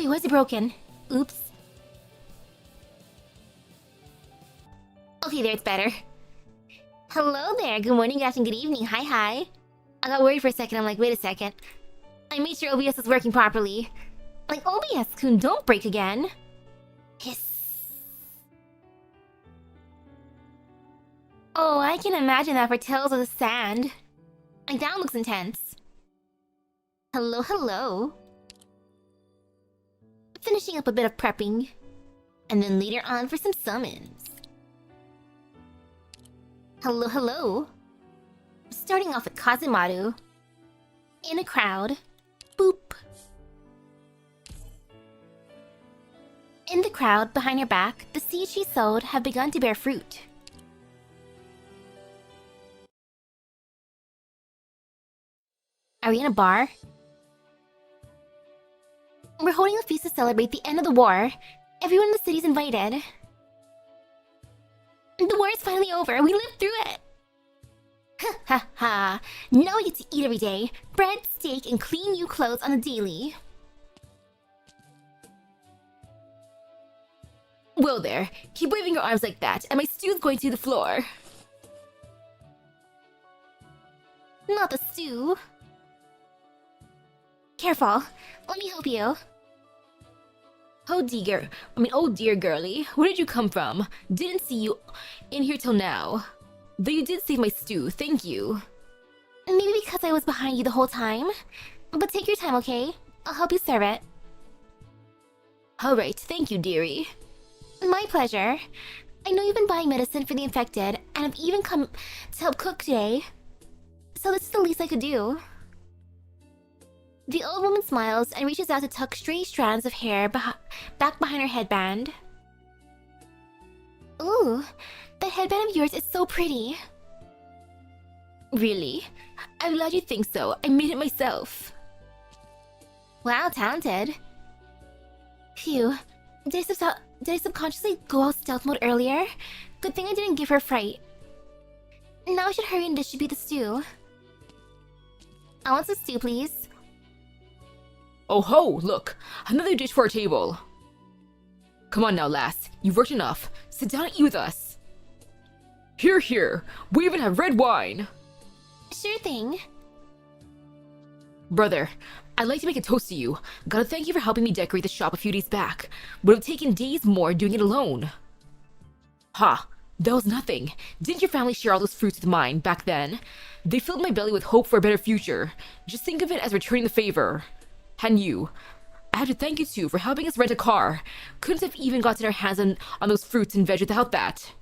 wait, why is it broken? Oops. Okay, there, it's better. Hello there, good morning, good afternoon, good evening, hi. I got worried for a second, I'm like, wait a second. I made sure OBS was working properly. Like, OBS-kun, don't break again. Hiss. Oh, I can imagine that for Tales of the Sand. Like, that one looks intense. Hello. Finishing up a bit of prepping. And then later on for some summons. Hello. Starting off with Kazumaru. In a crowd. Boop. In the crowd, behind her back, the seeds she sowed have begun to bear fruit. Are we in a bar? We're holding a feast to celebrate the end of the war. Everyone in the city's invited. The war is finally over. We lived through it. Ha. Now we get to eat every day. Bread, steak, and clean new clothes on the daily. Well there, keep waving your arms like that, and my stew's going to the floor. Not the stew. Careful, let me help you. Oh dear girlie, where did you come from? Didn't see you in here till now. Though you did save my stew, thank you. Maybe because I was behind you the whole time. But take your time, okay? I'll help you serve it. Alright, thank you, dearie. My pleasure. I know you've been buying medicine for the infected, and I've even come to help cook today. So this is the least I could do. The old woman smiles and reaches out to tuck stray strands of hair back behind her headband. Ooh, that headband of yours is so pretty. Really? I'm glad you think so. I made it myself. Wow, talented. Phew. Did I subconsciously go all stealth mode earlier? Good thing I didn't give her fright. Now I should hurry and distribute the stew. I want some stew, please. Oh ho, look! Another dish for our table! Come on now, lass. You've worked enough. Sit down and eat with us. Here. We even have red wine! Sure thing. Brother, I'd like to make a toast to you. Gotta thank you for helping me decorate the shop a few days back. Would have taken days more doing it alone. Ha! That was nothing. Didn't your family share all those fruits with mine back then? They filled my belly with hope for a better future. Just think of it as returning the favor. And you. I have to thank you too for helping us rent a car. Couldn't have even gotten our hands on those fruits and veg without that.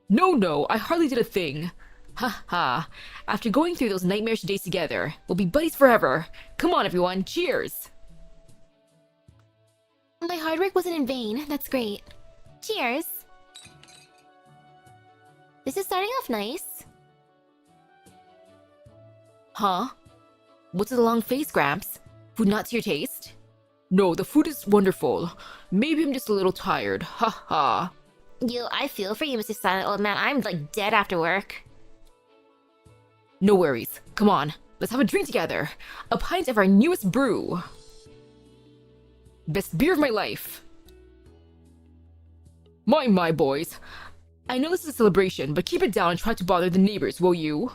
No, I hardly did a thing. Ha. After going through those nightmarish days together, we'll be buddies forever. Come on, everyone. Cheers. My hard work wasn't in vain. That's great. Cheers. This is starting off nice. Huh? What's with the long face, Gramps? Food not to your taste? No, the food is wonderful. Maybe I'm just a little tired. Ha. Yo, I feel for you, Mr. Silent Old Man. I'm like dead after work. No worries. Come on, let's have a drink together. A pint of our newest brew. Best beer of my life. My boys. I know this is a celebration, but keep it down and try to bother the neighbors, will you?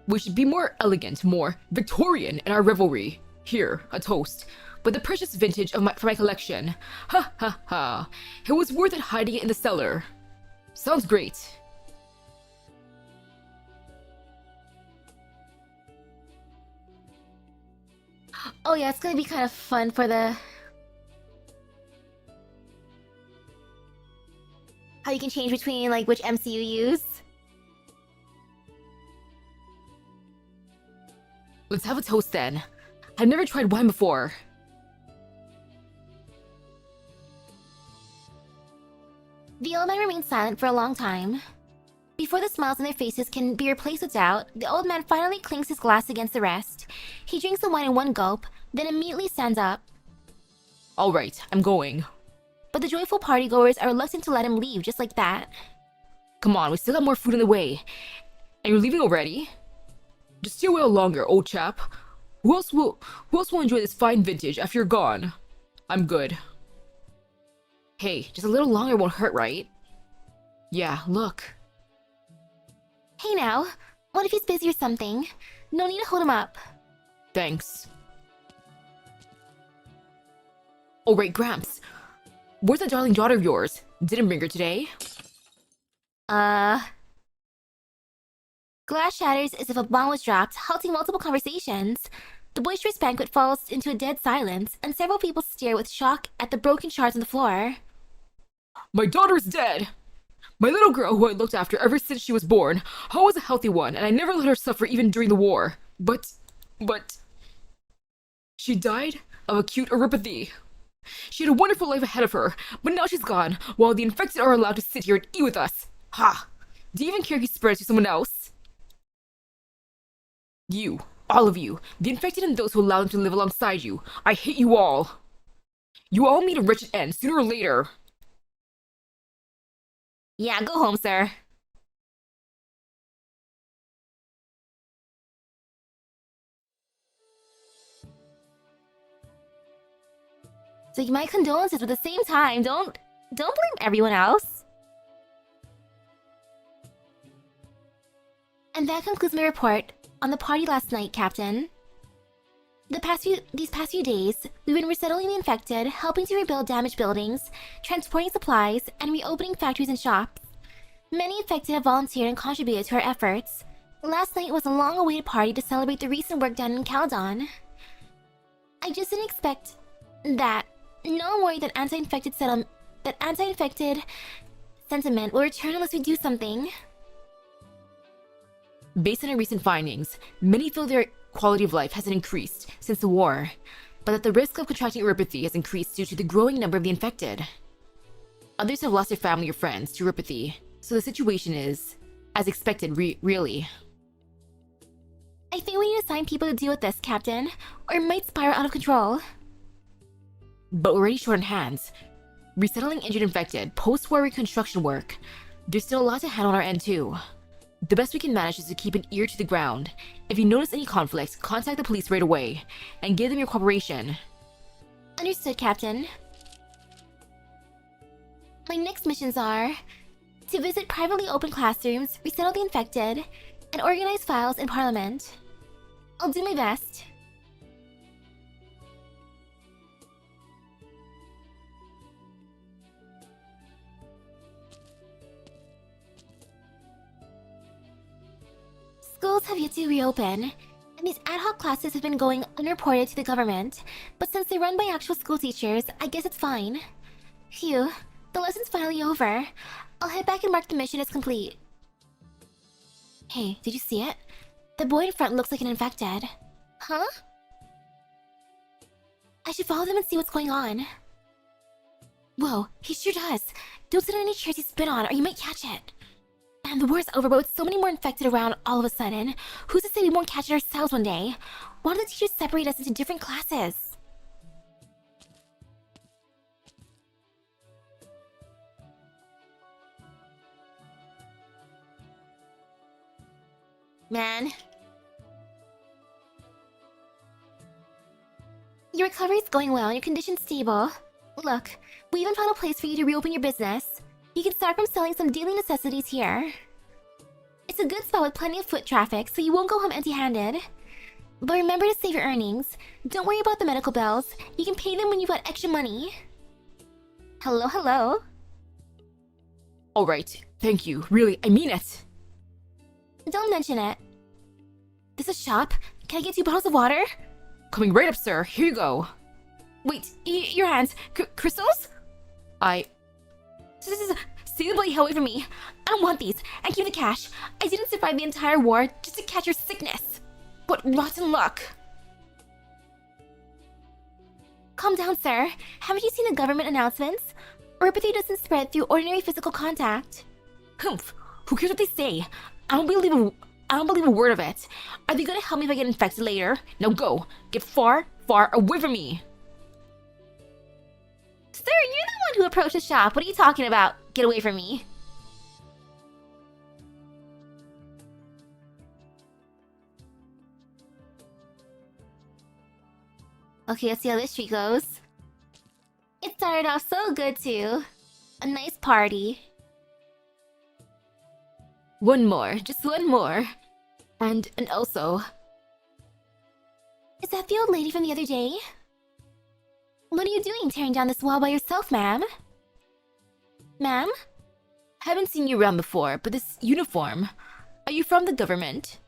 We should be more elegant, more Victorian in our revelry. Here, a toast. But the precious vintage for my collection. Ha. It was worth it hiding it in the cellar. Sounds great. Oh yeah, it's gonna be kind of fun for the... how you can change between like which MC you use. Let's have a toast then. I've never tried wine before. The old man remained silent for a long time. Before the smiles on their faces can be replaced with doubt, the old man finally clinks his glass against the rest. He drinks the wine in one gulp, then immediately stands up. Alright, I'm going. But the joyful partygoers are reluctant to let him leave just like that. Come on, we still got more food in the way. And you're leaving already? Just stay a while longer, old chap. Who else will enjoy this fine vintage after you're gone? I'm good. Hey, just a little longer won't hurt, right? Yeah, look. Hey now, what if he's busy or something? No need to hold him up. Thanks. Oh, right, Gramps. Where's that darling daughter of yours? Didn't bring her today? Glass shatters as if a bomb was dropped, halting multiple conversations. The boisterous banquet falls into a dead silence, and several people stare with shock at the broken shards on the floor. My daughter's dead! My little girl, who I looked after ever since she was born, was a healthy one, and I never let her suffer even during the war. But... she died of acute erypathy. She had a wonderful life ahead of her, but now she's gone, while the infected are allowed to sit here and eat with us. Ha! Do you even care if you spread it to someone else? You, all of you, the infected and those who allow them to live alongside you, I hate you all. You all meet a wretched end sooner or later. Yeah, go home, sir. So my condolences, but at the same time, don't blame everyone else. And that concludes my report on the party last night, Captain. These past few days, we've been resettling the infected, helping to rebuild damaged buildings, transporting supplies, and reopening factories and shops. Many infected have volunteered and contributed to our efforts. Last night was a long-awaited party to celebrate the recent work done in Caledon. I just didn't expect that. No, I'm worried that anti-infected sentiment will return unless we do something. Based on our recent findings, many feel their quality of life hasn't increased since the war, but that the risk of contracting erypathy has increased due to the growing number of the infected. Others have lost their family or friends to erypathy, so the situation is, as expected, really. I think we need to assign people to deal with this, Captain, or it might spiral out of control. But we're already short on hands. Resettling injured infected, post-war reconstruction work. There's still a lot to handle on our end too. The best we can manage is to keep an ear to the ground. If you notice any conflicts, contact the police right away, and give them your cooperation. Understood, Captain. My next missions are to visit privately open classrooms, resettle the infected, and organize files in Parliament. I'll do my best. Schools have yet to reopen, and these ad hoc classes have been going unreported to the government, but since they're run by actual school teachers, I guess it's fine. Phew, the lesson's finally over. I'll head back and mark the mission as complete. Hey, did you see it? The boy in front looks like an infected. Huh? I should follow them and see what's going on. Whoa, he sure does. Don't sit on any chairs you spit on or you might catch it. And the war's over, but with so many more infected around all of a sudden, who's to say we won't catch it ourselves one day? Why don't the teachers separate us into different classes? Man. Your recovery's going well and your condition's stable. Look, we even found a place for you to reopen your business. You can start from selling some daily necessities here. It's a good spot with plenty of foot traffic, so you won't go home empty-handed. But remember to save your earnings. Don't worry about the medical bills. You can pay them when you've got extra money. Hello, hello. Alright, thank you. Really, I mean it. Don't mention it. This is a shop. Can I get 2 bottles of water? Coming right up, sir. Here you go. Wait, your hands. Crystals? Stay the bloody hell away from me. I don't want these. And keep the cash. I didn't survive the entire war just to catch your sickness. What rotten luck. Calm down, sir. Haven't you seen the government announcements? Erypathy doesn't spread through ordinary physical contact. Humph. Who cares what they say? I don't believe a word of it. Are they gonna help me if I get infected later? Now go. Get far, far away from me. Sir, you're the one who approached the shop. What are you talking about? Get away from me. Okay, let's see how this street goes. It started off so good too. A nice party. One more, just one more. And also... Is that the old lady from the other day? What are you doing tearing down this wall by yourself, ma'am? Ma'am? Haven't seen you around before, but this uniform... Are you from the government?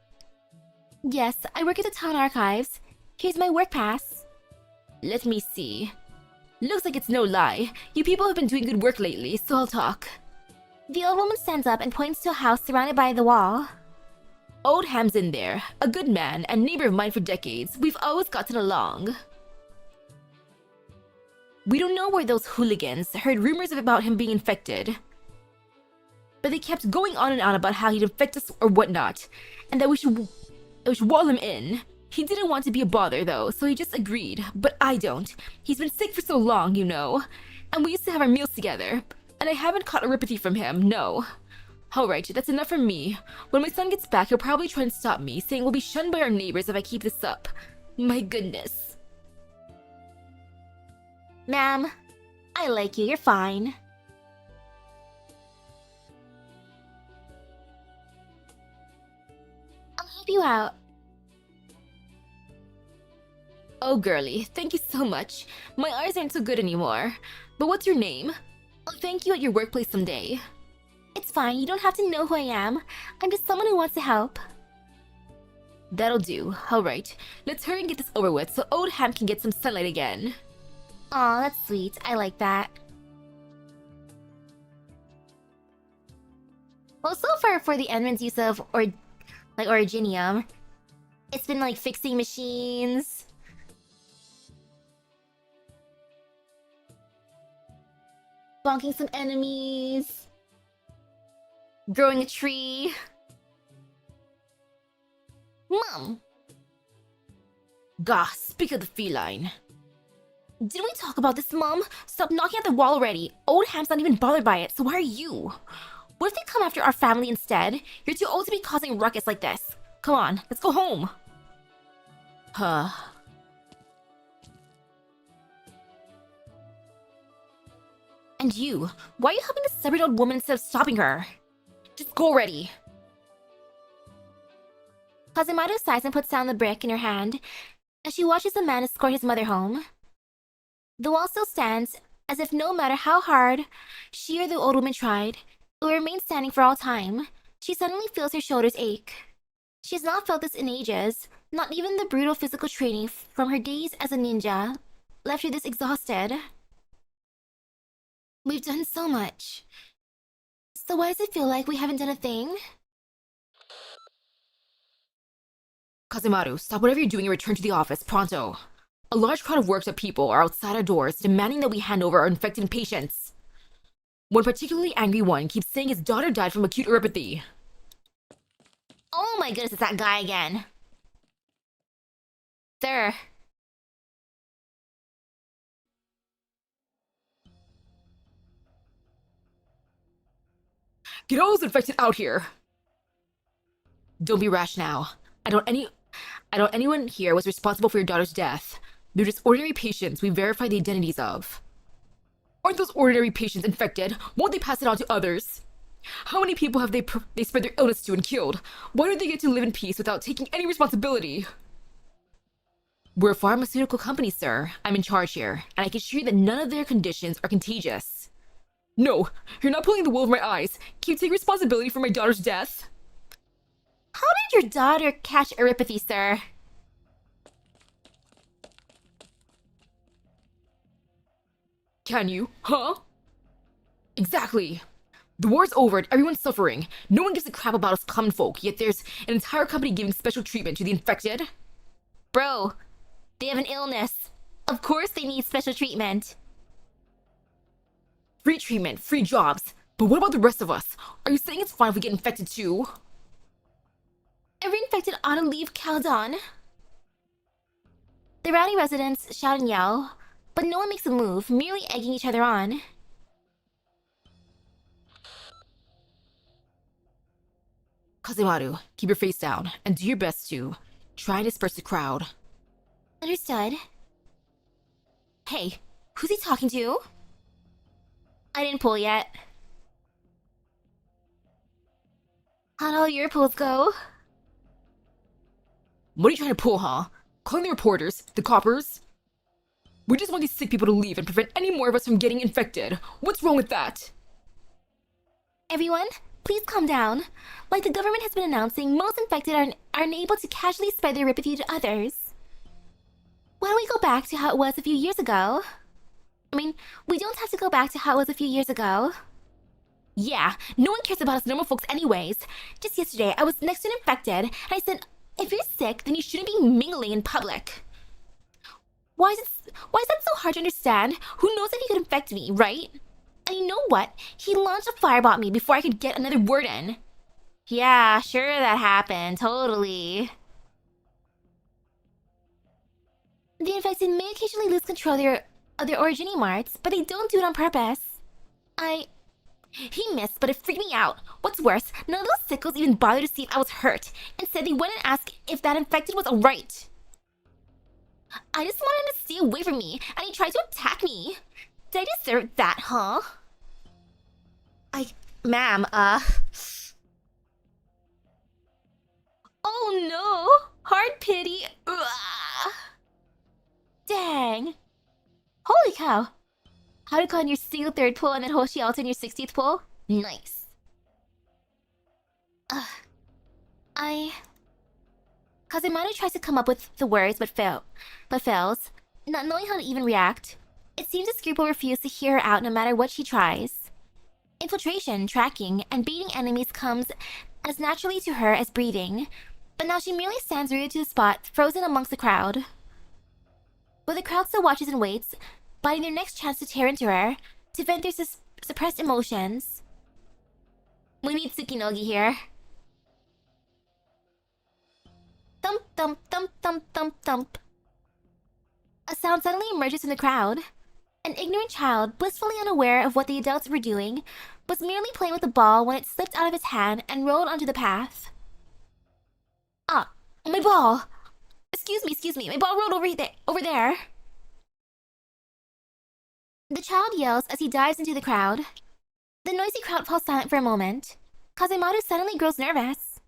Yes, I work at the town archives. Here's my work pass. Let me see. Looks like it's no lie. You people have been doing good work lately, so I'll talk. The old woman stands up and points to a house surrounded by the wall. Old Ham's in there. A good man and neighbor of mine for decades. We've always gotten along. We don't know where those hooligans heard rumors about him being infected. But they kept going on and on about how he'd infect us or whatnot, and that we should wall him in. He didn't want to be a bother though, so he just agreed. But I don't. He's been sick for so long, you know. And we used to have our meals together. And I haven't caught a ripathy from him, no. Alright, that's enough from me. When my son gets back, he'll probably try and stop me, saying we'll be shunned by our neighbors if I keep this up. My goodness. Ma'am, I like you, you're fine. I'll help you out. Oh girlie, thank you so much. My eyes aren't so good anymore. But what's your name? I'll thank you at your workplace someday. It's fine, you don't have to know who I am. I'm just someone who wants to help. That'll do. Alright, let's hurry and get this over with so old Ham can get some sunlight again. Aw, that's sweet. I like that. Well, so far for the Enman's use of Originium, it's been like fixing machines, bonking some enemies, growing a tree. Mom! Gah, speak of the feline. Didn't we talk about this, Mom? Stop knocking at the wall already. Old Ham's not even bothered by it, so why are you? What if they come after our family instead? You're too old to be causing a ruckus like this. Come on, let's go home. Huh. And you, why are you helping this stubborn old woman instead of stopping her? Just go already. Kazemaru sighs and puts down the brick in her hand as she watches the man escort his mother home. The wall still stands, as if no matter how hard she or the old woman tried, it will remain standing for all time. She suddenly feels her shoulders ache. She has not felt this in ages. Not even the brutal physical training from her days as a ninja left her this exhausted. We've done so much. So why does it feel like we haven't done a thing? Kazemaru, stop whatever you're doing and return to the office, pronto. A large crowd of worked-up people are outside our doors demanding that we hand over our infected patients. One particularly angry one keeps saying his daughter died from acute uropathy. Oh my goodness, it's that guy again. Sir. Get all those infected out here! Don't be rash now. I don't anyone here was responsible for your daughter's death. They're just ordinary patients we verified the identities of. Aren't those ordinary patients infected? Won't they pass it on to others? How many people have they spread their illness to and killed? Why do they get to live in peace without taking any responsibility? We're a pharmaceutical company, sir. I'm in charge here, and I can assure you that none of their conditions are contagious. No, you're not pulling the wool over my eyes. Can you take responsibility for my daughter's death? How did your daughter catch uropathy, sir? Can you? Huh? Exactly. The war's over and everyone's suffering. No one gives a crap about us common folk, yet there's an entire company giving special treatment to the infected. Bro, they have an illness. Of course they need special treatment. Free treatment, free jobs. But what about the rest of us? Are you saying it's fine if we get infected too? Every infected ought to leave Caldon. The rowdy residents shout and yell, but no one makes a move, merely egging each other on. Kazemaru, keep your face down, and do your best to try and disperse the crowd. Understood. Hey, who's he talking to? I didn't pull yet. How'd all your pulls go? What are you trying to pull, huh? Calling the reporters, the coppers? We just want these sick people to leave and prevent any more of us from getting infected. What's wrong with that? Everyone, please calm down. Like the government has been announcing, most infected are unable to casually spread their ripathi to others. Why don't we go back to how it was a few years ago? I mean, we don't have to go back to how it was a few years ago. Yeah, no one cares about us normal folks anyways. Just yesterday, I was next to an infected, and I said, if you're sick, then you shouldn't be mingling in public. Why is that so hard to understand? Who knows if he could infect me, right? And you know what? He launched a fireball at me before I could get another word in. Yeah, sure that happened, totally. The infected may occasionally lose control of their originating marks, but they don't do it on purpose. He missed, but it freaked me out. What's worse, none of those sickos even bothered to see if I was hurt. Instead, they went and asked if that infected was alright. I just wanted him to stay away from me, and he tried to attack me. Did I deserve that, huh? Ma'am, Oh no! Hard pity! Ugh. Dang! Holy cow! Haruka on your single third pull and then Hoshi also on your 60th pull? Nice. Kazemano tries to come up with the words but fails, not knowing how to even react. It seems the Scruple refuse to hear her out no matter what she tries. Infiltration, tracking, and beating enemies comes as naturally to her as breathing, but now she merely stands rooted to the spot, frozen amongst the crowd. But the crowd still watches and waits, biding their next chance to tear into her, to vent their suppressed emotions. We need Tsukinogi here. Thump, thump, thump, thump, thump, thump. A sound suddenly emerges from the crowd. An ignorant child, blissfully unaware of what the adults were doing, was merely playing with the ball when it slipped out of his hand and rolled onto the path. Ah, my ball! Excuse me, my ball rolled over there. The child yells as he dives into the crowd. The noisy crowd falls silent for a moment. Kazemaru suddenly grows nervous.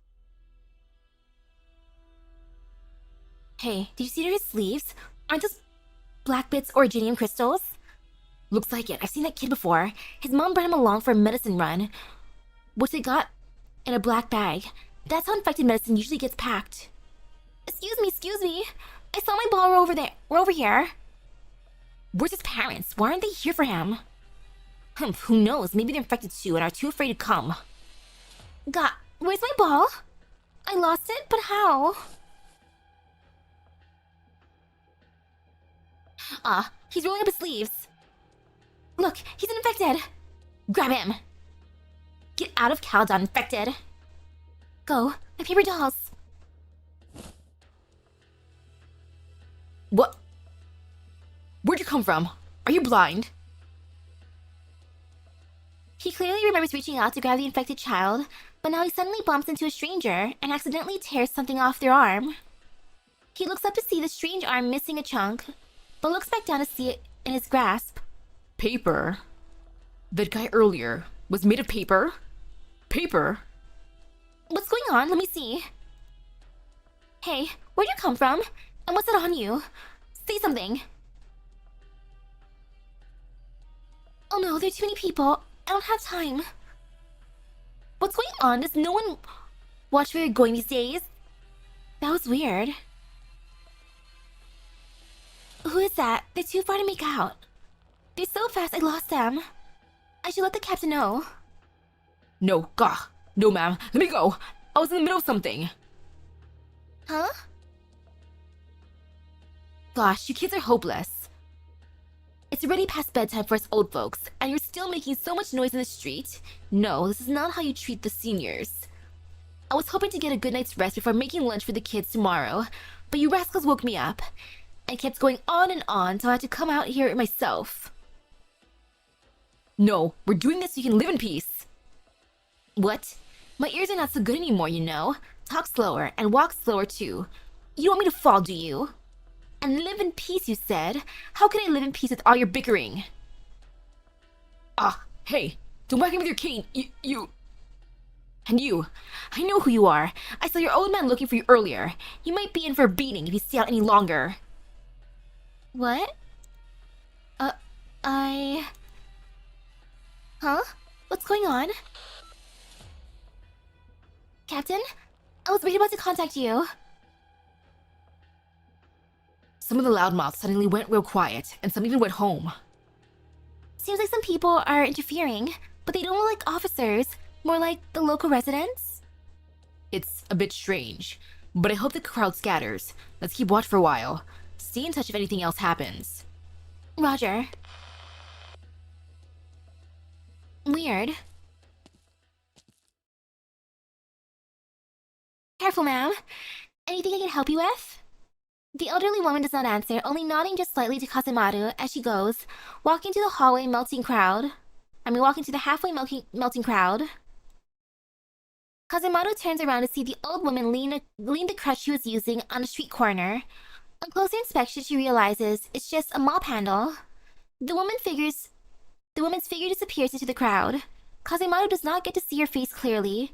Hey, did you see his sleeves? Aren't those black bits originium crystals? Looks like it. I've seen that kid before. His mom brought him along for a medicine run, which they got in a black bag. That's how infected medicine usually gets packed. Excuse me. I saw my ball roll over here. Where's his parents? Why aren't they here for him? Who knows? Maybe they're infected too and are too afraid to come. God, where's my ball? I lost it, but how? He's rolling up his sleeves. Look, he's infected. Grab him. Get out of Caldon, infected. Go, my paper dolls. What? Where'd you come from? Are you blind? He clearly remembers reaching out to grab the infected child, but now he suddenly bumps into a stranger and accidentally tears something off their arm. He looks up to see the strange arm missing a chunk, but looks back down to see it in his grasp. Paper? That guy earlier was made of paper? Paper? What's going on? Let me see. Hey, where'd you come from? And what's it on you? Say something. Oh no, there are too many people. I don't have time. What's going on? Does no one watch where you're going these days? That was weird. Who is that? They're too far to make out. They're so fast I lost them. I should let the captain know. No, gah. No, ma'am. Let me go. I was in the middle of something. Huh? Gosh, you kids are hopeless. It's already past bedtime for us old folks, and you're still making so much noise in the street. No, this is not how you treat the seniors. I was hoping to get a good night's rest before making lunch for the kids tomorrow, but you rascals woke me up, and kept going on, so I had to come out here myself. No, we're doing this so you can live in peace. What? My ears are not so good anymore, you know. Talk slower, and walk slower too. You don't want me to fall, do you? And live in peace, you said? How can I live in peace with all your bickering? Ah, hey, don't whack me with your cane. You. And you, I know who you are. I saw your old man looking for you earlier. You might be in for a beating if you stay out any longer. What? Huh? What's going on? Captain? I was right about to contact you. Some of the loudmouths suddenly went real quiet, and some even went home. Seems like some people are interfering, but they don't look like officers, more like the local residents. It's a bit strange, but I hope the crowd scatters. Let's keep watch for a while. Stay in touch if anything else happens. Roger. Weird. Careful, ma'am. Anything I can help you with? The elderly woman does not answer, only nodding just slightly to Kazemaru as she goes, walking to the halfway melting crowd. Kazemaru turns around to see the old woman lean the crutch she was using on a street corner. On closer inspection, she realizes it's just a mop handle. The woman's figure disappears into the crowd. Kazemaru does not get to see her face clearly,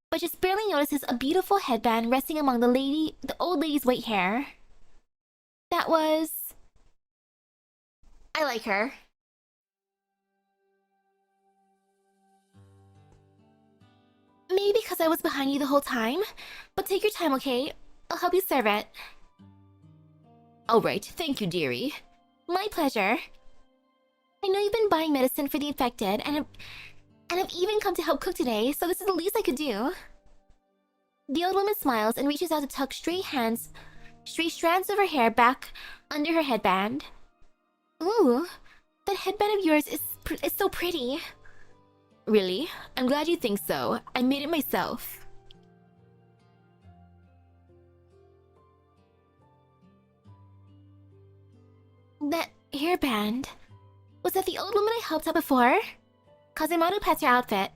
but just barely notices a beautiful headband resting among the old lady's white hair. That was... I like her. Maybe because I was behind you the whole time, but take your time, okay? I'll help you serve it. Alright, thank you, dearie. My pleasure. I know you've been buying medicine for the infected, and I've even come to help cook today, so this is the least I could do. The old woman smiles and reaches out to tuck stray strands of her hair back under her headband. Ooh, that headband of yours is so pretty. Really? I'm glad you think so. I made it myself. That hairband... Was that the old woman I helped out before? Kazemaru pets her outfit.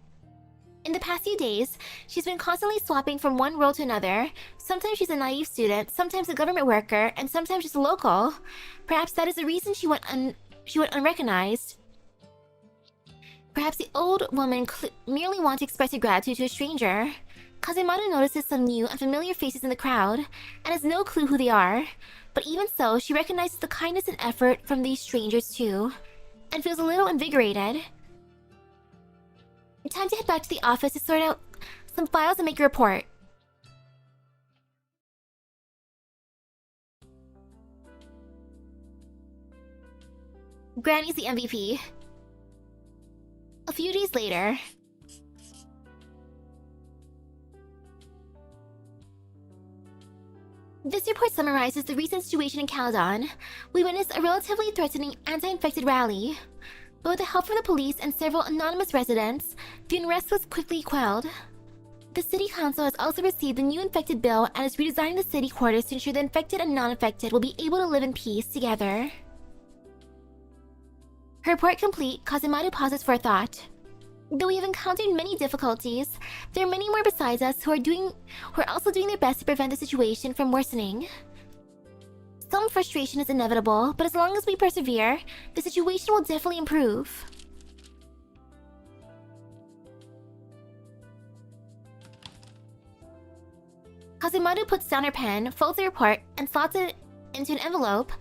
In the past few days, she's been constantly swapping from one role to another. Sometimes she's a naive student, sometimes a government worker, and sometimes just a local. Perhaps that is the reason she went unrecognized. Perhaps the old woman merely wanted to express her gratitude to a stranger. Kazemaru notices some new, unfamiliar faces in the crowd, and has no clue who they are. But even so, she recognizes the kindness and effort from these strangers too, and feels a little invigorated. Time to head back to the office to sort out some files and make a report. Granny's the MVP. A few days later... This report summarizes the recent situation in Caledon. We witnessed a relatively threatening anti-infected rally. But with the help from the police and several anonymous residents, the unrest was quickly quelled. The city council has also received the new infected bill and is redesigning the city quarters to ensure the infected and non-infected will be able to live in peace together. Her report complete, Kazemaru pauses for a thought. Though we have encountered many difficulties, there are many more besides us who are also doing their best to prevent the situation from worsening. Some frustration is inevitable, but as long as we persevere, the situation will definitely improve. Kazemaru puts down her pen, folds the report, and slots it into an envelope.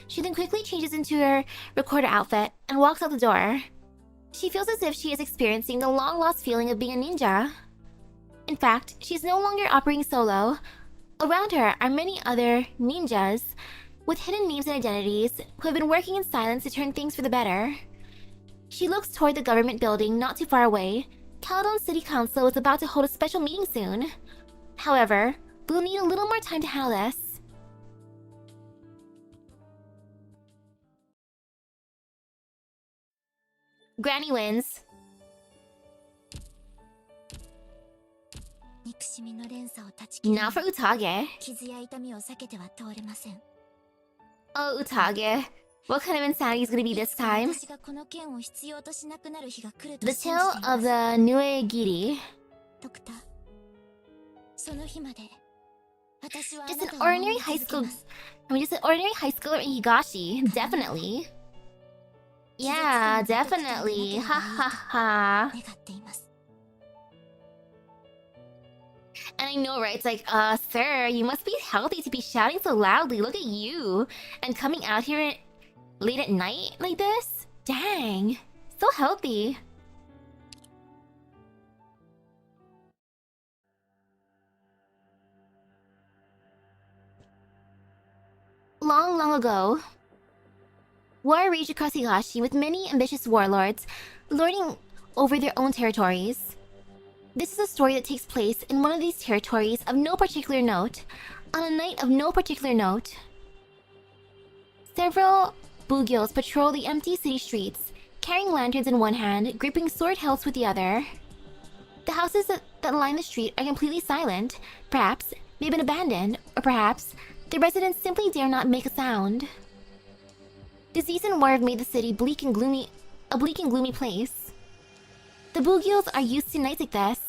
She then quickly changes into her recorder outfit and walks out the door. She feels as if she is experiencing the long-lost feeling of being a ninja. In fact, she is no longer operating solo. Around her are many other ninjas with hidden names and identities who have been working in silence to turn things for the better. She looks toward the government building not too far away. Caledon City Council is about to hold a special meeting soon. However, we'll need a little more time to handle this. Granny wins. Now for Utage. Oh, Utage. What kind of insanity is gonna be this time? The tale of the Nuegiri. Just an ordinary high school. Just an ordinary high schooler in Higashi. Definitely. Yeah, definitely. Ha ha ha. And I know, right? It's like, sir, you must be healthy to be shouting so loudly. Look at you. And coming out here late at night like this? Dang. So healthy. Long, long ago, war raged across Higashi with many ambitious warlords lording over their own territories. This is a story that takes place in one of these territories of no particular note, on a night of no particular note. Several bugyos patrol the empty city streets, carrying lanterns in one hand, gripping sword hilts with the other. The houses that line the street are completely silent. Perhaps they've been abandoned, or perhaps the residents simply dare not make a sound. Disease and war have made the city a bleak and gloomy place. The bugyos are used to nights like this,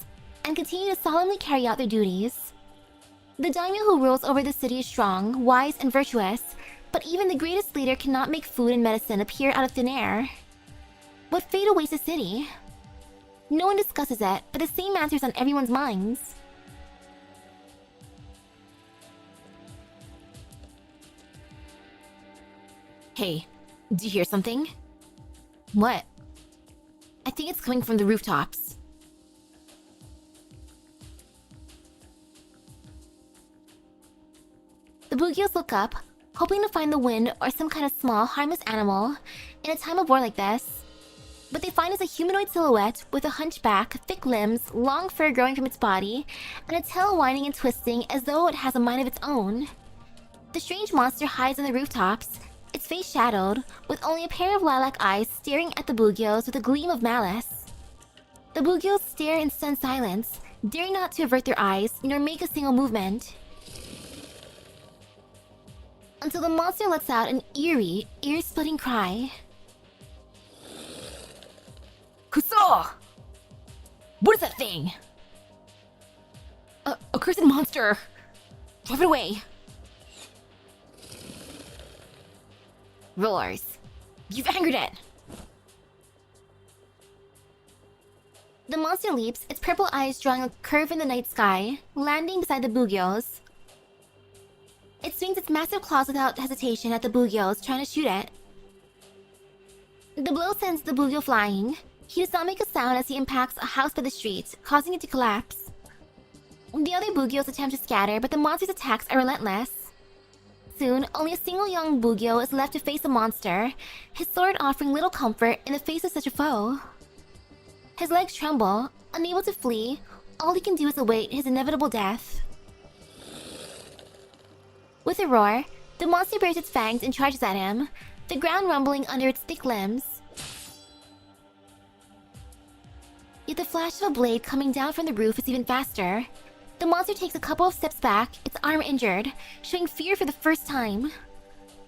and continue to solemnly carry out their duties. The daimyo who rules over the city is strong, wise, and virtuous, but even the greatest leader cannot make food and medicine appear out of thin air. What fate awaits the city? No one discusses it, but the same answer is on everyone's minds. Hey, do you hear something? What? I think it's coming from the rooftops. The bugyos look up, hoping to find the wind or some kind of small, harmless animal in a time of war like this. What they find is a humanoid silhouette with a hunchback, thick limbs, long fur growing from its body, and a tail winding and twisting as though it has a mind of its own. The strange monster hides on the rooftops, its face shadowed, with only a pair of lilac eyes staring at the bugyos with a gleam of malice. The bugyos stare in stunned silence, daring not to avert their eyes nor make a single movement. Until the monster lets out an eerie, ear-splitting cry. Kusa! What is that thing? A cursed monster! Drive it away! Roars. You've angered it! The monster leaps, its purple eyes drawing a curve in the night sky, landing beside the bugyos. It swings its massive claws without hesitation at the bugyos, trying to shoot it. The blow sends the bugyo flying. He does not make a sound as he impacts a house by the street, causing it to collapse. The other bugyos attempt to scatter, but the monster's attacks are relentless. Soon, only a single young bugyo is left to face the monster, his sword offering little comfort in the face of such a foe. His legs tremble, unable to flee, all he can do is await his inevitable death. With a roar, the monster bares its fangs and charges at him, the ground rumbling under its thick limbs. Yet the flash of a blade coming down from the roof is even faster. The monster takes a couple of steps back, its arm injured, showing fear for the first time.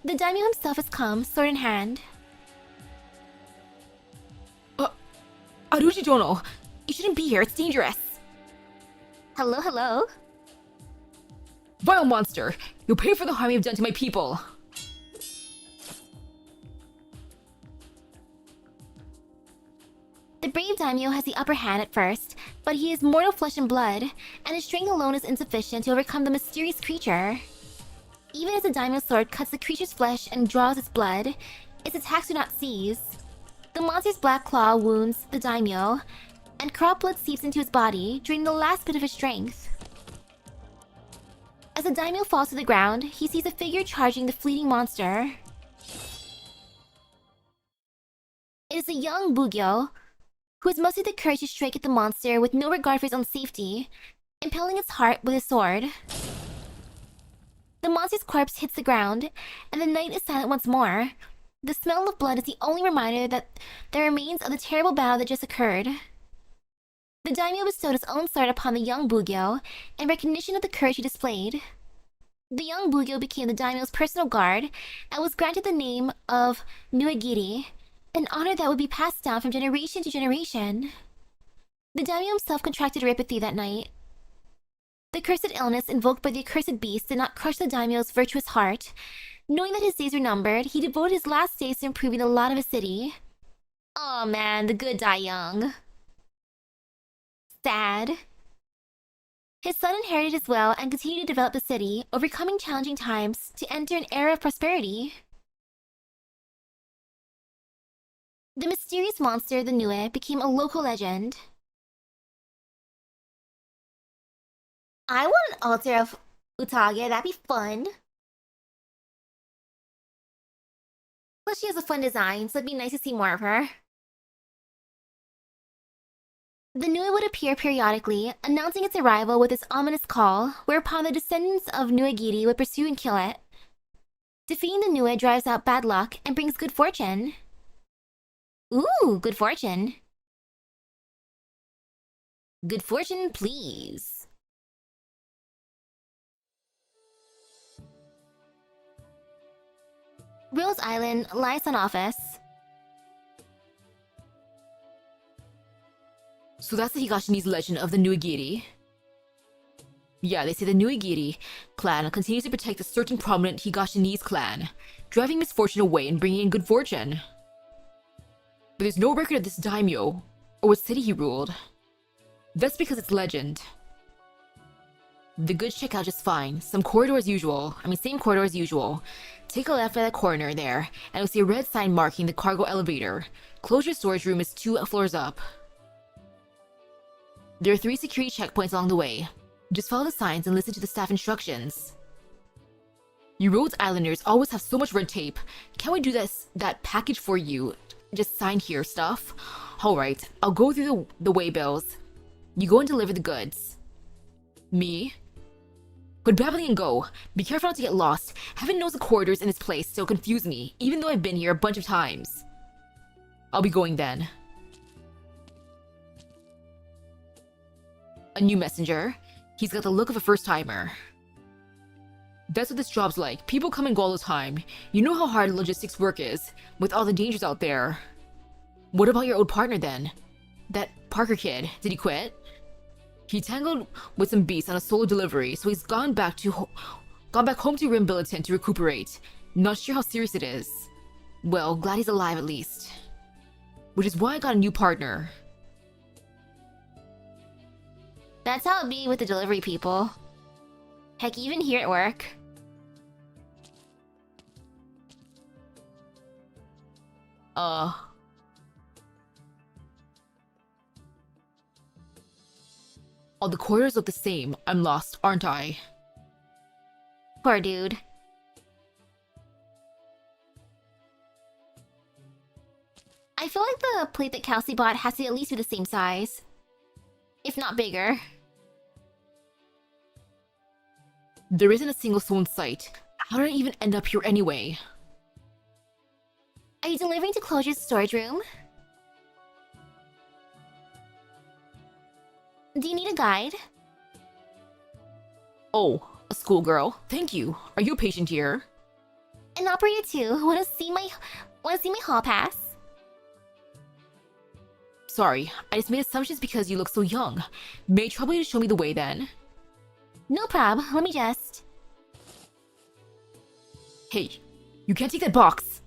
The daimyo himself has come, sword in hand. Aruji Dono, you shouldn't be here, it's dangerous! Hello, hello? Vile monster, you'll pay for the harm you've done to my people! The brave daimyo has the upper hand at first, but he is mortal flesh and blood, and his strength alone is insufficient to overcome the mysterious creature. Even as the daimyo's sword cuts the creature's flesh and draws its blood, its attacks do not cease. The monster's black claw wounds the daimyo, and crop blood seeps into his body, draining the last bit of his strength. As the daimyo falls to the ground, he sees a figure charging the fleeting monster. It is a young bugyo, who has mustered the courage to strike at the monster with no regard for his own safety, impaling its heart with his sword. The monster's corpse hits the ground, and the night is silent once more. The smell of blood is the only reminder that there remains of the terrible battle that just occurred. The daimyo bestowed his own sword upon the young bugyo in recognition of the courage he displayed. The young bugyo became the daimyo's personal guard and was granted the name of Nuegiri, an honor that would be passed down from generation to generation. The daimyo himself contracted ripathy that night. The cursed illness invoked by the accursed beast did not crush the daimyo's virtuous heart. Knowing that his days were numbered, he devoted his last days to improving the lot of his city. Oh man, the good die young. Sad. His son inherited as well and continued to develop the city, overcoming challenging times to enter an era of prosperity. The mysterious monster, the Nue, became a local legend. I want an altar of Utage, that'd be fun. Plus she has a fun design, so it'd be nice to see more of her. The Nue would appear periodically, announcing its arrival with its ominous call, whereupon the descendants of Nuegiri would pursue and kill it. Defeating the Nue drives out bad luck and brings good fortune. Ooh, good fortune. Good fortune, please. Rose Island, liaison office. So that's the Higashini's legend of the Nuigiri. Yeah, they say the Nuigiri clan continues to protect a certain prominent Higashinese clan, driving misfortune away and bringing in good fortune. But there's no record of this daimyo, or what city he ruled. That's because it's legend. The goods check out just fine. Same corridor as usual. Take a left at that corner there, and you'll see a red sign marking the cargo elevator. Close your storage room is 2 floors up. There are 3 security checkpoints along the way. Just follow the signs and listen to the staff instructions. You Rhodes Islanders always have so much red tape. Can't we do that package for you? Just sign here stuff? Alright, I'll go through the waybills. You go and deliver the goods. Me? Quit babbling and go. Be careful not to get lost. Heaven knows the corridors in this place still confuse me, even though I've been here a bunch of times. I'll be going then. A new messenger. He's got the look of a first-timer. That's what this job's like. People come and go all the time. You know how hard logistics work is, with all the dangers out there. What about your old partner then? That Parker kid, did he quit? He tangled with some beasts on a solo delivery, so he's gone back home to Rimbilliton to recuperate. Not sure how serious it is. Well, glad he's alive at least. Which is why I got a new partner. That's how it be with the delivery people. Heck, even here at work. All the corridors look the same. I'm lost, aren't I? Poor dude. I feel like the plate that Kelsey bought has to at least be the same size. If not bigger. There isn't a single soul in sight. How did I even end up here anyway? Are you delivering to Closure's storage room? Do you need a guide? Oh, a schoolgirl. Thank you. Are you a patient here? An operator too. Wanna see my hall pass? Sorry, I just made assumptions because you look so young. May I trouble you to show me the way then? No prob. Let me just... Hey, you can't take that box!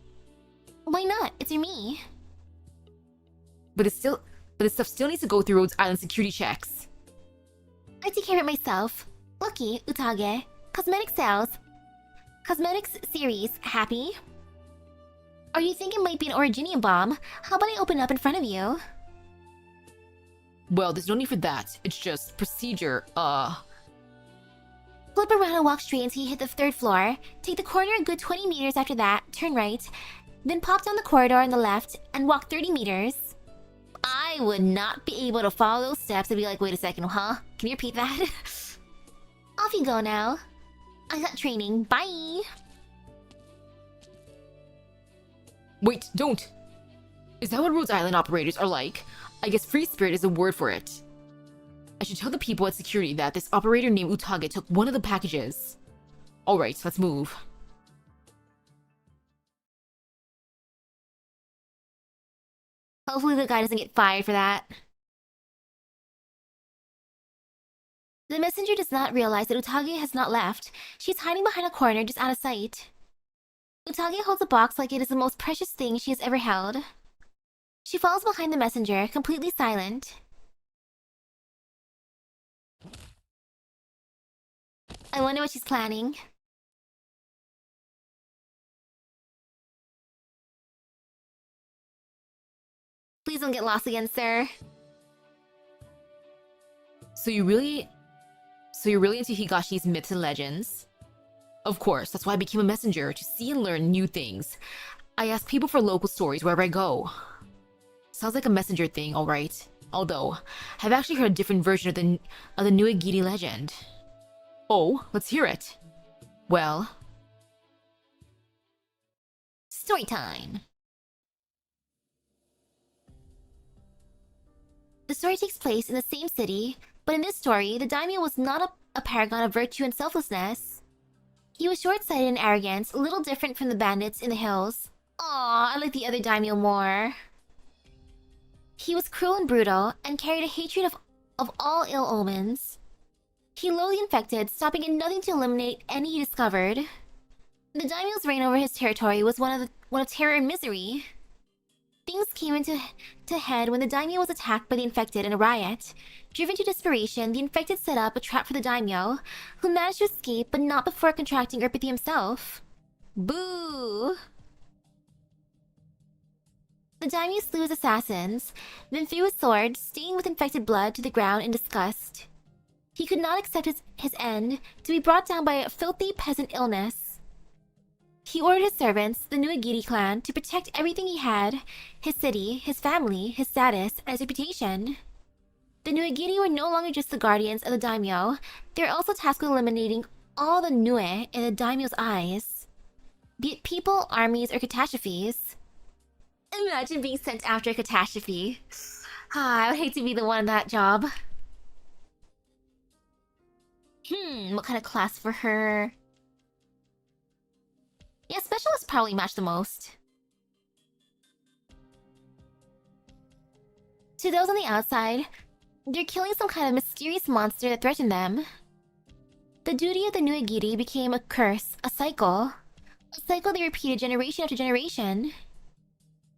Why not? It's your me. But this stuff still needs to go through Rhodes Island security checks. I take care of it myself. Lucky, Utage. Cosmetic sales. Cosmetics series. Happy? Or you think it might be an Originium bomb? How about I open up in front of you? Well, there's no need for that. It's just procedure, Flip around and walk straight until you hit the 3rd floor. Take the corner a good 20 meters after that, turn right. Then pop down the corridor on the left and walk 30 meters. I would not be able to follow those steps and be like, wait a second, huh? Can you repeat that? Off you go now. I got training. Bye! Wait, don't! Is that what Rhodes Island operators are like? I guess free spirit is a word for it. I should tell the people at security that this operator named Utage took one of the packages. Alright, let's move. Hopefully the guy doesn't get fired for that. The messenger does not realize that Utage has not left. She's hiding behind a corner just out of sight. Utage holds a box like it is the most precious thing she has ever held. She follows behind the messenger, completely silent. I wonder what she's planning. Please don't get lost again, sir. So you're really into Higashi's myths and legends? Of course, that's why I became a messenger, to see and learn new things. I ask people for local stories wherever I go. Sounds like a messenger thing, alright. Although, I've actually heard a different version of the Nuegiri legend. Oh, let's hear it. Well... Story time. The story takes place in the same city, but in this story, the daimyo was not a paragon of virtue and selflessness. He was short-sighted and arrogant, a little different from the bandits in the hills. Aw, I like the other daimyo more. He was cruel and brutal, and carried a hatred of all ill omens. He loathed the infected, stopping at nothing to eliminate any he discovered. The daimyo's reign over his territory was one of terror and misery. Things came into head when the daimyo was attacked by the infected in a riot. Driven to desperation, the infected set up a trap for the daimyo, who managed to escape but not before contracting Urpathy himself. Boo! The daimyo slew his assassins, then threw his sword, stained with infected blood, to the ground in disgust. He could not accept his end, to be brought down by a filthy peasant illness. He ordered his servants, the Nuegiri clan, to protect everything he had, his city, his family, his status, and his reputation. The Nuegiri were no longer just the guardians of the daimyo, they were also tasked with eliminating all the Nue in the daimyo's eyes. Be it people, armies, or catastrophes. Imagine being sent after a catastrophe. I would hate to be the one in that job. What kind of class for her? Yeah, specialists probably match the most. To those on the outside, they're killing some kind of mysterious monster that threatened them. The duty of the Nuegiri became a curse, a cycle. A cycle they repeated generation after generation.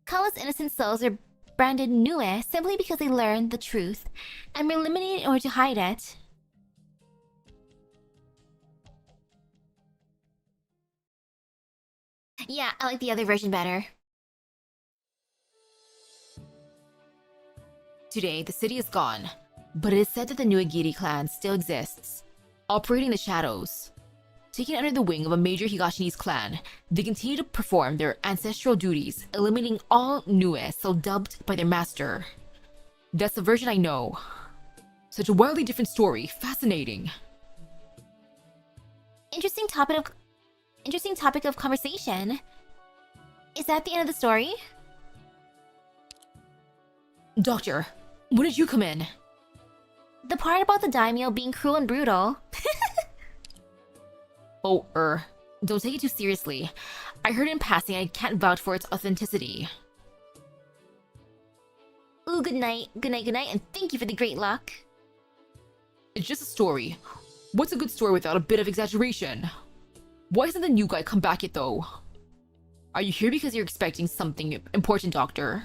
Countless innocent souls are branded Nue simply because they learned the truth and were eliminated in order to hide it. Yeah, I like the other version better. Today, the city is gone, but it is said that the Nuegiri clan still exists, operating in the shadows. Taken under the wing of a major Higashinese clan, they continue to perform their ancestral duties, eliminating all Nue so dubbed by their master. That's the version I know. Such a wildly different story, fascinating. Interesting topic of conversation. Is that the end of the story? Doctor, when did you come in? The part about the daimyo being cruel and brutal. Oh, don't take it too seriously. I heard in passing I can't vouch for its authenticity. Ooh, good night, and thank you for the great luck. It's just a story. What's a good story without a bit of exaggeration? Why hasn't the new guy come back yet, though? Are you here because you're expecting something important, Doctor?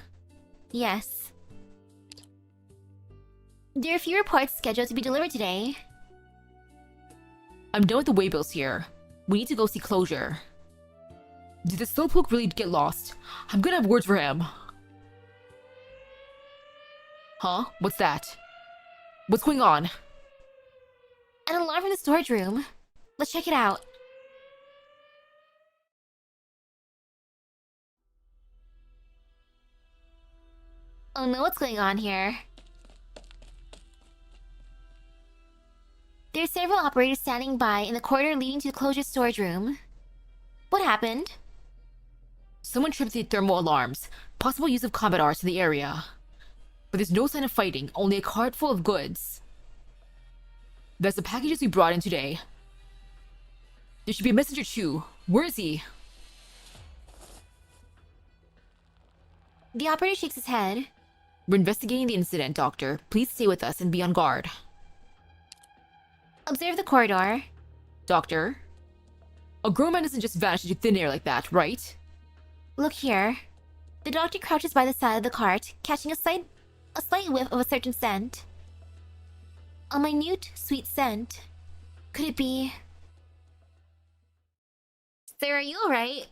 Yes. There are a few reports scheduled to be delivered today. I'm done with the waybills here. We need to go see Closure. Did the slowpoke really get lost? I'm gonna have words for him. Huh? What's that? What's going on? An alarm from the storage room. Let's check it out. Oh no, what's going on here? There are several operators standing by in the corridor leading to the Closure storage room. What happened? Someone tripped the thermal alarms. Possible use of combat arts in the area. But there's no sign of fighting, only a cart full of goods. That's the packages we brought in today. There should be a messenger too. Where is he? The operator shakes his head. We're investigating the incident, Doctor. Please stay with us and be on guard. Observe the corridor. Doctor? A grown man doesn't just vanish into thin air like that, right? Look here. The doctor crouches by the side of the cart, catching a slight whiff of a certain scent. A minute, sweet scent. Could it be... Sir, are you alright?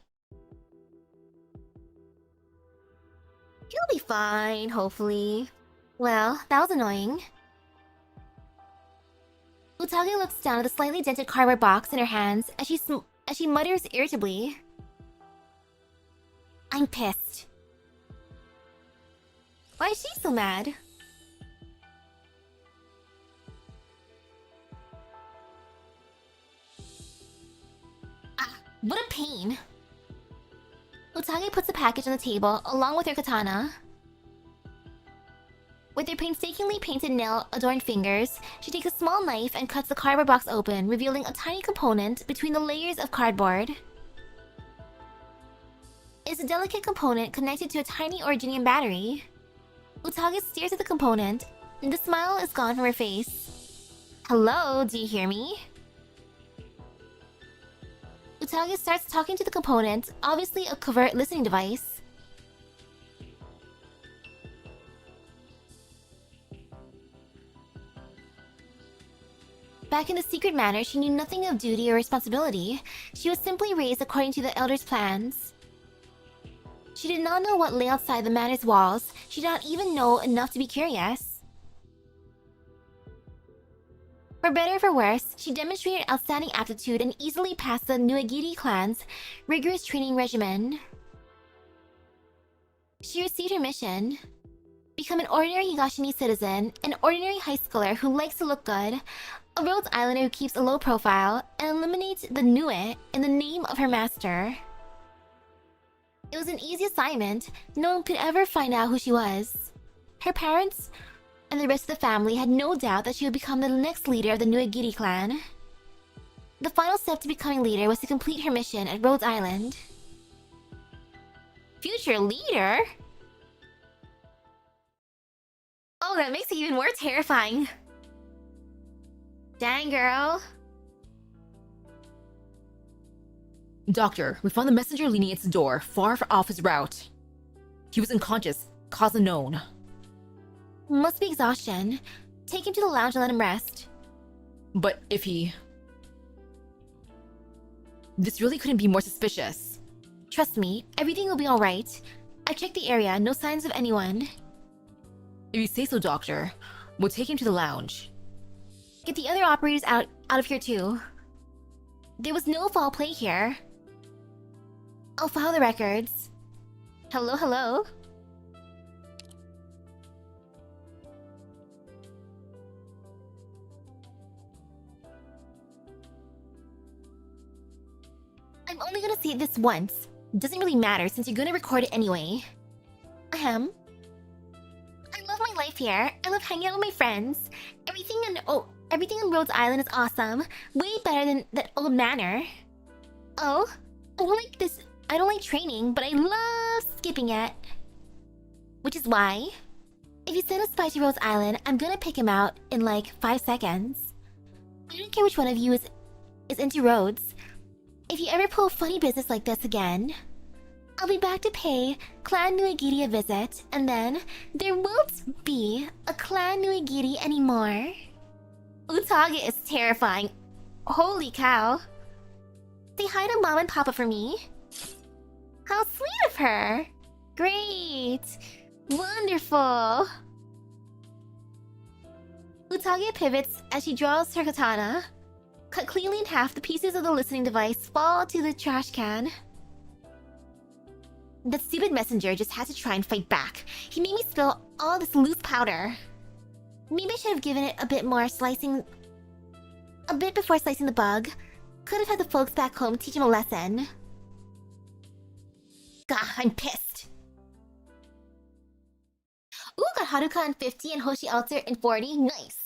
You'll be fine, hopefully. Well, that was annoying. Utage looks down at the slightly dented cardboard box in her hands as she mutters irritably. I'm pissed. Why is she so mad? Ah, what a pain. Utage puts the package on the table along with her katana. With her painstakingly painted nail-adorned fingers, she takes a small knife and cuts the cardboard box open, revealing a tiny component between the layers of cardboard. It's a delicate component connected to a tiny originium battery. Utage stares at the component, and the smile is gone from her face. Hello, do you hear me? Utage starts talking to the component, obviously a covert listening device. Back in the secret manor, she knew nothing of duty or responsibility. She was simply raised according to the elders' plans. She did not know what lay outside the manor's walls. She did not even know enough to be curious. For better or for worse, she demonstrated outstanding aptitude and easily passed the Nuegiri clan's rigorous training regimen. She received her mission. Become an ordinary Higashini citizen, an ordinary high schooler who likes to look good, a Rhodes Islander who keeps a low profile, and eliminates the Nue in the name of her master. It was an easy assignment. No one could ever find out who she was. Her parents and the rest of the family had no doubt that she would become the next leader of the Nuegiri clan. The final step to becoming leader was to complete her mission at Rhodes Island. Future leader? Oh, that makes it even more terrifying. Dang, girl. Doctor, we found the messenger leaning its door, far off his route. He was unconscious, cause unknown. Must be exhaustion. Take him to the lounge and let him rest. But if he... This really couldn't be more suspicious. Trust me, everything will be alright. I checked the area, no signs of anyone. If you say so, Doctor, we'll take him to the lounge. Get the other operators out of here too. There was no foul play here. I'll file the records. Hello, hello. I'm only gonna say this once. Doesn't really matter since you're gonna record it anyway. Ahem. I love my life here. I love hanging out with my friends. Everything on Rhodes Island is awesome. Way better than that old manor. Oh, I don't like training, but I love skipping it. Which is why, if you send a spy to Rhodes Island, I'm gonna pick him out in like 5 seconds. I don't care which one of you is into Rhodes. If you ever pull a funny business like this again, I'll be back to pay Clan Nuegiri a visit, and then there won't be a Clan Nuegiri anymore. Utage is terrifying. Holy cow. Say hi to Mom and Papa for me. How sweet of her. Great. Wonderful. Utage pivots as she draws her katana. Cut cleanly in half, the pieces of the listening device fall to the trash can. That stupid messenger just had to try and fight back. He made me spill all this loose powder. Maybe I should have given it a bit before slicing the bug. Could have had the folks back home teach him a lesson. Gah, I'm pissed. Ooh, got Haruka in 50 and Hoshi Alter in 40. Nice.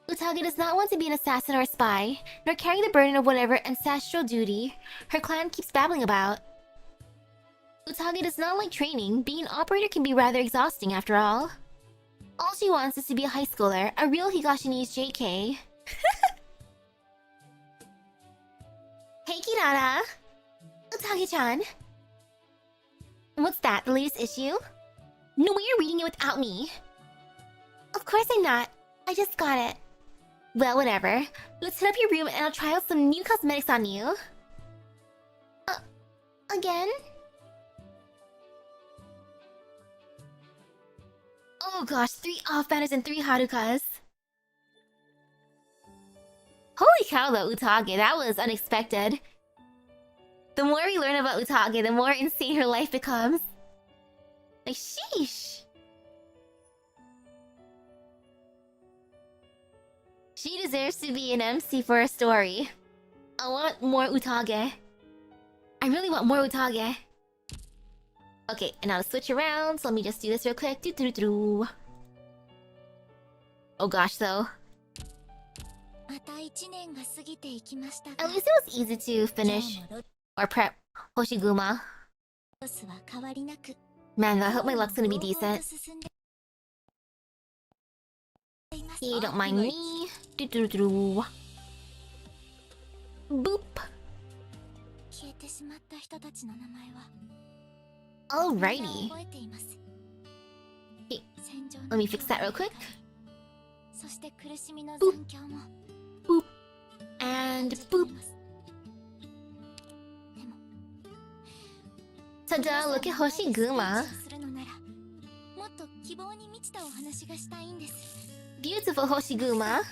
Utage does not want to be an assassin or a spy, nor carry the burden of whatever ancestral duty her clan keeps babbling about. Utage does not like training. Being an operator can be rather exhausting after all. All she wants is to be a high schooler, a real Higashinis JK. Hey Kirara! Utage-chan! What's that, the latest issue? No way you're reading it without me! Of course I'm not. I just got it. Well, whatever. Let's hit up your room and I'll try out some new cosmetics on you. Again? Oh gosh, 3 off-banners and 3 Harukas. Holy cow though, Utage, that was unexpected. The more we learn about Utage, the more insane her life becomes. Like, sheesh! She deserves to be an MC for a story. I want more Utage. I really want more Utage. Okay, and now to switch around, so let me just do this real quick. Oh gosh, though. At least it was easy to finish or prep Hoshiguma. Man, I hope my luck's gonna be decent. You don't mind me. Boop. Alrighty. Hey, let me fix that real quick. Boop. Boop. And boop. Ta-da, look at Hoshiguma. Beautiful Hoshiguma.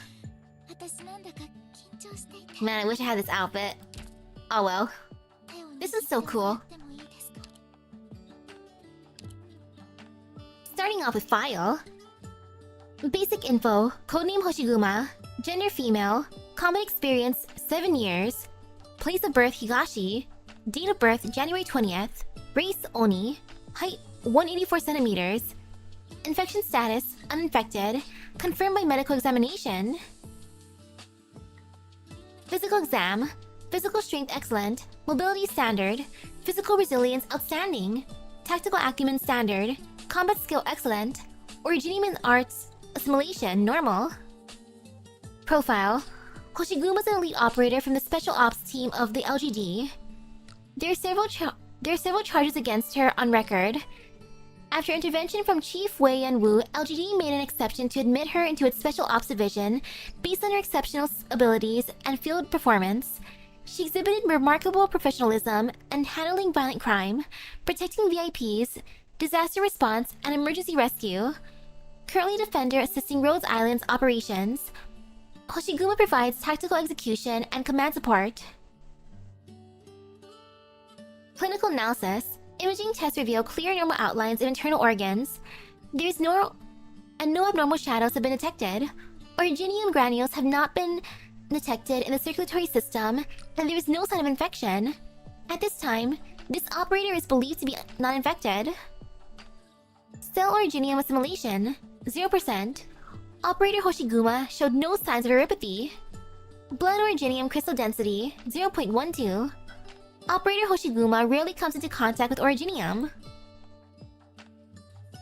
Man, I wish I had this outfit. Oh well. This is so cool. Starting off with file. Basic info, codename Hoshiguma, gender female, combat experience 7 years, place of birth Higashi, date of birth January 20th, race Oni, height 184 centimeters, infection status uninfected, confirmed by medical examination. Physical exam, physical strength excellent, mobility standard, physical resilience outstanding, tactical acumen standard, combat skill excellent, originium in arts assimilation normal. Profile: Hoshiguma is an elite operator from the special ops team of the LGD. There are several charges against her on record. After intervention from Chief Wei and Wu, LGD made an exception to admit her into its special ops division based on her exceptional abilities and field performance. She exhibited remarkable professionalism in handling violent crime, protecting VIPs, disaster response, and emergency rescue. Currently Defender assisting Rhodes Island's operations. Hoshiguma provides tactical execution and command support. Clinical analysis. Imaging tests reveal clear normal outlines of internal organs. There's no abnormal shadows have been detected. Originium granules have not been detected in the circulatory system, and there is no sign of infection. At this time, this operator is believed to be not infected. Cell originium assimilation 0%. Operator Hoshiguma showed no signs of neuropathy. Blood originium crystal density 0.12. Operator Hoshiguma rarely comes into contact with originium.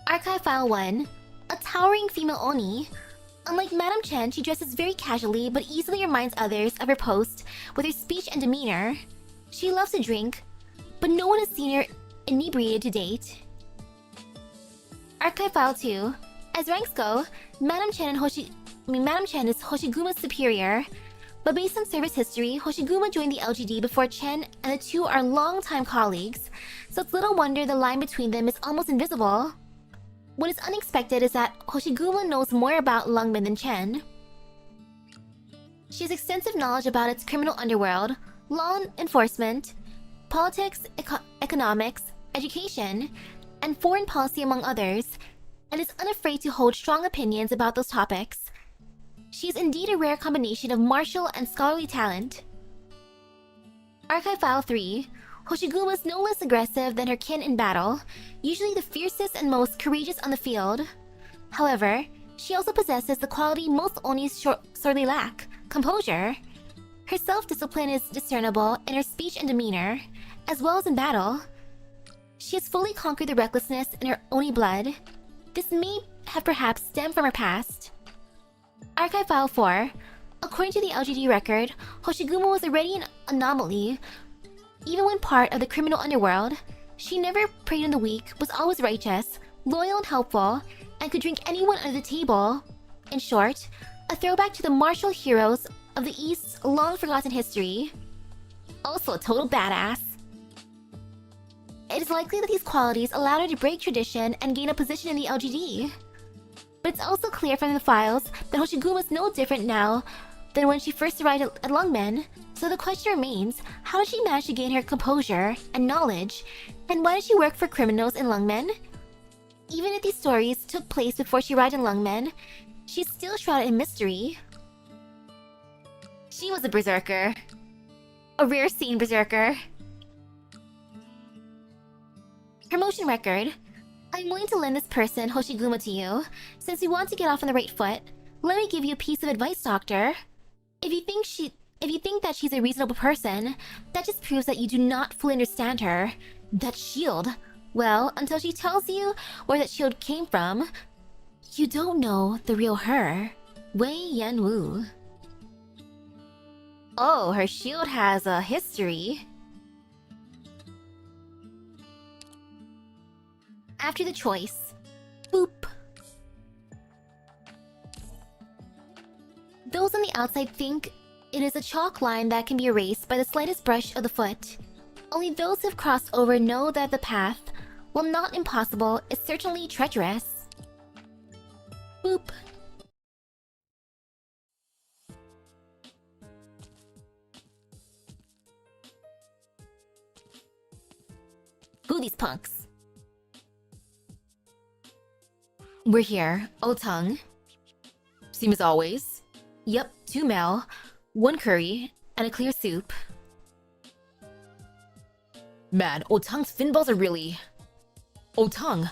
Archive File 1. A towering female Oni. Unlike Madame Chen, she dresses very casually but easily reminds others of her post with her speech and demeanor. She loves to drink, but no one has seen her inebriated to date. Archive File 2. As ranks go, Madame Chen is Hoshiguma's superior, but based on service history, Hoshiguma joined the LGD before Chen, and the two are longtime colleagues, so it's little wonder the line between them is almost invisible. What is unexpected is that Hoshiguma knows more about Lungmen than Chen. She has extensive knowledge about its criminal underworld, law enforcement, politics, economics, education, and foreign policy among others, and is unafraid to hold strong opinions about those topics. She is indeed a rare combination of martial and scholarly talent. Archive File 3. Hoshiguma is no less aggressive than her kin in battle, usually the fiercest and most courageous on the field. However, she also possesses the quality most Onis sorely lack: composure. Her self-discipline is discernible in her speech and demeanor, as well as in battle. She has fully conquered the recklessness in her Oni blood. This may have perhaps stemmed from her past. Archive File 4. According to the LGD record, Hoshiguma was already an anomaly. Even when part of the criminal underworld, she never preyed on the weak, was always righteous, loyal and helpful, and could drink anyone under the table. In short, a throwback to the martial heroes of the East's long-forgotten history. Also a total badass. It is likely that these qualities allowed her to break tradition and gain a position in the LGD. But it's also clear from the files that Hoshiguma is no different now than when she first arrived at Lungmen, so the question remains, how did she manage to gain her composure and knowledge, and why did she work for criminals in Lungmen? Even if these stories took place before she arrived in Lungmen, she's still shrouded in mystery. She was a berserker. A rare scene berserker. Her motion record. I'm willing to lend this person, Hoshiguma, to you. Since we want to get off on the right foot, let me give you a piece of advice, Doctor. If you think that she's a reasonable person, that just proves that you do not fully understand her. That shield. Well, until she tells you where that shield came from, you don't know the real her. Wei Yanwu. Oh, her shield has a history. After the choice. Boop. Those on the outside think it is a chalk line that can be erased by the slightest brush of the foot. Only those who have crossed over know that the path, while not impossible, is certainly treacherous. Boop. Who these punks? We're here. Otang. Same as always. Yep, 2 mel, 1 curry, and a clear soup. Man, Otang's fin balls are really... Otang!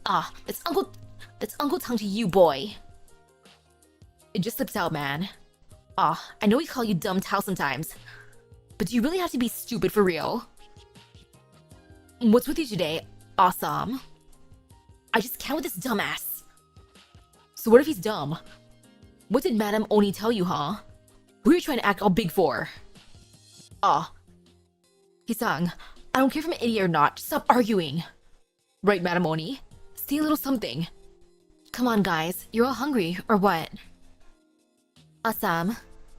Ah, that's Uncle Tang to you, boy. It just slips out, man. Ah, I know we call you dumb Tao sometimes, but do you really have to be stupid for real? What's with you today? Awesome. I just can't with this dumbass. So what if he's dumb? What did Madame Oni tell you, huh? Who are you trying to act all big for? Ah. Hisang, I don't care if I'm an idiot or not. Stop arguing. Right, Madame Oni? Say a little something. Come on, guys. You're all hungry, or what? Asam,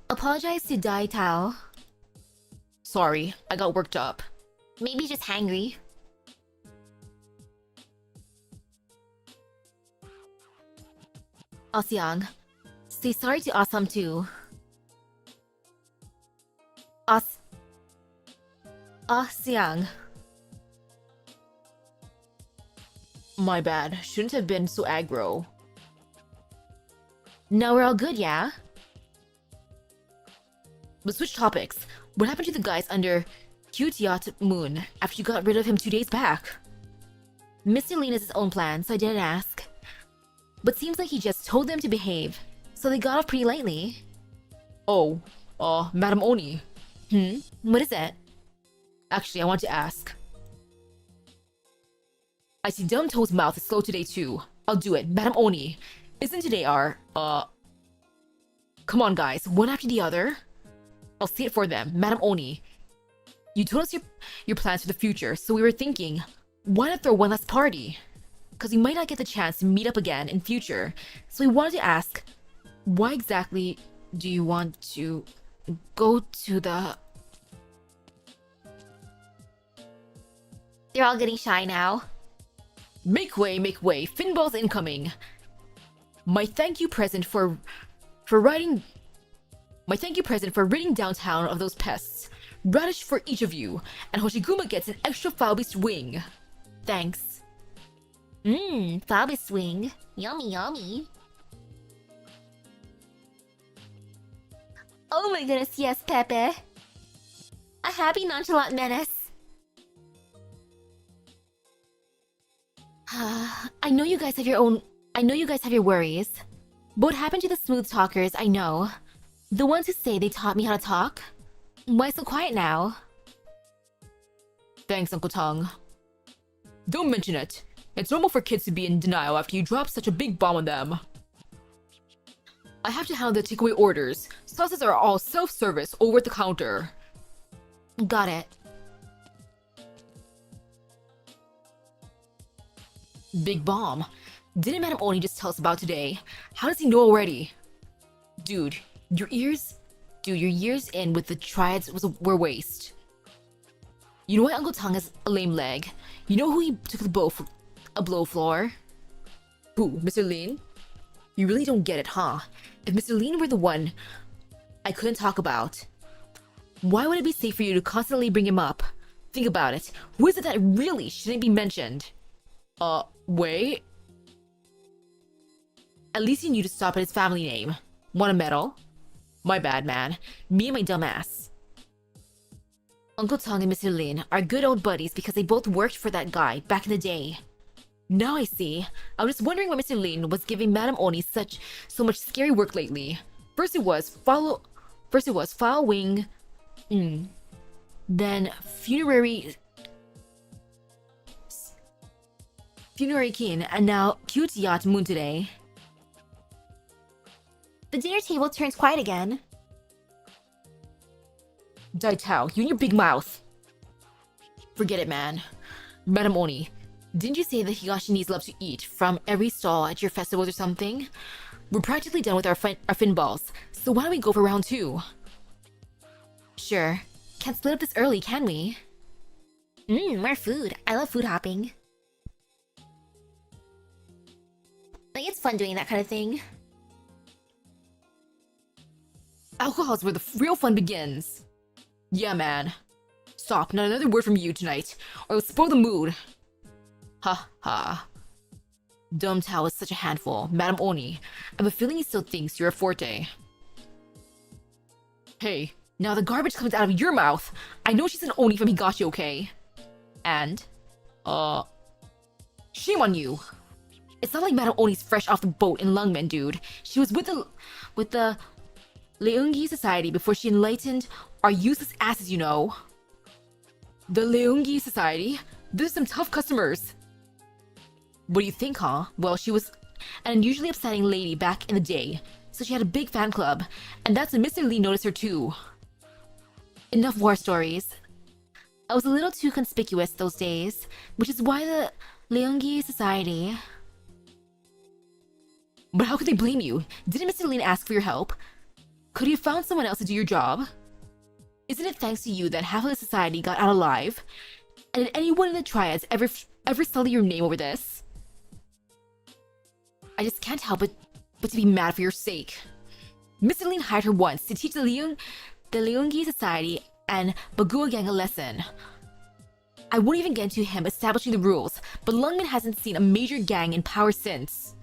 apologize to Dai Tao. Sorry, I got worked up. Maybe just hangry. Asyang, say sorry to Asam too. Asyang. My bad. Shouldn't have been so aggro. Now we're all good, yeah? But switch topics. What happened to the guys under Kyutiat Moon after you got rid of him 2 days back? Mr. Lean has his own plan, so I didn't ask. But seems like he just told them to behave, so they got off pretty lightly. Oh, Madame Oni. What is it? Actually, I want to ask. I see Dumb Toe's mouth is slow today too. I'll do it. Madame Oni, isn't today our, Come on guys, one after the other? I'll say it for them. Madame Oni, you told us your plans for the future, so we were thinking, why not throw one last party? Because we might not get the chance to meet up again in future, so we wanted to ask, why exactly do you want to go to the... They're all getting shy now. Make way, Finball's incoming. My thank you present for ridding downtown of those pests. Radish for each of you, and Hoshiguma gets an extra Phi-MD wing. Thanks. Phi-MD wing. Yummy, yummy. Oh my goodness, yes, Pepe. A happy nonchalant menace. I know you guys have your worries. But what happened to the smooth talkers I know? The ones who say they taught me how to talk? Why so quiet now? Thanks, Uncle Tong. Don't mention it. It's normal for kids to be in denial after you drop such a big bomb on them. I have to handle the takeaway orders. Sauces are all self-service over at the counter. Got it. Big bomb. Didn't Madam Oni just tell us about today? How does he know already? Dude, your years in with the triads were waste. You know why Uncle Tong has a lame leg? You know who he took the blow for? Who, Mr. Lin? You really don't get it, huh? If Mr. Lin were the one I couldn't talk about, why would it be safe for you to constantly bring him up? Think about it. Who is it that really shouldn't be mentioned? Wait. At least you knew to stop at his family name. Want a medal? My bad, man. Me and my dumb ass. Uncle Tong and Mr. Lin are good old buddies because they both worked for that guy back in the day. Now I see. I was just wondering why Mr. Lin was giving Madam Oni so much scary work lately. First it was following. Then funerary kin, and now cute yacht moon today. The dinner table turns quiet again. Dai Tao, you and your big mouth. Forget it, man. Madam Oni, didn't you say that Higashinis love to eat from every stall at your festivals or something? We're practically done with our fin balls, so why don't we go for round 2? Sure. Can't split up this early, can we? More food. I love food hopping. Like, it's fun doing that kind of thing. Alcohol's where the real fun begins. Yeah, man. Stop, not another word from you tonight, or it'll spoil the mood. Ha ha. Dumb Tao is such a handful, Madam Oni. I have a feeling he still thinks you're a forte. Hey, now the garbage comes out of your mouth. I know she's an Oni from Higashi, okay? And, shame on you. It's not like Madam Oni's fresh off the boat in Lungmen, dude. She was with the Leungi Society before she enlightened our useless asses, you know. The Leungi Society? There's some tough customers. What do you think, huh? Well, she was an unusually upsetting lady back in the day, so she had a big fan club, and that's when Mr. Lee noticed her too. Enough war stories. I was a little too conspicuous those days, which is why the Leungi Society... But how could they blame you? Didn't Mr. Lin ask for your help? Could you have found someone else to do your job? Isn't it thanks to you that half of the society got out alive? And did anyone in the triads ever sully your name over this? I just can't help but to be mad for your sake. Mr. Lin hired her once to teach the Leungi Society and Bagua Gang a lesson. I won't even get into him establishing the rules, but Lungmen hasn't seen a major gang in power since.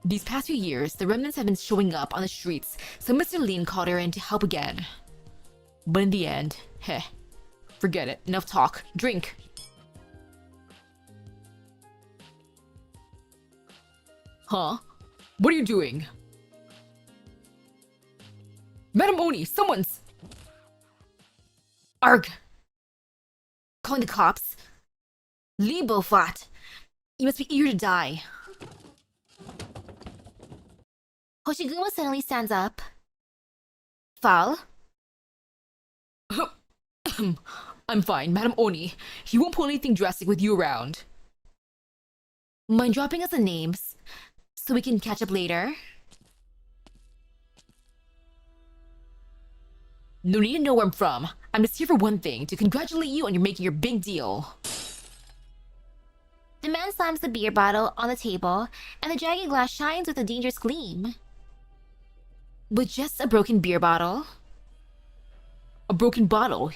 These past few years, the remnants have been showing up on the streets, so Mr. Lin called her in to help again. But in the end, forget it. Enough talk. Drink. Huh? What are you doing? Madam Oni, someone's... Arg! Calling the cops? Libofat! You must be eager to die. Hoshiguma suddenly stands up. Foul? I'm fine, Madam Oni. He won't pull anything drastic with you around. Mind dropping us the names so we can catch up later? No need to know where I'm from. I'm just here for one thing, to congratulate you on your making your big deal. The man slams the beer bottle on the table, and the jagged glass shines with a dangerous gleam. With just a broken beer bottle? A broken bottle?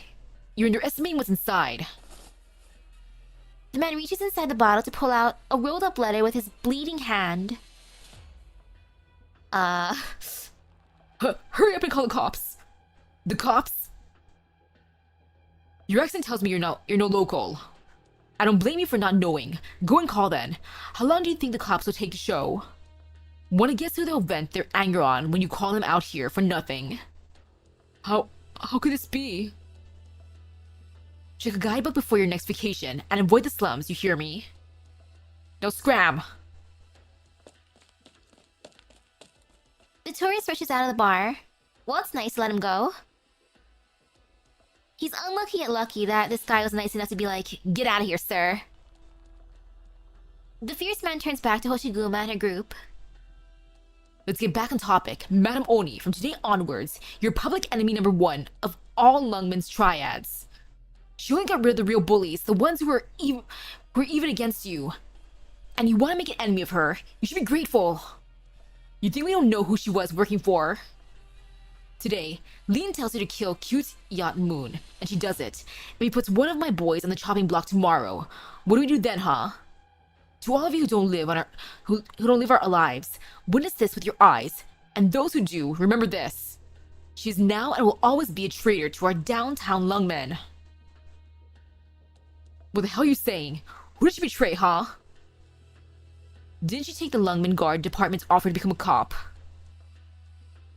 You're underestimating what's inside. The man reaches inside the bottle to pull out a rolled up letter with his bleeding hand. Hurry up and call the cops. The cops? Your accent tells me you're no local. I don't blame you for not knowing. Go and call then. How long do you think the cops will take to show? Wanna guess who they'll vent their anger on when you call them out here for nothing? How could this be? Check a guidebook before your next vacation and avoid the slums, you hear me? Now scram! The tourist rushes out of the bar. Well, it's nice to let him go. He's unlucky yet lucky that this guy was nice enough to be like, "Get out of here, sir." The fierce man turns back to Hoshiguma and her group. Let's get back on topic. Madam Oni, from today onwards, you're public enemy number 1 of all Lungman's triads. She only got rid of the real bullies, the ones who were even against you. And you want to make an enemy of her. You should be grateful. You think we don't know who she was working for? Today, Lean tells her to kill cute Yacht Moon, and she does it. If he puts one of my boys on the chopping block tomorrow, what do we do then, huh? To all of you who don't live who don't live our lives, witness this with your eyes, and those who do, remember this: she is now and will always be a traitor to our downtown Lungmen. What the hell are you saying? Who did she betray, huh? Didn't she take the Lungmen Guard Department's offer to become a cop?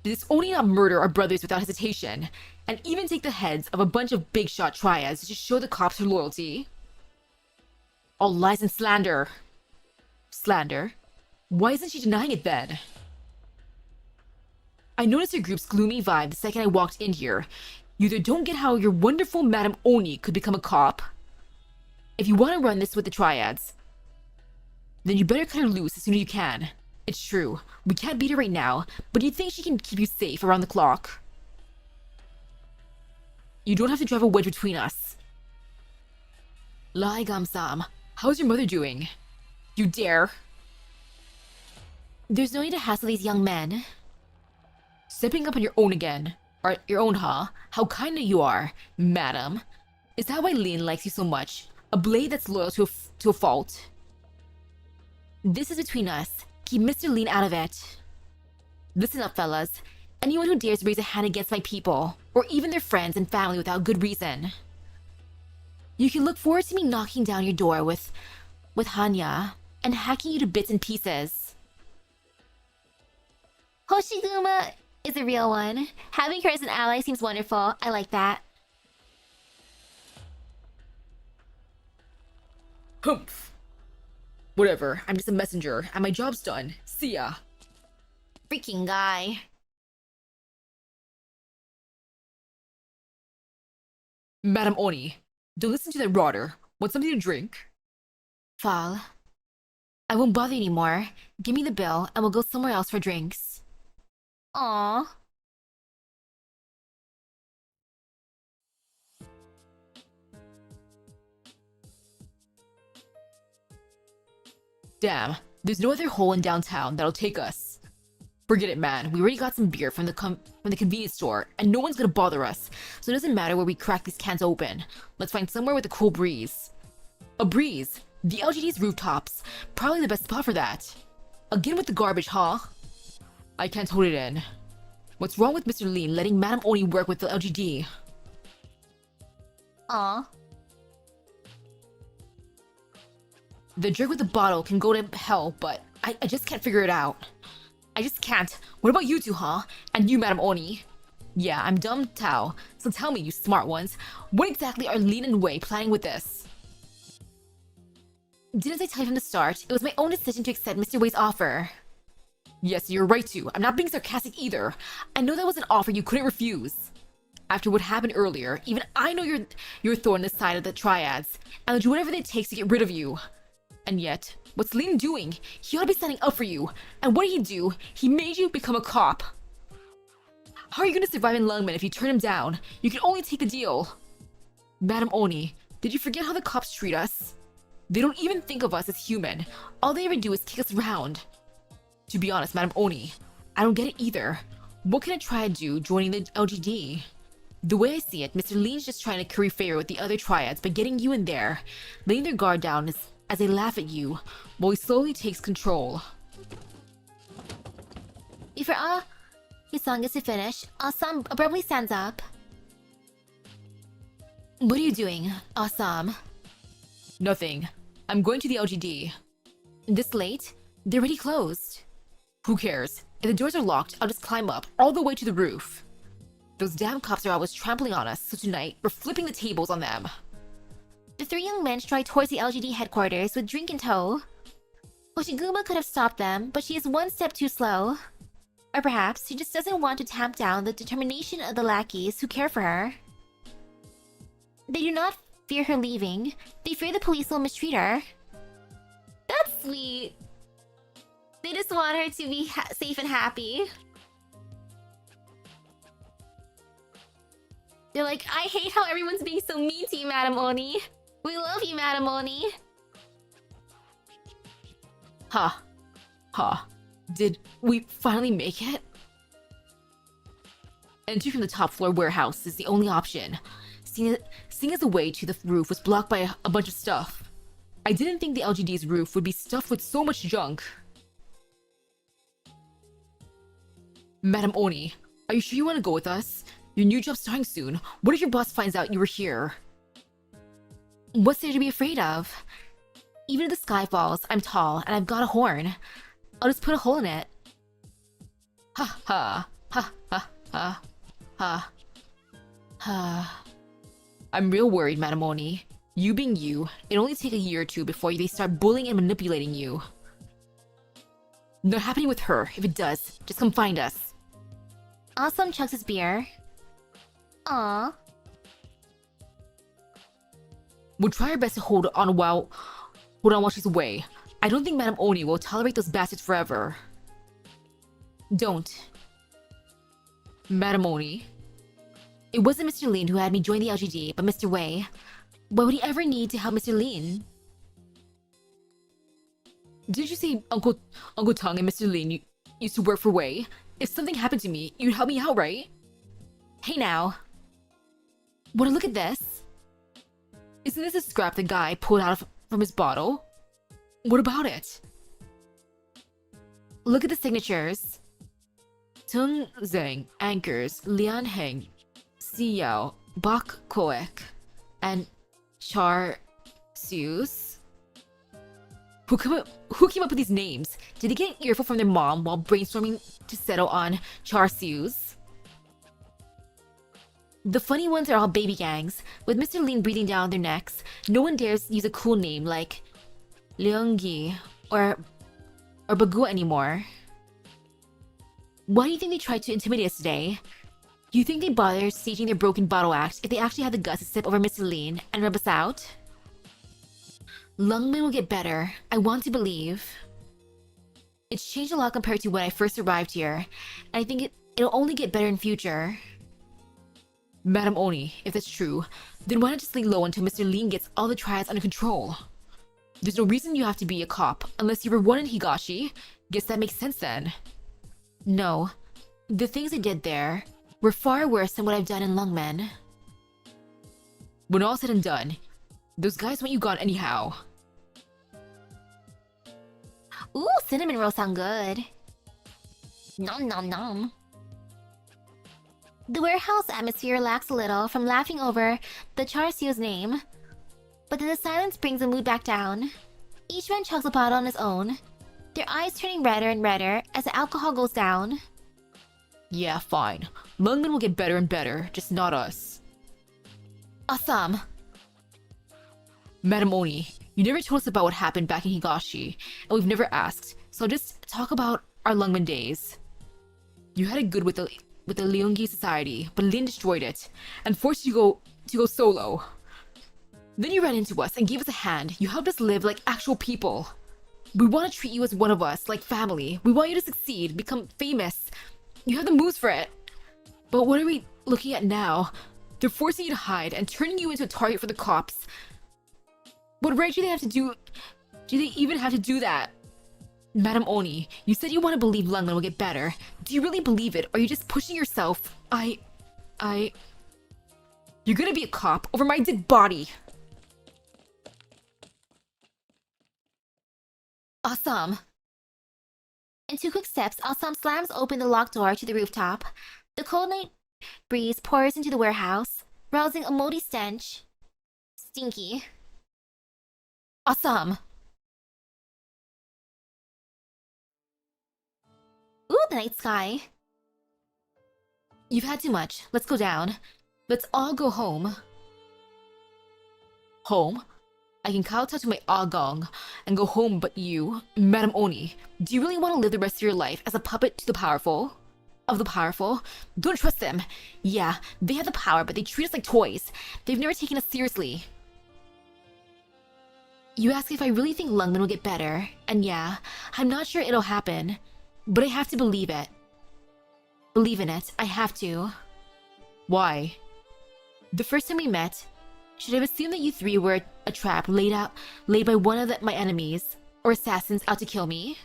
Did this Oni not murder our brothers without hesitation, and even take the heads of a bunch of big shot triads to show the cops her loyalty? All lies and slander. Slander? Why isn't she denying it then? I noticed your group's gloomy vibe the second I walked in here. You either don't get how your wonderful Madam Oni could become a cop. If you want to run this with the triads, then you better cut her loose as soon as you can. It's true, we can't beat her right now, but do you think she can keep you safe around the clock? You don't have to drive a wedge between us. Lai Gamsam, how's your mother doing? You dare? There's no need to hassle these young men. Stepping up on your own again. Or your own, huh? How kind you are, madam. Is that why Lin likes you so much? A blade that's loyal to a fault? This is between us. Keep Mr. Lean out of it. Listen up, fellas. Anyone who dares raise a hand against my people, or even their friends and family without good reason, you can look forward to me knocking down your door with Hanya and hacking you to bits and pieces. Hoshiguma is a real one. Having her as an ally seems wonderful. I like that. Humph. Whatever, I'm just a messenger, and my job's done. See ya. Freaking guy. Madam Oni, don't listen to that rotter. Want something to drink? Fall. I won't bother you anymore. Give me the bill, and we'll go somewhere else for drinks. Aww. Damn, there's no other hole in downtown that'll take us. Forget it, man. We already got some beer from the convenience store, and no one's gonna bother us, so it doesn't matter where we crack these cans open. Let's find somewhere with a cool breeze. A breeze? The LGD's rooftops. Probably the best spot for that. Again with the garbage, huh? I can't hold it in. What's wrong with Mr. Lean letting Madam Oni work with the LGD? Aw. The jerk with the bottle can go to hell, but I just can't figure it out. I just can't. What about you two, huh? And you, Madam Oni? Yeah, I'm dumb Tao, so tell me, you smart ones, what exactly are Lean and Wei planning with this? Didn't I tell you from the start? It was my own decision to accept Mr. Wei's offer. Yes, you're right to. I'm not being sarcastic either. I know that was an offer you couldn't refuse. After what happened earlier, even I know you're a thorn in the side of the triads, and they'll do whatever it takes to get rid of you. And yet, what's Lean doing? He ought to be standing up for you. And what did he do? He made you become a cop. How are you going to survive in Lungmen if you turn him down? You can only take the deal. Madam Oni, did you forget how the cops treat us? They don't even think of us as human. All they ever do is kick us around. To be honest, Madam Oni, I don't get it either. What can a triad do joining the LGD? The way I see it, Mr. Lean's just trying to curry favor with the other triads by getting you in there, laying their guard down as they laugh at you, while he slowly takes control. Before his song is to finish, Assam abruptly stands up. What are you doing, Assam? Nothing. I'm going to the LGD. This late? They're already closed. Who cares? If the doors are locked, I'll just climb up, all the way to the roof. Those damn cops are always trampling on us, so tonight, we're flipping the tables on them. The three young men stride towards the LGD headquarters with drink in tow. Hoshiguma could have stopped them, but she is one step too slow. Or perhaps she just doesn't want to tamp down the determination of the lackeys who care for her. They do not fear her leaving. They fear the police will mistreat her. That's sweet. They just want her to be safe and happy. They're like, I hate how everyone's being so mean to you, Madam Oni. We love you, Madam Oni. Ha. Ha. Did we finally make it? Entry from the top floor warehouse is the only option. Seeing as the way to the roof was blocked by a bunch of stuff. I didn't think the LGD's roof would be stuffed with so much junk. Madam Oni, are you sure you want to go with us? Your new job's starting soon. What if your boss finds out you were here? What's there to be afraid of? Even if the sky falls, I'm tall and I've got a horn. I'll just put a hole in it. Ha ha. Ha ha ha. Ha. Ha. I'm real worried, Madam Oni. You being you, it'll only take a year or two before they start bullying and manipulating you. Not happening with her. If it does, just come find us. Awesome chugs his beer. Aww. We'll try our best to hold on while she's away. I don't think Madam Oni will tolerate those bastards forever. Don't. Madam Oni. It wasn't Mr. Lin who had me join the LGD, but Mr. Wei. Why would he ever need to help Mr. Lin? Did you say Uncle Tang and Mr. Lin used to work for Wei? If something happened to me, you'd help me out, right? Hey now. Wanna look at this? Isn't this a scrap the guy pulled out from his bottle? What about it? Look at the signatures. Tung Zheng anchors Lian Heng, Xiao, Bak Koek, and Char Sius. Who came up with these names? Did they get an earful from their mom while brainstorming to settle on Char Sius? The funny ones are all baby gangs. With Mr. Lin breathing down their necks, no one dares use a cool name like Leonggi or Bagua anymore. Why do you think they tried to intimidate us today? Do you think they bothered staging their broken bottle act if they actually had the guts to step over Mr. Lin and rub us out? Lungmen will get better. I want to believe. It's changed a lot compared to when I first arrived here, and I think it'll only get better in future. Madam Oni, if that's true, then why not just lay low until Mr. Lin gets all the triads under control? There's no reason you have to be a cop unless you were one in Higashi. Guess that makes sense then. No. The things I did there were far worse than what I've done in Lungmen. When all's said and done, those guys want you gone anyhow. Ooh, cinnamon rolls sound good. Nom nom nom. The warehouse atmosphere relaxed a little from laughing over the Charsio's name. But then the silence brings the mood back down. Each man chugs a bottle on his own, their eyes turning redder and redder as the alcohol goes down. Yeah, fine. Lungmen will get better and better, just not us. Awesome. Madam Oni, you never told us about what happened back in Higashi, and we've never asked, so I'll just talk about our Lungmen days. You had it good with the Leonggi Society, but Lin destroyed it, and forced you to go solo. Then you ran into us and gave us a hand. You helped us live like actual people. We want to treat you as one of us, like family. We want you to succeed, become famous. You have the moves for it. But what are we looking at now? They're forcing you to hide and turning you into a target for the cops. What right do they have to do? Do they even have to do that? Madam Oni, you said you want to believe Lungmen will get better. Do you really believe it, or are you just pushing yourself? You're gonna be a cop over my dead body. Awesome. In 2 quick steps, Awesome slams open the locked door to the rooftop. The cold night breeze pours into the warehouse, rousing a moldy stench. Stinky. Awesome. Ooh, the night sky. You've had too much. Let's go down. Let's all go home. Home? I can kowtow to my agong and go home, but you, Madame Oni, do you really want to live the rest of your life as a puppet to the powerful? Of the powerful? Don't trust them. Yeah, they have the power, but they treat us like toys. They've never taken us seriously. You ask if I really think Lungmen will get better, and yeah, I'm not sure it'll happen, but I have to believe it. Believe in it, I have to. Why? The first time we met, should I have assumed that you three were a trap laid by one of my enemies, or assassins out to kill me?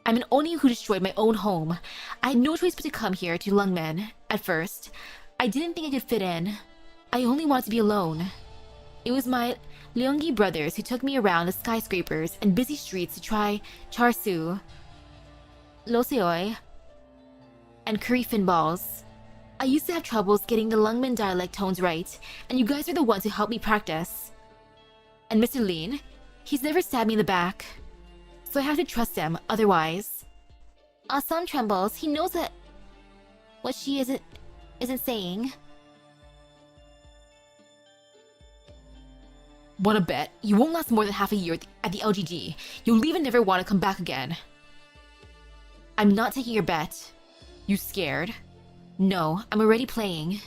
I'm an Oni who destroyed my own home. I had no choice but to come here to Lungmen. At first, I didn't think I could fit in. I only wanted to be alone. It was my Leongi brothers who took me around the skyscrapers and busy streets to try char siu, loseoi, and curry fin balls. I used to have troubles getting the Lungmen dialect tones right, and you guys are the ones who helped me practice. And Mr. Lean, he's never stabbed me in the back, so I have to trust him, otherwise. Assam trembles. He knows that what she isn't saying. Wanna bet? You won't last more than half a year at the LGD. You'll leave and never want to come back again. I'm not taking your bet. You scared? No, I'm already playing.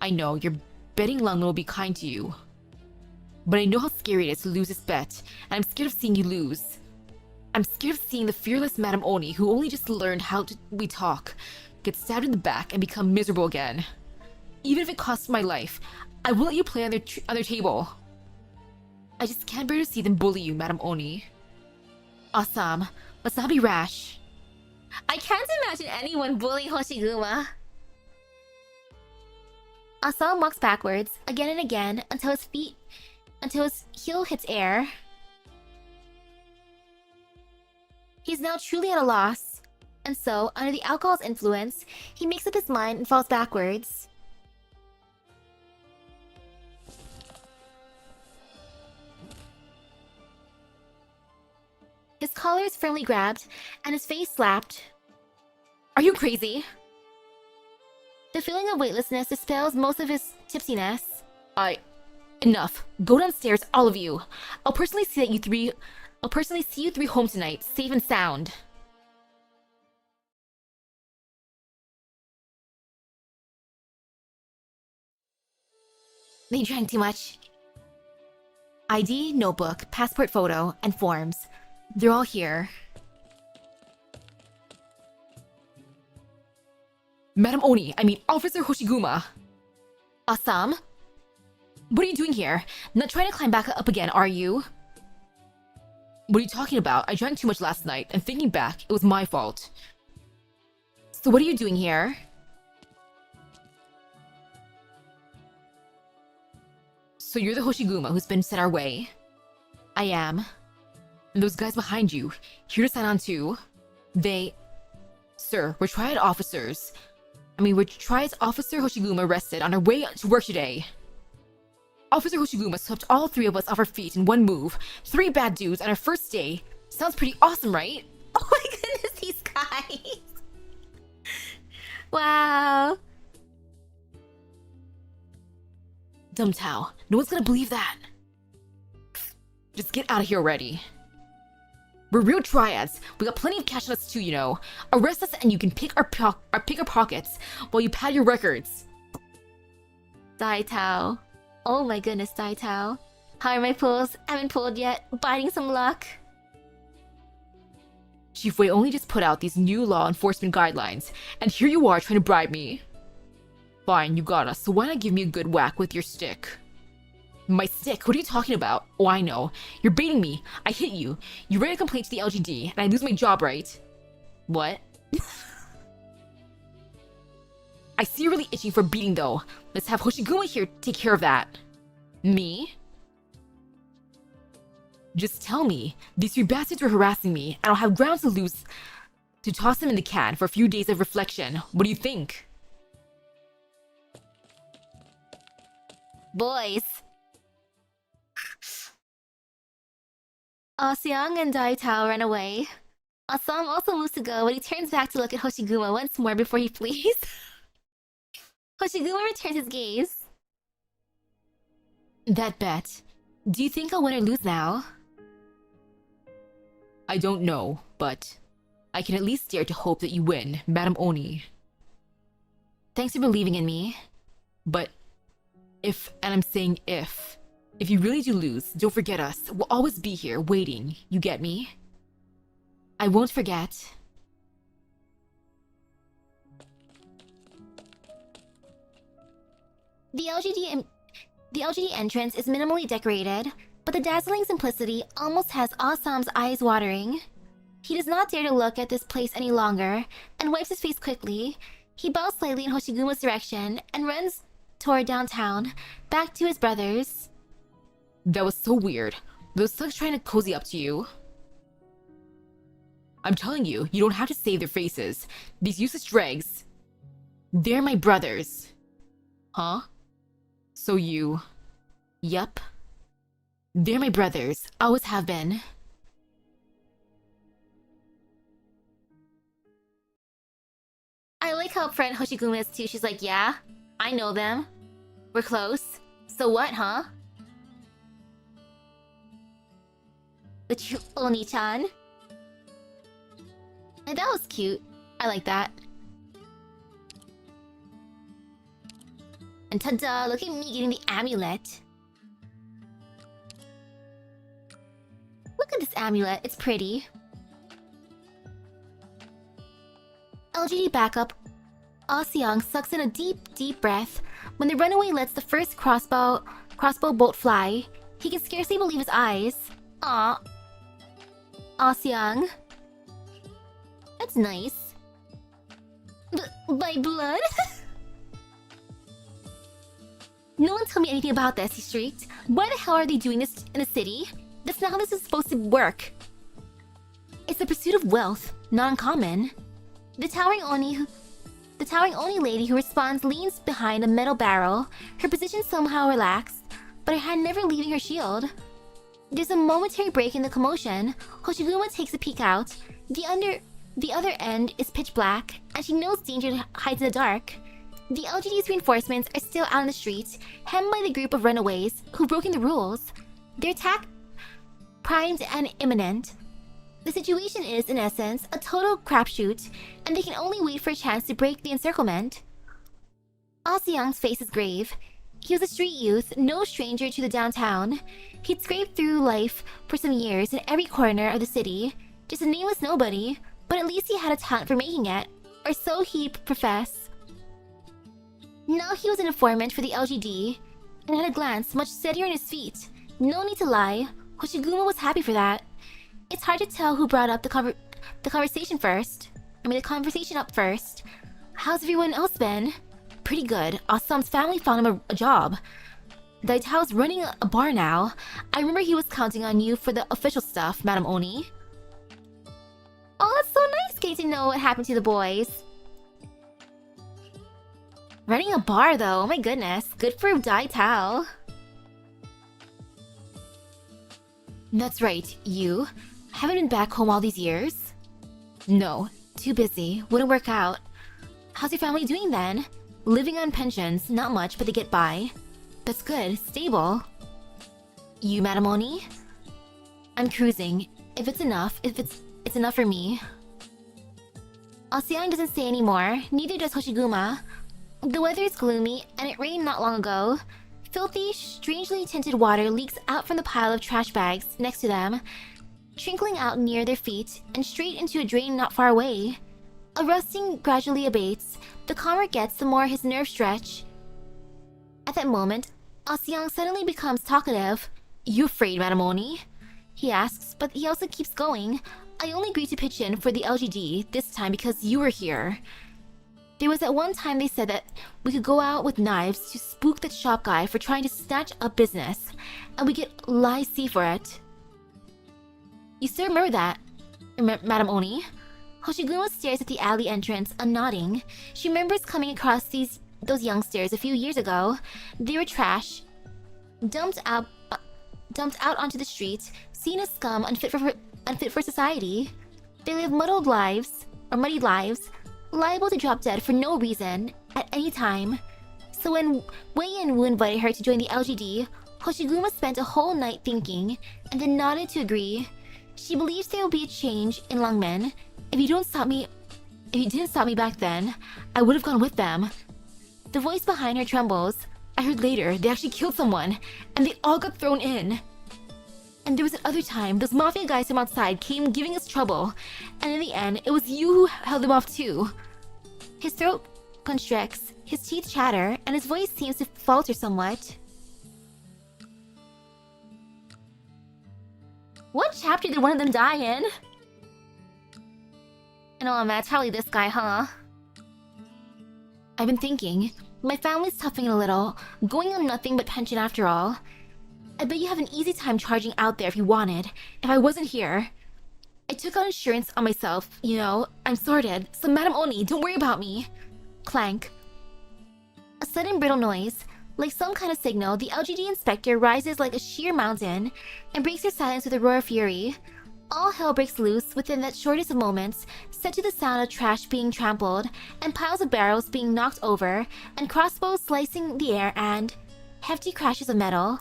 I know, you're betting Lungmen will be kind to you. But I know how scary it is to lose this bet, and I'm scared of seeing you lose. I'm scared of seeing the fearless Madame Oni, who only just learned how we talk, get stabbed in the back and become miserable again. Even if it costs my life, I will let you play on their table. I just can't bear to see them bully you, Madame Oni. Assam, let's not be rash. I can't imagine anyone bullying Hoshiguma. Assam walks backwards again and again until his heel hits air. He's now truly at a loss, and so, under the alcohol's influence, he makes up his mind and falls backwards. His collar is firmly grabbed, and his face slapped. Are you crazy? The feeling of weightlessness dispels most of his tipsiness. Enough. Go downstairs, all of you. I'll personally see you three home tonight, safe and sound. They drank too much. ID, notebook, passport photo, and forms. They're all here. Madame Oni, Officer Hoshiguma. Assam? What are you doing here? Not trying to climb back up again, are you? What are you talking about? I drank too much last night, and thinking back, it was my fault. So what are you doing here? So you're the Hoshiguma who's been sent our way? I am. And those guys behind you, here to sign on too? Sir, we're triad officers. We're triad's Officer Hoshiguma arrested on our way to work today. Officer Hoshiguma swept all three of us off our feet in one move. 3 bad dudes on our first day. Sounds pretty awesome, right? Oh my goodness, these guys! Wow. Dumb Tao, no one's gonna believe that. Just get out of here already. We're real triads. We got plenty of cash on us too, you know. Arrest us and you can pick our pockets while you pad your records. Dai Tao. Oh my goodness, Dai Tao. How are my pulls? Haven't pulled yet. Biting some luck. Chief Wei only just put out these new law enforcement guidelines, and here you are trying to bribe me. Fine, you got us, so why not give me a good whack with your stick? My stick? What are you talking about? Oh, I know. You're baiting me. I hit you. You write a complaint to the LGD, and I lose my job, right? What? I see you're really itching for beating, though. Let's have Hoshiguma here take care of that. Me? Just tell me. These 3 bastards were harassing me, and I'll have grounds to toss them in the can for a few days of reflection. What do you think? Boys. Seong and Dai Tao ran away. Assam also moves to go, but he turns back to look at Hoshiguma once more before he flees. Hoshiguma returns his gaze. That bet. Do you think I'll win or lose now? I don't know, but I can at least dare to hope that you win, Madam Oni. Thanks for believing in me. But if, and I'm saying if you really do lose, don't forget us. We'll always be here, waiting. You get me? I won't forget. The LGD entrance is minimally decorated, but the dazzling simplicity almost has Asam's eyes watering. He does not dare to look at this place any longer, and wipes his face quickly. He bows slightly in Hoshiguma's direction, and runs toward downtown, back to his brothers. That was so weird. Those thugs trying to cozy up to you. I'm telling you, you don't have to save their faces. These useless dregs, they're my brothers. Huh? So you... Yup. They're my brothers. Always have been. I like how upfront Hoshiguma is too. She's like, yeah, I know them. We're close. So what, huh? But you, Oni-chan. And that was cute. I like that. And ta-da, look at me getting the amulet. Look at this amulet, it's pretty. LGD backup. Aseong sucks in a deep, deep breath. When the runaway lets the first crossbow bolt fly, he can scarcely believe his eyes. Aw. Aseong. That's nice. By blood? No one tell me anything about this, he shrieked. Why the hell are they doing this in the city? That's not how this is supposed to work. It's the pursuit of wealth, not uncommon. The towering Oni lady who responds leans behind a metal barrel, her position somehow relaxed, but her hand never leaving her shield. There's a momentary break in the commotion. Hoshiguma takes a peek out. The other end is pitch black, and she knows danger hides in the dark. The LGD's reinforcements are still out on the streets, hemmed by the group of runaways who've broken the rules. Their attack primed and imminent. The situation is, in essence, a total crapshoot, and they can only wait for a chance to break the encirclement. Aseong's face is grave. He was a street youth, no stranger to the downtown. He'd scraped through life for some years in every corner of the city, just a nameless nobody, but at least he had a talent for making it, or so he'd profess. Now he was an informant for the LGD, and at a glance, much steadier on his feet. No need to lie, Hoshiguma was happy for that. It's hard to tell who brought up the conversation up first. How's everyone else been? Pretty good. Asam's family found him a job. Daitao's running a bar now. I remember he was counting on you for the official stuff, Madam Oni. Oh, that's so nice getting to know what happened to the boys. Running a bar though, oh my goodness. Good for Daitao. That's right, you haven't been back home all these years? No, too busy, wouldn't work out. How's your family doing then? Living on pensions, not much, but they get by. That's good, stable. You, Madam Oni? I'm cruising. If it's enough for me. Aseong doesn't say anymore, neither does Hoshiguma. The weather is gloomy, and it rained not long ago. Filthy, strangely tinted water leaks out from the pile of trash bags next to them, trickling out near their feet and straight into a drain not far away. A rusting gradually abates. The calmer it gets, the more his nerves stretch. At that moment, Aseong suddenly becomes talkative. You afraid, Madam Oni? He asks, but he also keeps going. I only agreed to pitch in for the LGD this time because you were here. There was at one time they said that we could go out with knives to spook that shop guy for trying to snatch up business, and we get lies see for it. You still remember that, Madam Oni? Hoshiguma stares at the alley entrance, nodding. She remembers coming across those youngsters a few years ago. They were trash, dumped out onto the street, seen as scum unfit for society. They live muddied lives, liable to drop dead for no reason, at any time. So when Wei and Wu invited her to join the LGD, Hoshiguma spent a whole night thinking, and then nodded to agree. She believes there will be a change in Lungmen. If you didn't stop me back then, I would have gone with them. The voice behind her trembles. I heard later they actually killed someone, and they all got thrown in. And there was another time those mafia guys from outside came giving us trouble, and in the end, it was you who held them off too. His throat constricts, his teeth chatter, and his voice seems to falter somewhat. What chapter did one of them die in? And oh man, it's probably this guy, huh? I've been thinking, my family's toughing it a little, going on nothing but pension after all. I bet you have an easy time charging out there if you wanted, if I wasn't here. I took out insurance on myself, you know, I'm sorted, so Madam Oni, don't worry about me. Clank. A sudden brittle noise, like some kind of signal, the LGD inspector rises like a sheer mountain and breaks her silence with a roar of fury. All hell breaks loose within that shortest of moments, set to the sound of trash being trampled, and piles of barrels being knocked over, and crossbows slicing the air, and hefty crashes of metal.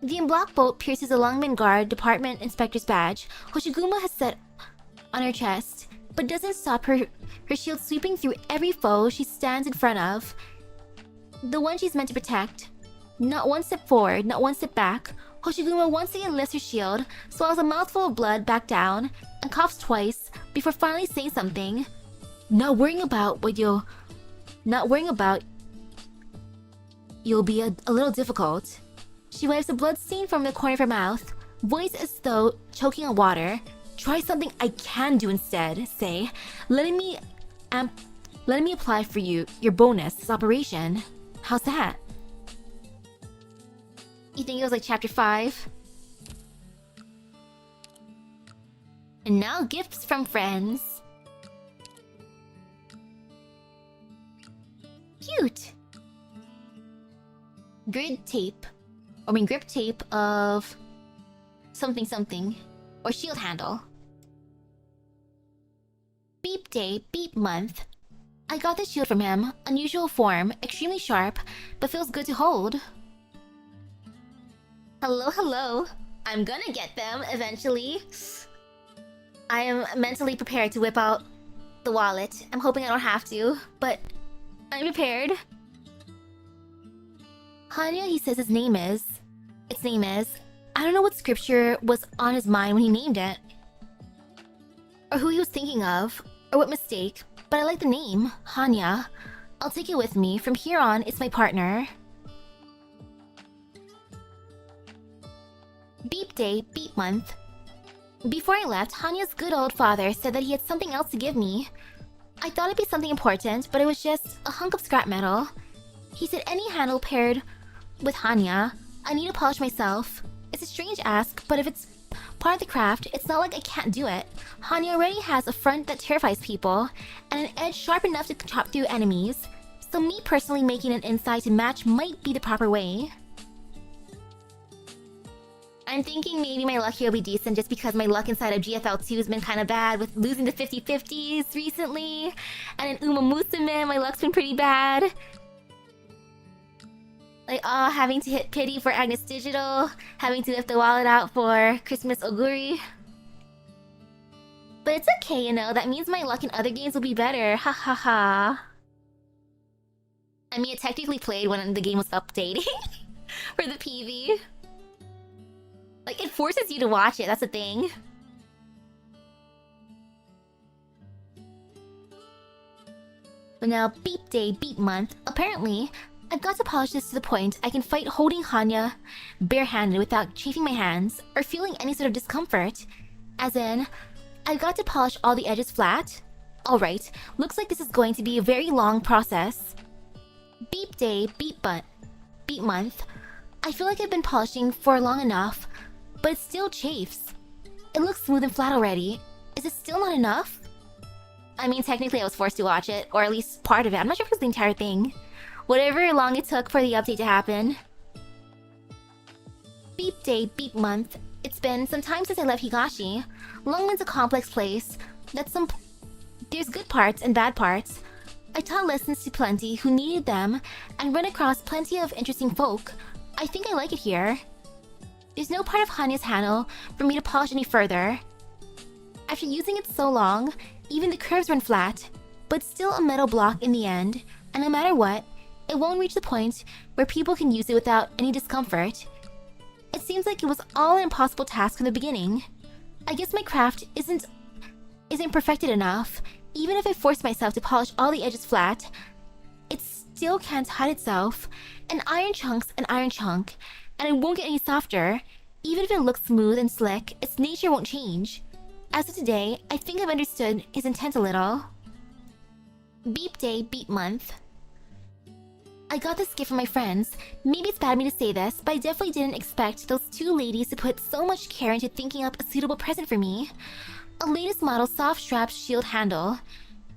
The en-bloc bolt pierces the Lungmen Guard Department Inspector's badge Hoshiguma has set on her chest, but doesn't stop her shield sweeping through every foe she stands in front of. The one she's meant to protect. Not one step forward, not one step back. Hoshiguma once again lifts her shield, swallows a mouthful of blood back down, and coughs twice before finally saying something. Not worrying about you'll be a little difficult. She wipes the blood stain from the corner of her mouth, voice as though choking on water. Try something I can do instead. Say, letting me apply for your bonus this operation. How's that? You think it was like chapter 5? And now gifts from friends. Cute! Grip tape of something something. Or shield handle. Beep day, beep month. I got this shield from him. Unusual form, extremely sharp, but feels good to hold. Hello, hello. I'm gonna get them eventually. I am mentally prepared to whip out the wallet. I'm hoping I don't have to, but I'm prepared. Hanya, he says its name is. I don't know what scripture was on his mind when he named it. Or who he was thinking of, or what mistake, but I like the name, Hanya. I'll take it with me. From here on, it's my partner. Beep day, beep month. Before I left, Hanya's good old father said that he had something else to give me. I thought it'd be something important, but it was just a hunk of scrap metal. He said any handle paired with Hanya, I need to polish myself. It's a strange ask, but if it's part of the craft, it's not like I can't do it. Hanya already has a front that terrifies people, and an edge sharp enough to chop through enemies, so me personally making an inside to match might be the proper way. I'm thinking maybe my luck here will be decent just because my luck inside of GFL2 has been kind of bad with losing the 50-50s recently, and in Uma Musume my luck's been pretty bad. Like, having to hit pity for Agnes Digital, having to lift the wallet out for Christmas Oguri. But it's okay, you know, that means my luck in other games will be better, ha ha ha. I mean, it technically played when the game was updating for the PV. Like, it forces you to watch it, that's the thing. But now, beep day, beep month. Apparently, I've got to polish this to the point I can fight holding Hanya barehanded without chafing my hands or feeling any sort of discomfort. As in, I've got to polish all the edges flat. Alright, looks like this is going to be a very long process. Beep day, beep month. I feel like I've been polishing for long enough, but it still chafes. It looks smooth and flat already. Is it still not enough? I mean, technically I was forced to watch it, or at least part of it. I'm not sure if it was the entire thing. Whatever long it took for the update to happen. Beep day, beep month. It's been some time since I left Higashi. Lungmen's a complex place. There's good parts and bad parts. I taught lessons to plenty who needed them and run across plenty of interesting folk. I think I like it here. There's no part of Hanya's handle for me to polish any further. After using it so long, even the curves run flat, but still a metal block in the end, and no matter what, it won't reach the point where people can use it without any discomfort. It seems like it was all an impossible task from the beginning. I guess my craft isn't perfected enough. Even if I force myself to polish all the edges flat, it still can't hide itself. An iron chunk's an iron chunk, and it won't get any softer. Even if it looks smooth and slick, its nature won't change. As of today, I think I've understood his intent a little. Beep day, beep month. I got this gift from my friends. Maybe it's bad of me to say this, but I definitely didn't expect those two ladies to put so much care into thinking up a suitable present for me. A latest model soft strap shield handle.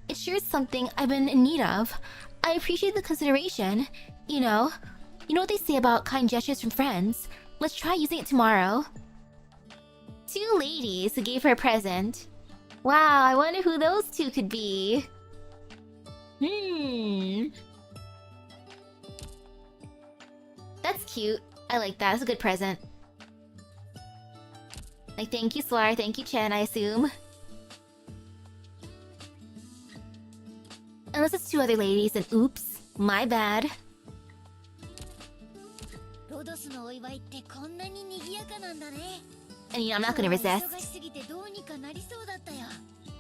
It sure is something I've been in need of. I appreciate the consideration. You know what they say about kind gestures from friends. Let's try using it tomorrow. Two ladies who gave her a present. Wow, I wonder who those two could be. That's cute. I like that. That's a good present. Like, thank you, Swar. Thank you, Chen, I assume. Unless it's two other ladies, then oops. My bad. And I'm not gonna resist.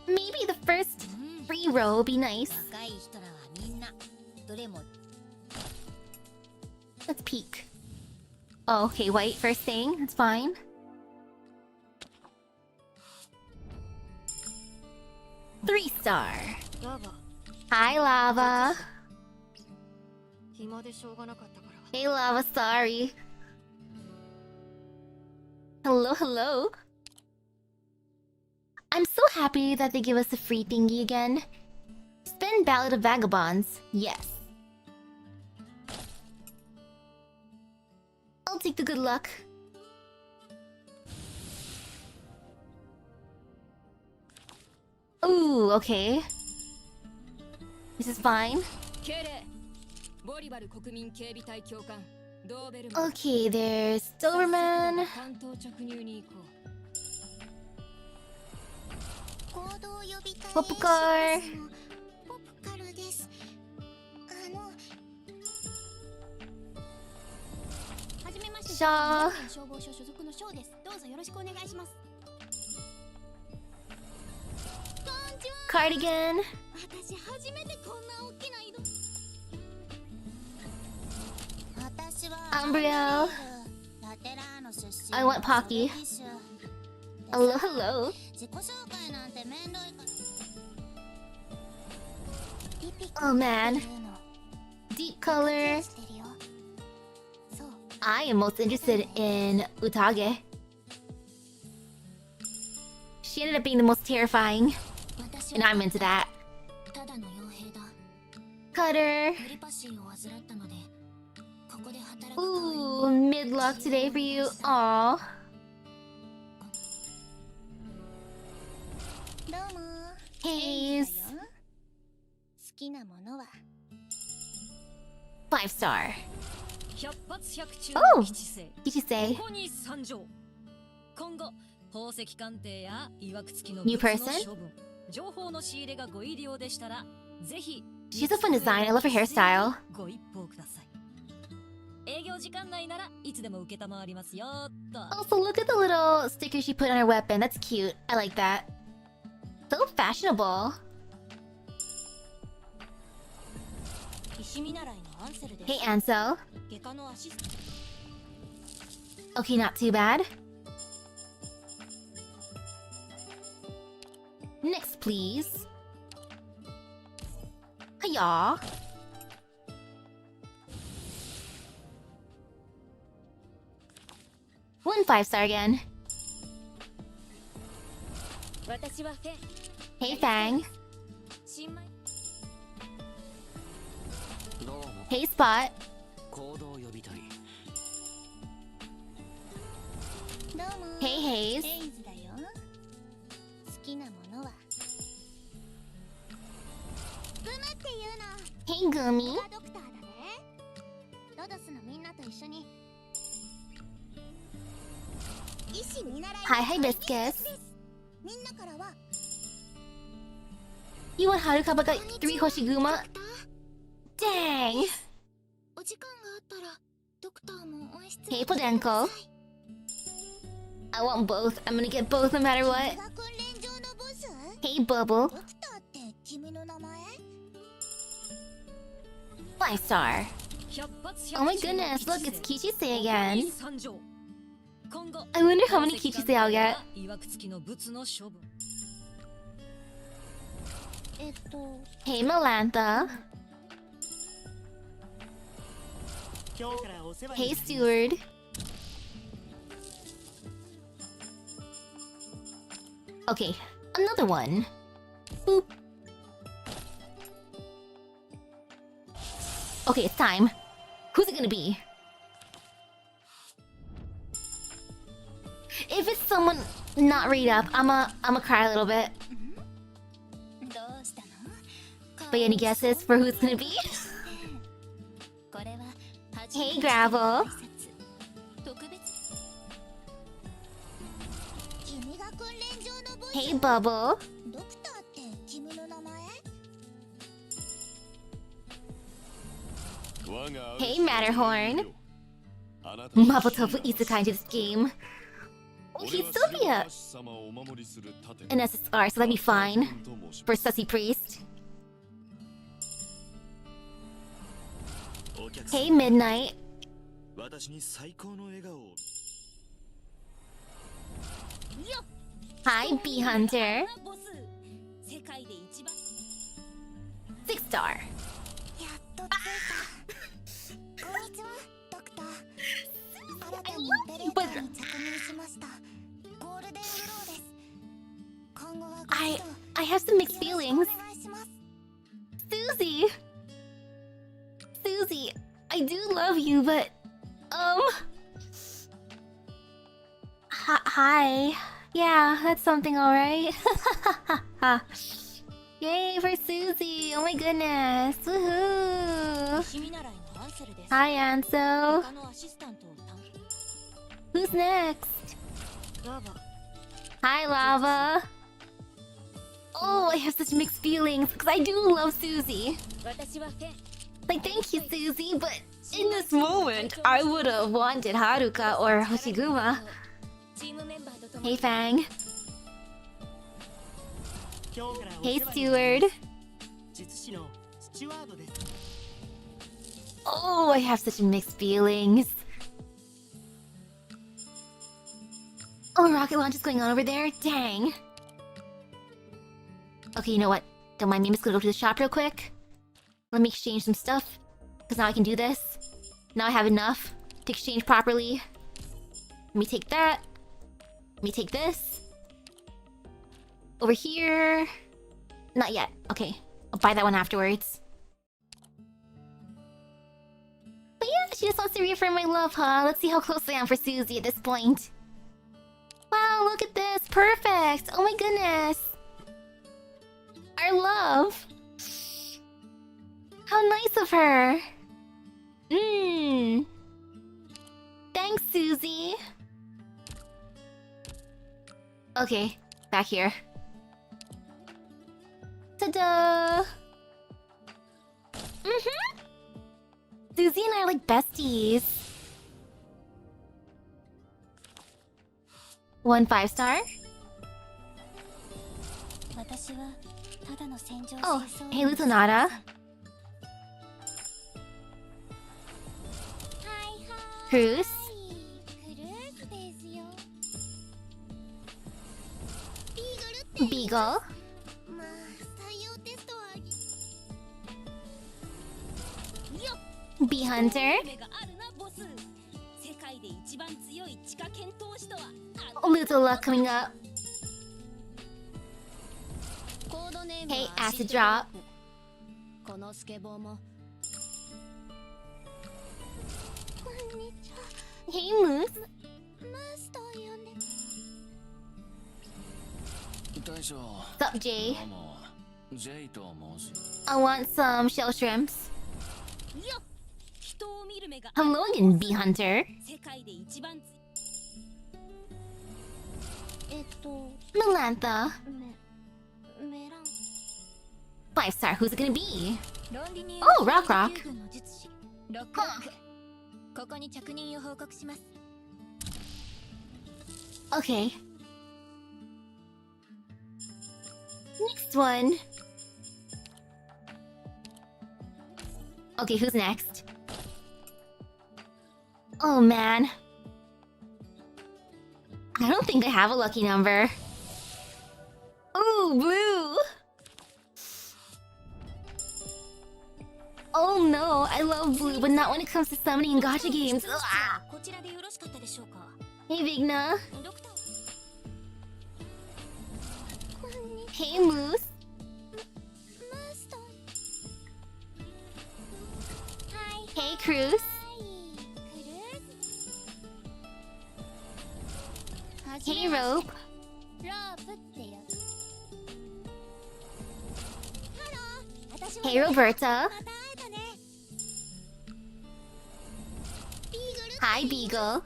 Maybe the first free row will be nice. Let's peek. Oh, okay, white first thing. That's fine. Three-star. Hi, Lava. Hey, Lava, sorry. Hello, hello. I'm so happy that they give us a free thingy again. Spin Ballad of Vagabonds. Yes. I'll take the good luck. Ooh, okay. This is fine. Okay, there's Doberman. Popukar. Shaw. Cardigan. Umbrio. I want Pocky. Hello, hello. Oh man. Deep color. I am most interested in Utage. She ended up being the most terrifying. And I'm into that. Cutter. Ooh, mid-luck today for you. Aww. Haze. 5-star. Oh! Did you say? New person? She's a fun design. I love her hairstyle. Also, look at the little sticker she put on her weapon. That's cute. I like that. So fashionable. Hey, Ansel. Okay, not too bad. Next, please. Hiya. One 5-star again. Hey, Fang. Hey, Spot. Hey, Haze. Hey, Gumi. Hi, Hibiscus. You want Haruka but got 3 Hoshiguma? Dang! Hey, Podenko. I want both. I'm gonna get both no matter what. Hey, Bubble. 5 star. Oh my goodness, look, it's Kichise again. I wonder how many Kichise I'll get. Hey, Melantha. Hey, Steward. Okay, another one. Boop. Okay, it's time. Who's it gonna be? If it's someone not read up, I'ma cry a little bit. But any guesses for who it's gonna be? Hey, Gravel. Hey, Bubble. Hey, Matterhorn. Maple Tofu Isekai into this game. Oh, he'd still be an SSR, so that'd be fine. For Sussy Priest. Hey, Midnight. Hi, Bee Hunter. 6 star. But I have some mixed feelings. Susie! Susie, I do love you, but... Hi. Yeah, that's something, alright. Yay for Susie! Oh my goodness! Woohoo! Hi, Anso. Who's next? Hi, Lava. Oh, I have such mixed feelings because I do love Susie. Like, thank you, Susie, but in this moment, I would have wanted Haruka or Hoshiguma. Hey, Fang. Hey, Steward. Oh, I have such mixed feelings. Oh, rocket launch is going on over there? Dang. Okay, you know what? Don't mind me, I'm just gonna go to the shop real quick. Let me exchange some stuff. Because now I can do this. Now I have enough to exchange properly. Let me take that. Let me take this. Over here. Not yet. Okay. I'll buy that one afterwards. But yeah, she just wants to reaffirm my love, huh? Let's see how close I am for Susie at this point. Wow, look at this. Perfect. Oh my goodness. Our love. How nice of her. Thanks, Susie. Okay, back here. Ta-da! Susie and I are like besties. 1 5-star. Oh, hey, Lutonada. Cruz. Beagle. Bee Hunter. Little luck coming up. Hey, Acid Drop. Hey, Moose. Sup, Jay? I want some shell shrimps. Hello again, bee hunter. Melantha. 5-star, who's it gonna be? Oh, Rock Rock. Huh. Okay. Next one. Okay, who's next? Oh man. I don't think I have a lucky number. Ooh, blue! Oh no, I love blue, but not when it comes to summoning and gacha games. Ugh. Hey Vigna. Hey Moose. Hey Cruz. Hey Rope. Hey Roberta. Hi Beagle.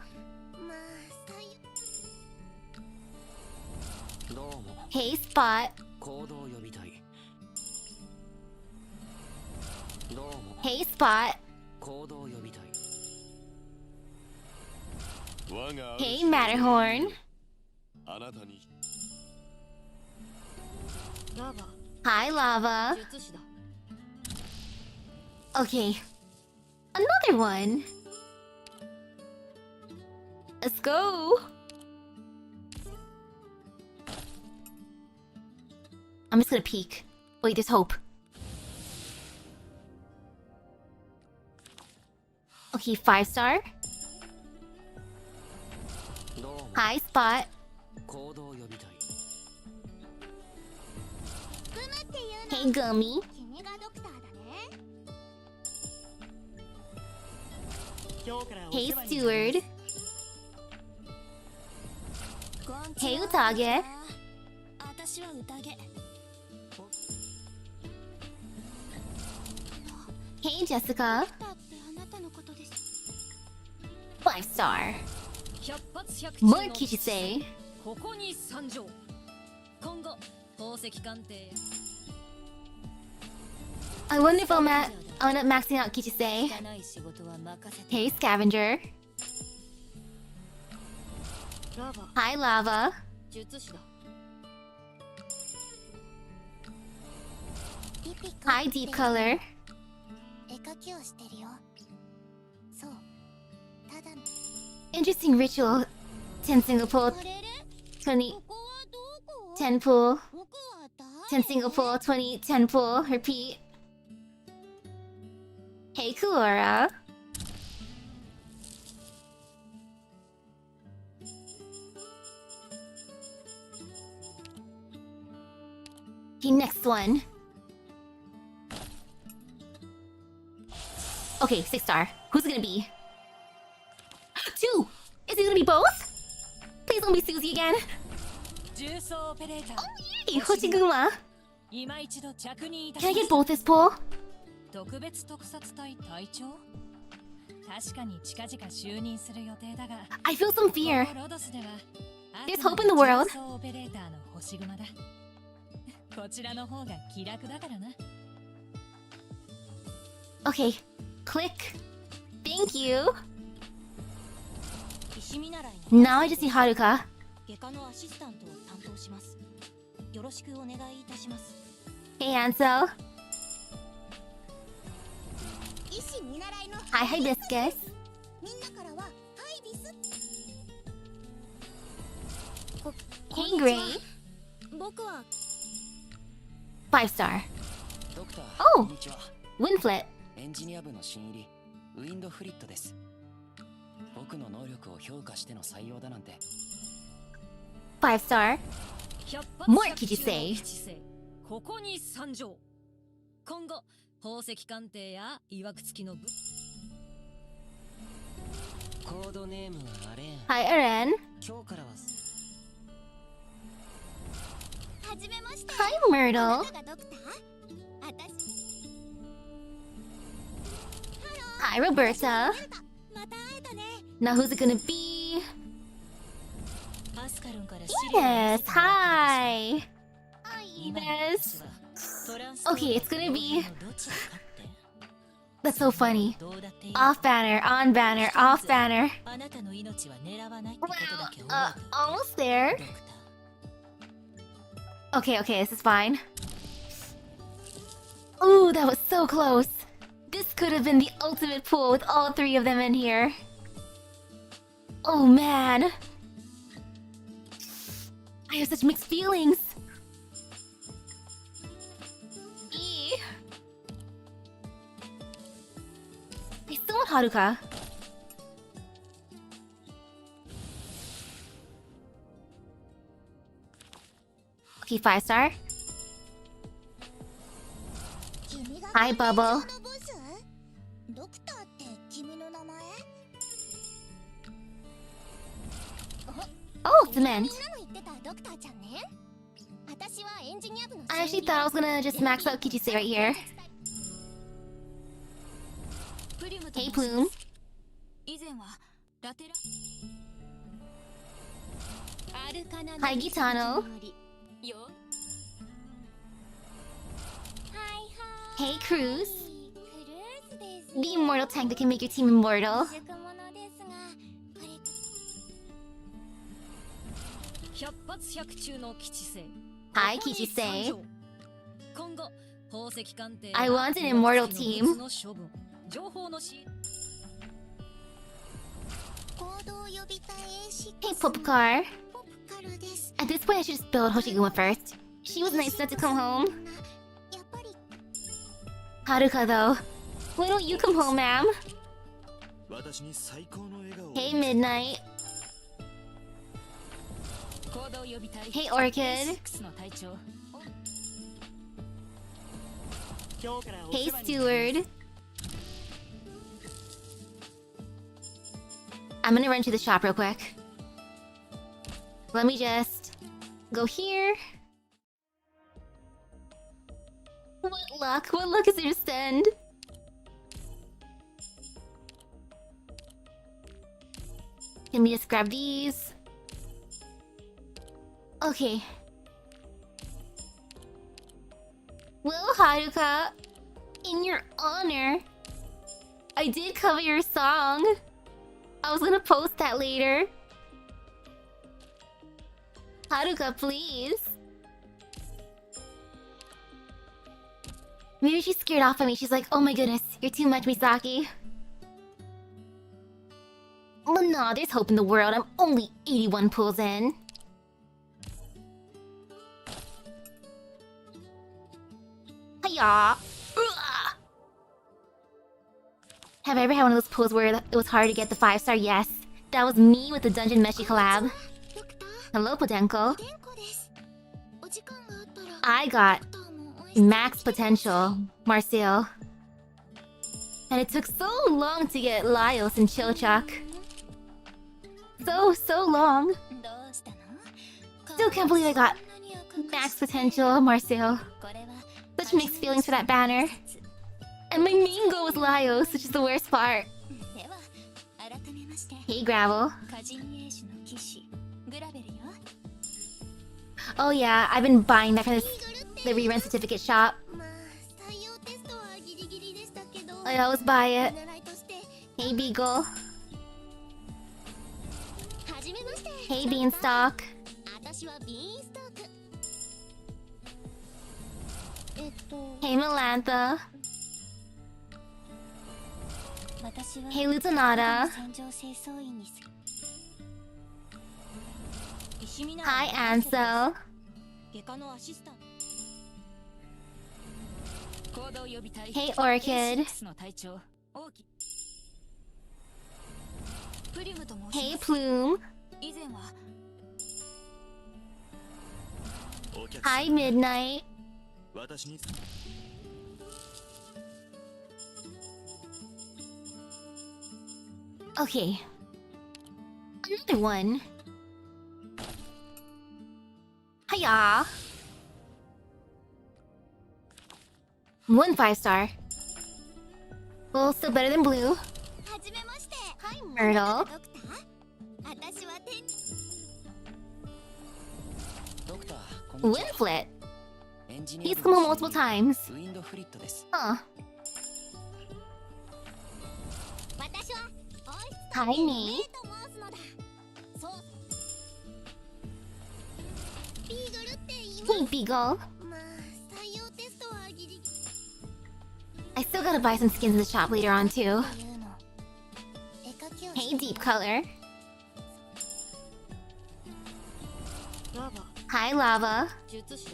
Hey Spot. Hey Spot. Hey Matterhorn. Hi Lava. Okay. Another one. Let's go. I'm just gonna peek. Wait, there's hope. Okay, 5-star. Hi, Spot. Hey, Gummy. Hey, Steward. Hey, Utage. Hey, Jessica. 5-star. More Kichise. I wonder if I'll end up maxing out Kichise. Hey, Scavenger. Hi, Lava. Hi, Deep Color. Interesting ritual. 10 single pull, 20, 10 pull, 10 single pull, 20, 10 pull, repeat. Hey, Kuora. Okay, next one. Okay, 6-star. Who's it gonna be? 2! Is it gonna be both? Please don't be Susie again. Oh yay! Hoshiguma! Can I get both this pull? I feel some fear. There's hope in the world. Okay, click. Thank you. Now I just see Haruka. Hey Ansel. Hi Hibiscus. Hey Gray. 5-star. Oh! Winflet. エンジニア部の新入りウィンドフリットです。僕の能力を評価しての採用だなんて。 5-star. More Kichise. ここに参上。今後宝石鑑定や曰く付きの部。コードネームはアレン。 Hi Aren. 今日からは。Hi, Myrtle. Hi, Roberta. Now who's it gonna be? Yes, hi. Hi, Ines. Okay, it's gonna be... That's so funny. Off banner, on banner, off banner. Well, almost there. Okay, this is fine. Ooh, that was so close. This could have been the ultimate pool with all three of them in here. Oh man. I have such mixed feelings. Eee. I still want Haruka. Okay, 5-star. Hi, Bubble. Oh, cement. I actually thought I was gonna just max out Kichise right here. Hey, Plume. Hi, Gitano. Hey, Cruz. The immortal tank that can make your team immortal. Hi, Kichise. I want an immortal team. Hey, Popcar. At this point, I should just build Hoshiguma first. She was nice enough to come home. Haruka, though. Why don't you come home, ma'am? Hey, Midnight. Hey, Orchid. Hey, Steward. I'm gonna run to the shop real quick. Let me just go here. What luck? What luck is there to send? Can we just grab these? Okay. Well, Haruka, in your honor, I did cover your song. I was gonna post that later. Haruka, please. Maybe she's scared off of me. She's like, oh my goodness, you're too much, Misaki. Well, nah, there's hope in the world. I'm only 81 pulls in. Hiya! Ugh. Have I ever had one of those pulls where it was hard to get the 5-star? Yes. That was me with the Dungeon Meshi collab. Hello, Potenko. I got max potential, Marcel. And it took so long to get Laios and Chilchak. So long. Still can't believe I got max potential, Marcel. Such mixed feelings for that banner. And my main goal was Laios, which is the worst part. Hey, Gravel. Oh yeah, I've been buying that from the rerun certificate shop. I always buy it. Hey, Beagle. Hey, Beanstalk. Hey, Melantha. Hey, Lutonata. Hi, Ansel. Hey, Orchid. Hey, Plume. Hi, Midnight. Okay. Another one. Hiya! 1 5-star. Well, still better than blue. はじめまして。 Hi, Myrtle. ドクター。私は天。ドクター、こんにちは。 Winflet. エンジニア He's 部 come の on multiple times. ウィンドフリットです。 Huh. 私はオイス Hi, メ me. イと申すのだ。そう。ビーグルって言いま Hey, Beagle. す。まあ、採用テストはギリギリ I still gotta buy some skins in the shop later on, too. というの。絵描きを Hey, Deep Color. ラバ Hi, Lava. 術師だ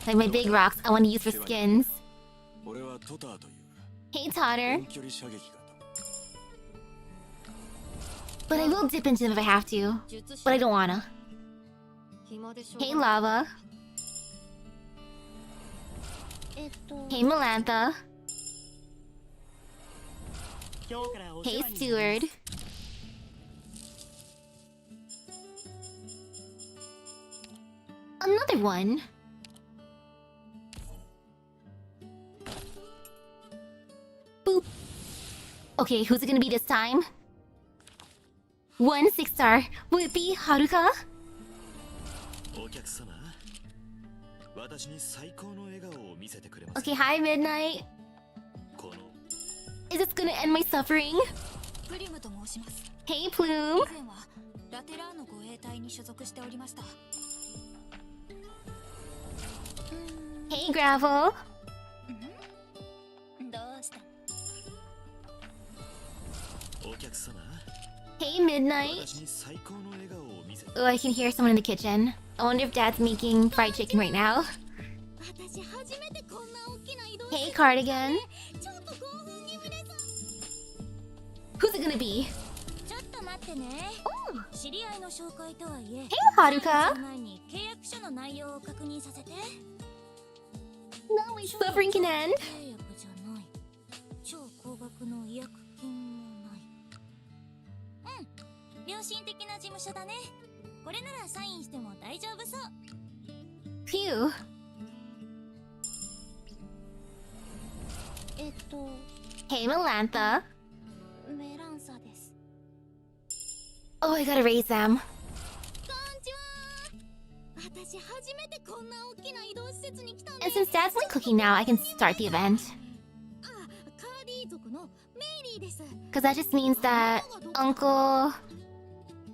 Like my big rocks I want to use for skins. 俺はトターという Hey, Totter. 遠距離射撃が But I will dip into them if I have to. 術師 But I don't wanna. 暇でしょ Hey, Lava. えっと Hey, Melantha. Hey, Steward. Another one. Boop. Okay, who's it gonna be this time? 1 6-star. Will it be Haruka? お客様私に最高の笑顔を見せてくれます Okay, hi, Midnight. この Is this gonna end my suffering? プリムと申します Hey, 以 Plume. 前はラテラーの護衛隊に所属しておりました Hey, Gravel. どうしたお客様 Hey, Midnight. 私に最高の笑顔を見せて Oh, I can hear someone in the kitchen. I wonder if Dad's making fried chicken right now. 私初めてこんな大きな移動 Hey, Cardigan. ちょっと興奮気味です Who's it gonna be? ちょっと待ってね知り合いの紹介とはいえ Hey, Haruka. その前に契約書の内容を確認させて Now my suffering can end. 契約じゃない超高額の違約金もない良心的な事務所だねこれならサインしても大丈夫そう Phew. Hey, Melantha. メランサです Oh, I gotta raise them. こんにちは私初めてこんな大きな移動施設に来たんで And since Dad's only cooking now, I can start the event. あカーディー族のメイリーです Because that just means that Uncle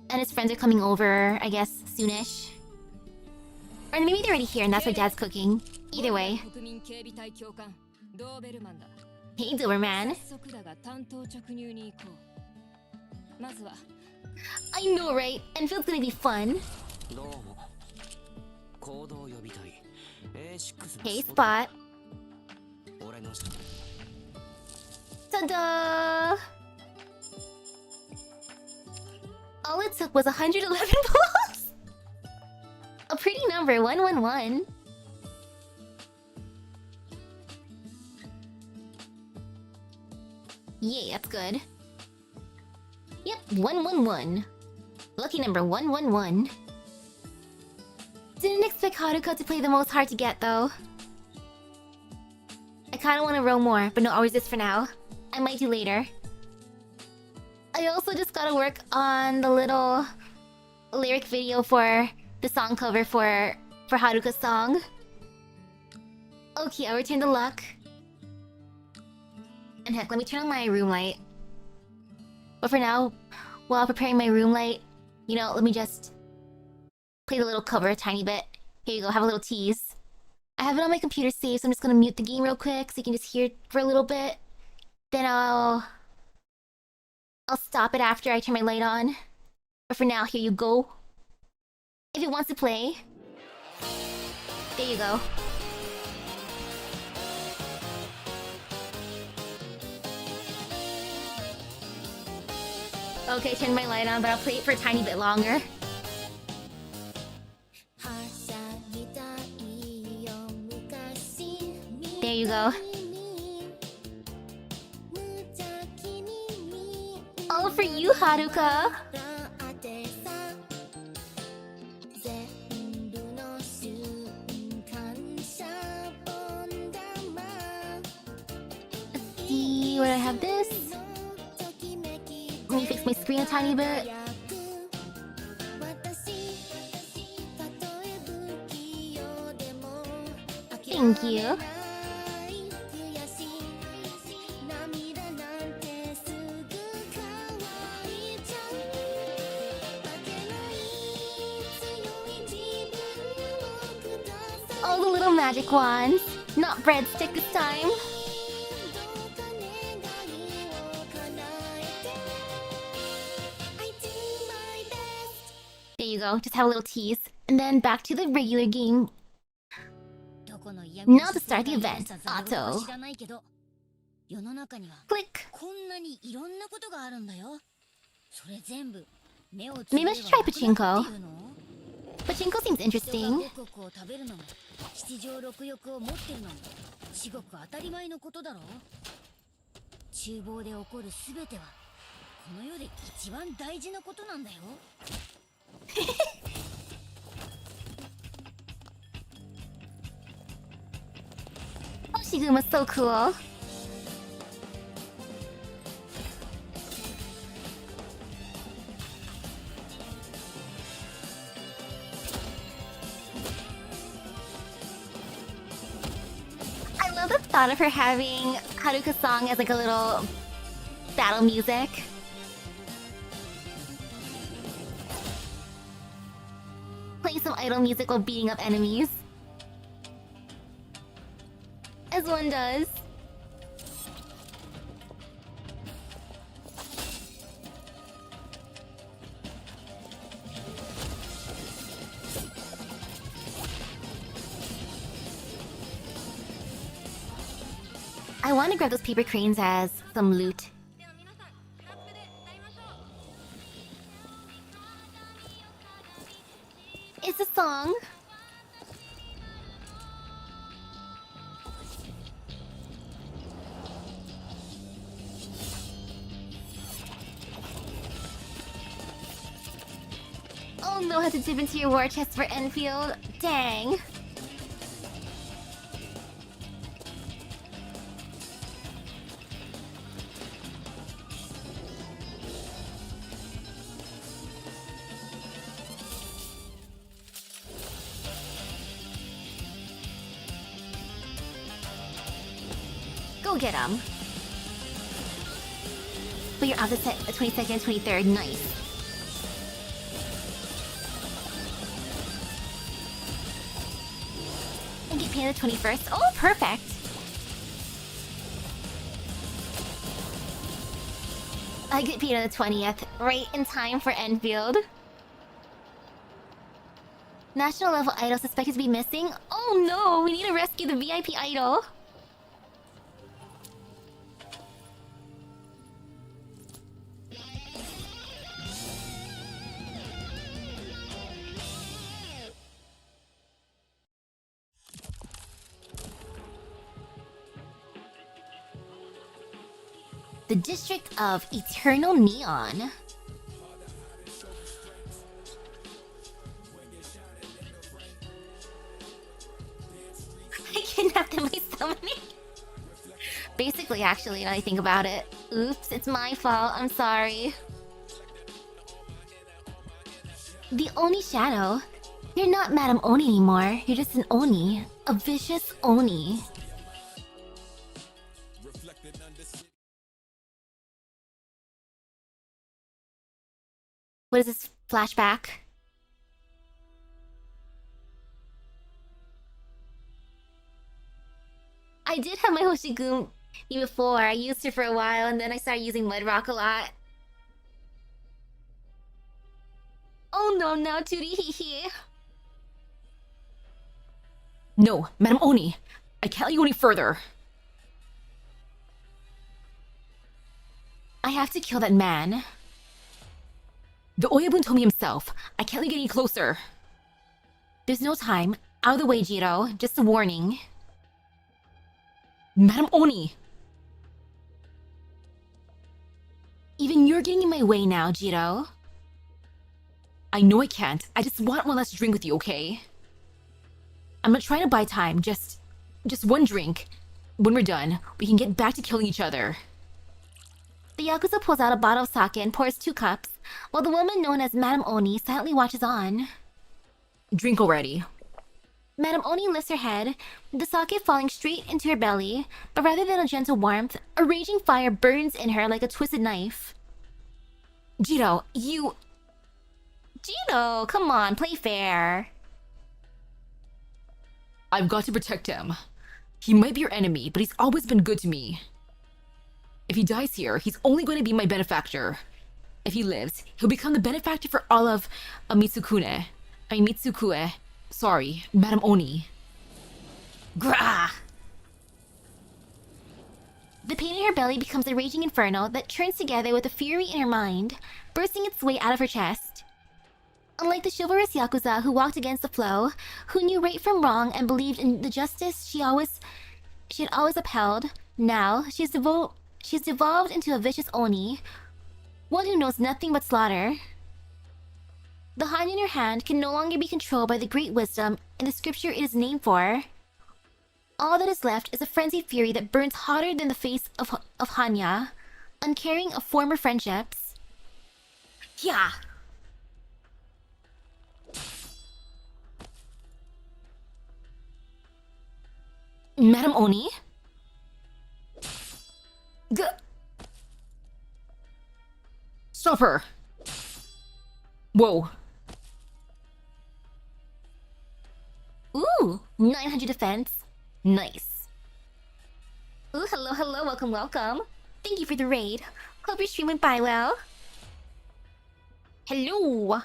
and his friends are coming over, I guess, soonish. Or maybe they're already here and that's why Dad's cooking. Either way. 国民警備隊教官ドーベルマンだ Hey, Doberman. 早速だが担当直入に行こうまずは I know, right? And feels gonna be fun. どうも。行動予備隊 A6 の Hey, スポッ Spot. ト俺の Ta-da! All it took was 111 balls! A pretty number, 111. Yay, that's good. Yep, 111. Lucky number 111. Didn't expect Haruka to play the most hard to get though. I kinda wanna row more, but no, I'll resist for now. I might do later. I also just gotta work on the little lyric video for the song cover for Haruka's song. Okay, I'll return to luck. And heck, let me turn on my room light. But for now, while preparing my room light, you know, let me just play the little cover a tiny bit. Here you go, have a little tease. I have it on my computer saved, so I'm just gonna mute the game real quick so you can just hear it for a little bit. Then I'll stop it after I turn my light on. But for now, here you go. If it wants to play, there you go. Okay, turn my light on, but I'll play it for a tiny bit longer. There you go. All for you, Haruka. have this. Let me fix my screen a tiny bit. Thank you. Oh, the little magic wands. Not breadstick this time. There you go, just have a little tease. And then back to the regular game. Now to start the event. Auto. Click. Maybe I should try pachinko. Pachinko seems interesting. 七情六欲を持ってるのも至極当たり前のことだろう。厨房で起こるすべてはこの世で一番大事なことなんだよ。Hoshiguma's so cool. I love the thought of her having Haruka's song as like a little battle music. Playing some idle music while beating up enemies. As one does. I want to grab those paper cranes as some loot. It's a song. Oh no, I have to dip into your war chest for Enfield. Dang. Go get him. But you're off the 22nd and 23rd. Nice. And get paid on the 21st. Oh, perfect. I get paid on the 20th. Right in time for Enfield. National level idol suspected to be missing? Oh no, we need to rescue the VIP idol. The District of Eternal Neon. I kidnapped him by summoning. Basically, actually, now I think about it. Oops, it's my fault. I'm sorry. The Oni Shadow. You're not Madame Oni anymore. You're just an Oni. A vicious Oni. What is this flashback? I did have my Hoshiguma before. I used her for a while and then I started using Mudrock a lot. Oh no, now Tootie hee hee. No, Madam Oni. I can't let you go any further. I have to kill that man. The Oyabun told me himself. I can't let you get any closer. There's no time. Out of the way, Jiro. Just a warning. Madam Oni! Even you're getting in my way now, Jiro. I know I can't. I just want one last drink with you, okay? I'm not trying to buy time. Just one drink. When we're done, we can get back to killing each other. the Yakuza pulls out a bottle of sake and pours 2 cups, while the woman known as Madame Oni silently watches on. Drink already. Madame Oni lifts her head, the sake falling straight into her belly, but rather than a gentle warmth, a raging fire burns in her like a twisted knife. Jiro, you... Jiro, come on, play fair. I've got to protect him. He might be your enemy, but he's always been good to me. If he dies here, he's only going to be my benefactor. If he lives, he'll become the benefactor for all of Mitsukue. Sorry, Madame Oni. Grah! The pain in her belly becomes a raging inferno that turns together with the fury in her mind, bursting its way out of her chest. Unlike the chivalrous Yakuza who walked against the flow, who knew right from wrong and believed in the justice she had always upheld, now she's devolved into a vicious Oni, one who knows nothing but slaughter. The hand in her hand can no longer be controlled by the great wisdom in the scripture it is named for. All that is left is a frenzied fury that burns hotter than the face of Hanya, uncaring of former friendships. Yeah. Madame Oni? Stop her! Whoa. Ooh, 900 defense. Nice. Ooh, hello, welcome. Thank you for the raid. Hope your stream went by well. Hello.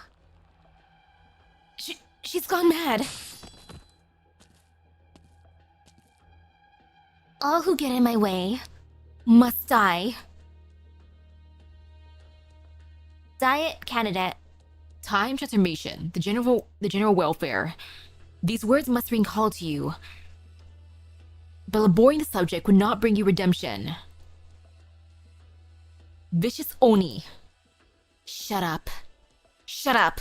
She's gone mad. All who get in my way must die. Diet candidate. Time transformation, the general welfare. These words must ring hollow to you. But laboring the subject would not bring you redemption. Vicious Oni. Shut up. Shut up.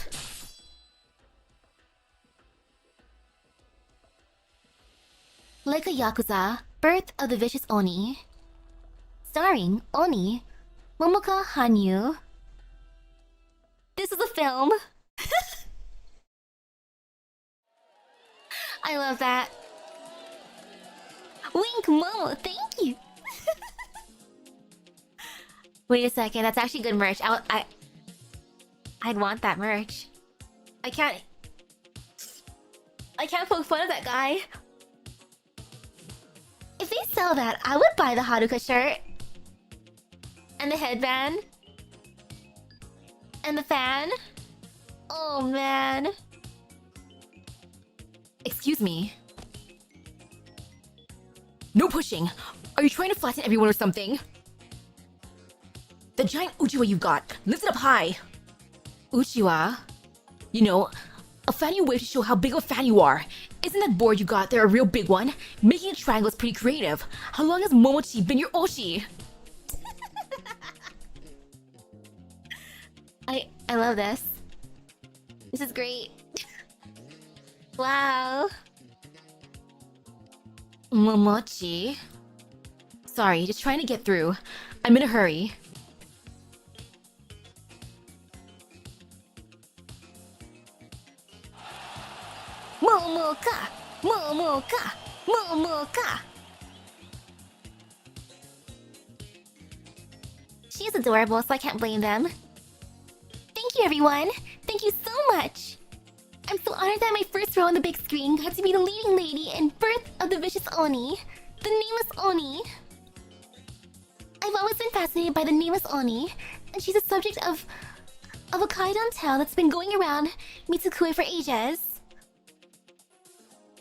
Like a Yakuza, Birth of the Vicious Oni. Starring Oni, Momoka Hanyu. This is a film. I love that. Wink, Momo, thank you. Wait a second, that's actually good merch. I'd want that merch. I can't poke fun of that guy. If they sell that, I would buy the Haruka shirt. And the headband. And the fan. Oh man. Excuse me. No pushing! Are you trying to flatten everyone or something? The giant Uchiwa you got, lift it up high! Uchiwa? You know, a fanny way to show how big of a fan you are. Isn't that board you got there a real big one? Making a triangle is pretty creative. How long has Momochi been your Oshi? I love this. This is great. Wow. Momochi? Sorry, just trying to get through. I'm in a hurry. Momoka! Momoka! Momoka! She's adorable, so I can't blame them. Thank you, everyone! Thank you so much! I'm so honored that my first row on the big screen got to be the leading lady in Birth of the Vicious Oni, the Nameless Oni. I've always been fascinated by the Nameless Oni, and she's a subject of a kaidon tale that's been going around Mitsukue for ages.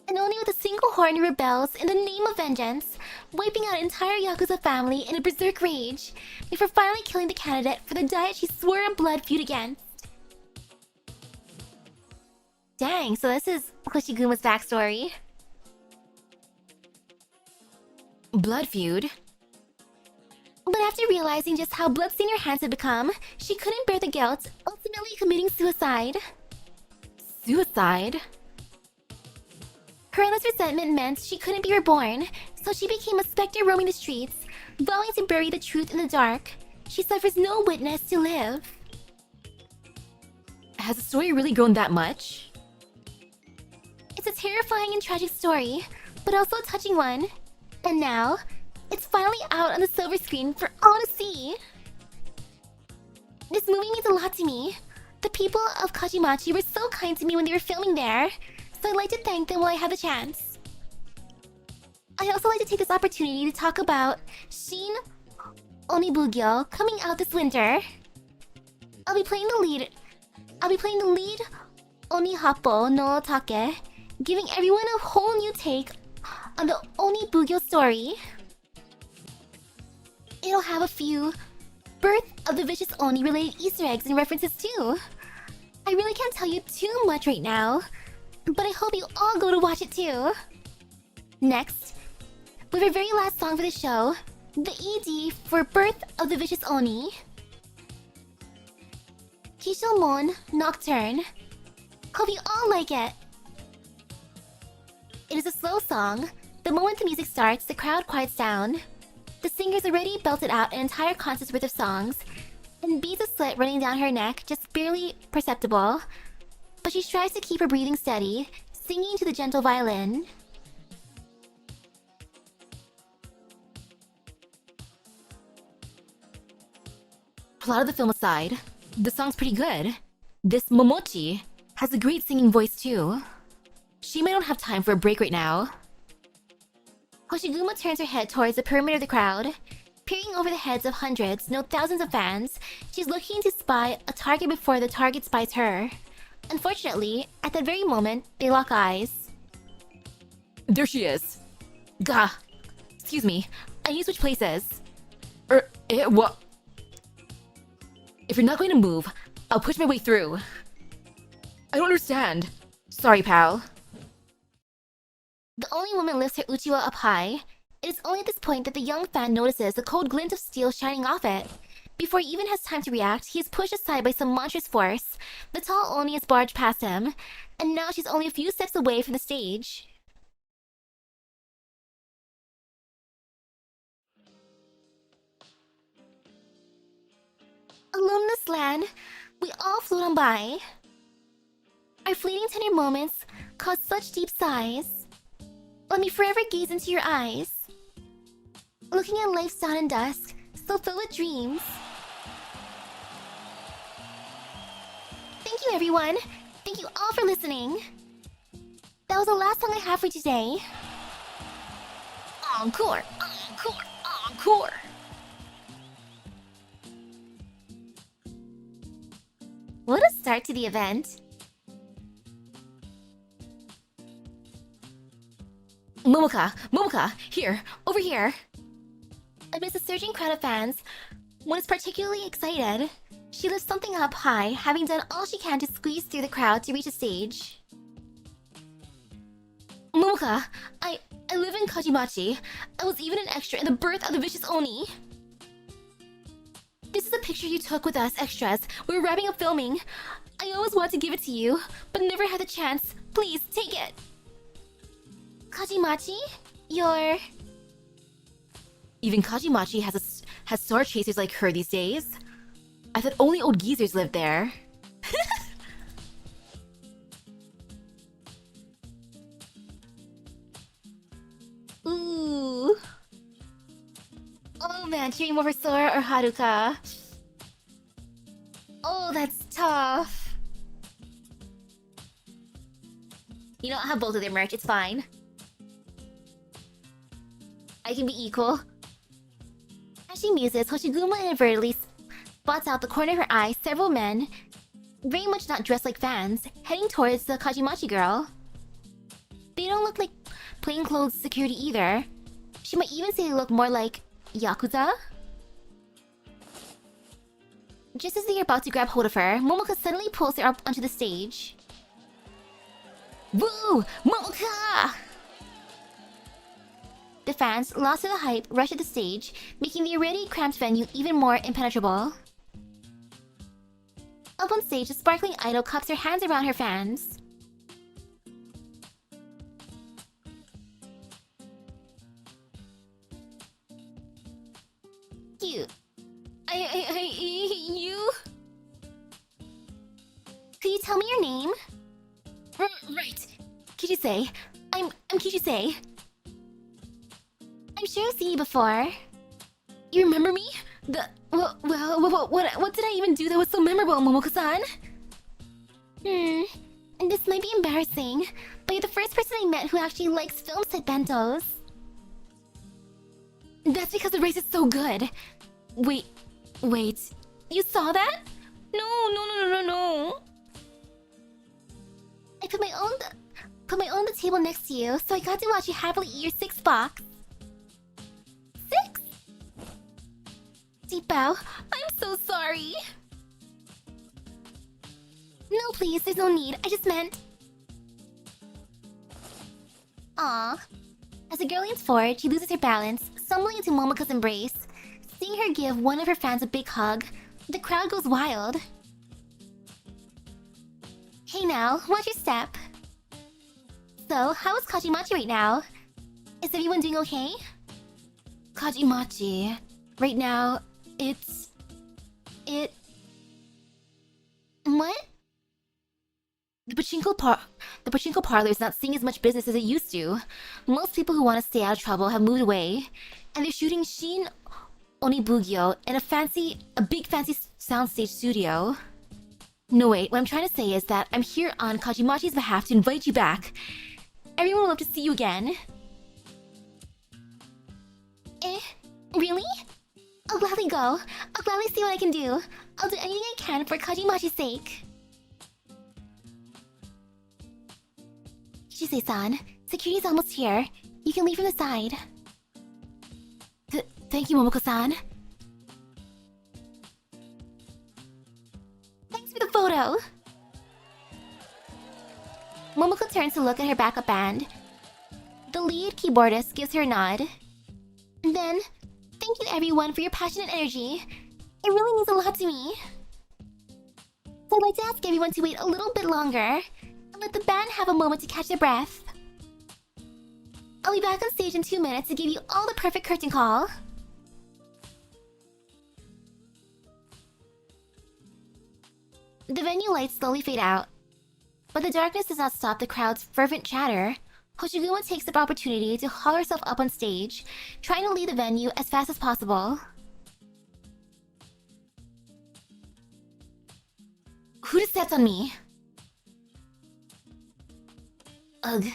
And only with a single horn rebels in the name of vengeance, wiping out an entire Yakuza family in a berserk rage, before finally killing the candidate for the diet she swore a blood feud against. Dang, so this is Hoshiguma's backstory. Blood feud? But after realizing just how bloodstained her hands had become, she couldn't bear the guilt, ultimately committing suicide. Suicide? Her endless resentment meant she couldn't be reborn, so she became a specter roaming the streets, vowing to bury the truth in the dark, she suffers no witness to live. Has the story really grown that much? It's a terrifying and tragic story, but also a touching one. And now, it's finally out on the silver screen for all to see. This movie means a lot to me. The people of Kajimachi were so kind to me when they were filming there, so I'd like to thank them while I have the chance. I'd also like to take this opportunity to talk about Shin Onibugyo coming out this winter. I'll be playing the lead Oni Happo no Take, giving everyone a whole new take on the Onibugyo story. It'll have a few Birth of the Vicious Oni related Easter eggs and references too. I really can't tell you too much right now, but I hope you all go to watch it too. Next, with our very last song for the show, the ED for Birth of the Vicious Oni, Kishomon Nocturne. Hope you all like it. It is a slow song. The moment the music starts, the crowd quiets down. The singer's already belted out an entire concert's worth of songs, and beads of sweat running down her neck, just barely perceptible. But she strives to keep her breathing steady, singing to the gentle violin. Plot of the film aside, the song's pretty good. This Momochi has a great singing voice too. She might not have time for a break right now. Hoshiguma turns her head towards the perimeter of the crowd. Peering over the heads of hundreds, no thousands of fans, she's looking to spy a target before the target spies her. Unfortunately, at that very moment, they lock eyes. There she is. Gah. Excuse me, I need to switch places. What? If you're not going to move, I'll push my way through. I don't understand. Sorry, pal. The only woman lifts her uchiwa up high. It is only at this point that the young fan notices the cold glint of steel shining off it. Before he even has time to react, he is pushed aside by some monstrous force. The tall Oni has barged past him, and now she's only a few steps away from the stage. Alone in this land, we all float on by. Our fleeting tender moments cause such deep sighs. Let me forever gaze into your eyes. Looking at life's dawn and dusk, so filled with dreams. Thank you, everyone. Thank you all for listening. That was the last song I have for today. Encore! Encore! Encore! What a start to the event. Momoka, here, over here. Amidst a surging crowd of fans, one is particularly excited. She lifts something up high, having done all she can to squeeze through the crowd to reach the stage. Momoka, I live in Kajimachi. I was even an extra in the Birth of the Vicious Oni. This is a picture you took with us extras. We were wrapping up filming. I always wanted to give it to you, but never had the chance. Please, take it. Kajimachi? You're... Even Kajimachi has star chasers like her these days. I thought only old geezers lived there. Ooh. Oh man, cheering more for Sora or Haruka. Oh, that's tough. You know, I have both of their merch, it's fine. I can be equal. As she muses, Hoshiguma inadvertently spots out the corner of her eye several men, very much not dressed like fans, heading towards the Kajimachi girl. They don't look like plainclothes security either. She might even say they look more like Yakuza? Just as they are about to grab hold of her, Momoka suddenly pulls her up onto the stage. Woo! Momoka! The fans, lost to the hype, rush to the stage, making the already cramped venue even more impenetrable. Up on stage, the sparkling idol cups her hands around her fans. Cute. You? Could you tell me your name? Right. Kijuse. I'm Kijuse. I'm sure I've seen you before. You remember me? What did I even do that was so memorable, Momoko-san? This might be embarrassing, but you're the first person I met who actually likes film set bentos. That's because the race is so good. Wait. You saw that? No. I put my own on the table next to you, so I got to watch you happily eat your 6th box. 6? Deepao, I'm so sorry. No, please, there's no need. I just meant... Aw. As the girl leans forward, she loses her balance, stumbling into Momoko's embrace. Seeing her give one of her fans a big hug, the crowd goes wild. Hey now, watch your step. So, how is Kajimachi right now? Is everyone doing okay? Kajimachi... Right now, What? The pachinko parlor is not seeing as much business as it used to. Most people who want to stay out of trouble have moved away, and they're shooting Shin Onibugyo in a big fancy soundstage studio. No wait, what I'm trying to say is that I'm here on Kajimachi's behalf to invite you back. Everyone would love to see you again. Really? I'll gladly go. I'll gladly see what I can do. I'll do anything I can for Kajimachi's sake. Kijuse-san, security's almost here. You can leave from the side. Thank you, Momoko-san. Thanks for the photo! Momoko turns to look at her backup band. The lead keyboardist gives her a nod. Then, thank you to everyone for your passionate energy. It really means a lot to me. So I'd like to ask everyone to wait a little bit longer and let the band have a moment to catch their breath. I'll be back on stage in 2 minutes to give you all the perfect curtain call. The venue lights slowly fade out, but the darkness does not stop the crowd's fervent chatter. Hoshiguma takes the opportunity to haul herself up on stage, trying to leave the venue as fast as possible. Who just stepped on me? Ugh.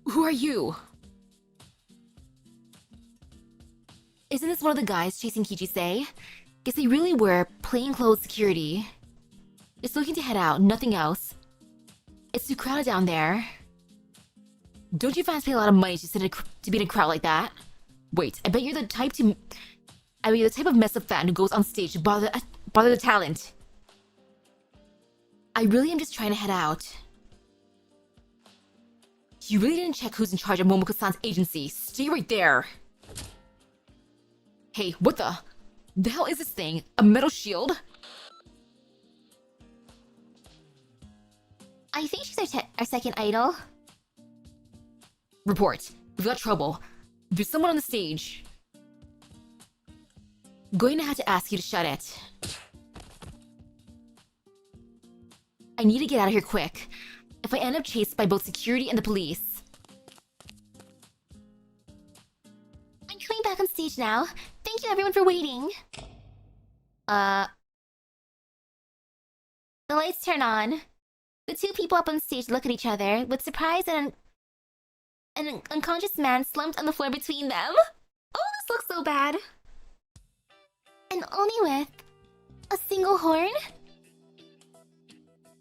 Who are you? Isn't this one of the guys chasing Kijuse? Guess they really were plainclothes security. Just looking to head out, nothing else. It's too crowded down there. Don't you fans pay a lot of money to be in a crowd like that? Wait, I bet you're the type of mess up fan who goes on stage to bother the talent. I really am just trying to head out. You really didn't check who's in charge of Momoko-san's agency. Stay right there. Hey, what the hell is this thing? A metal shield? I think she's our second idol. Report. We've got trouble. There's someone on the stage. Going to have to ask you to shut it. I need to get out of here quick. If I end up chased by both security and the police. I'm coming back on stage now. Thank you everyone for waiting. The lights turn on. The two people up on stage look at each other with surprise and an unconscious man slumped on the floor between them. Oh, this looks so bad. And only with a single horn?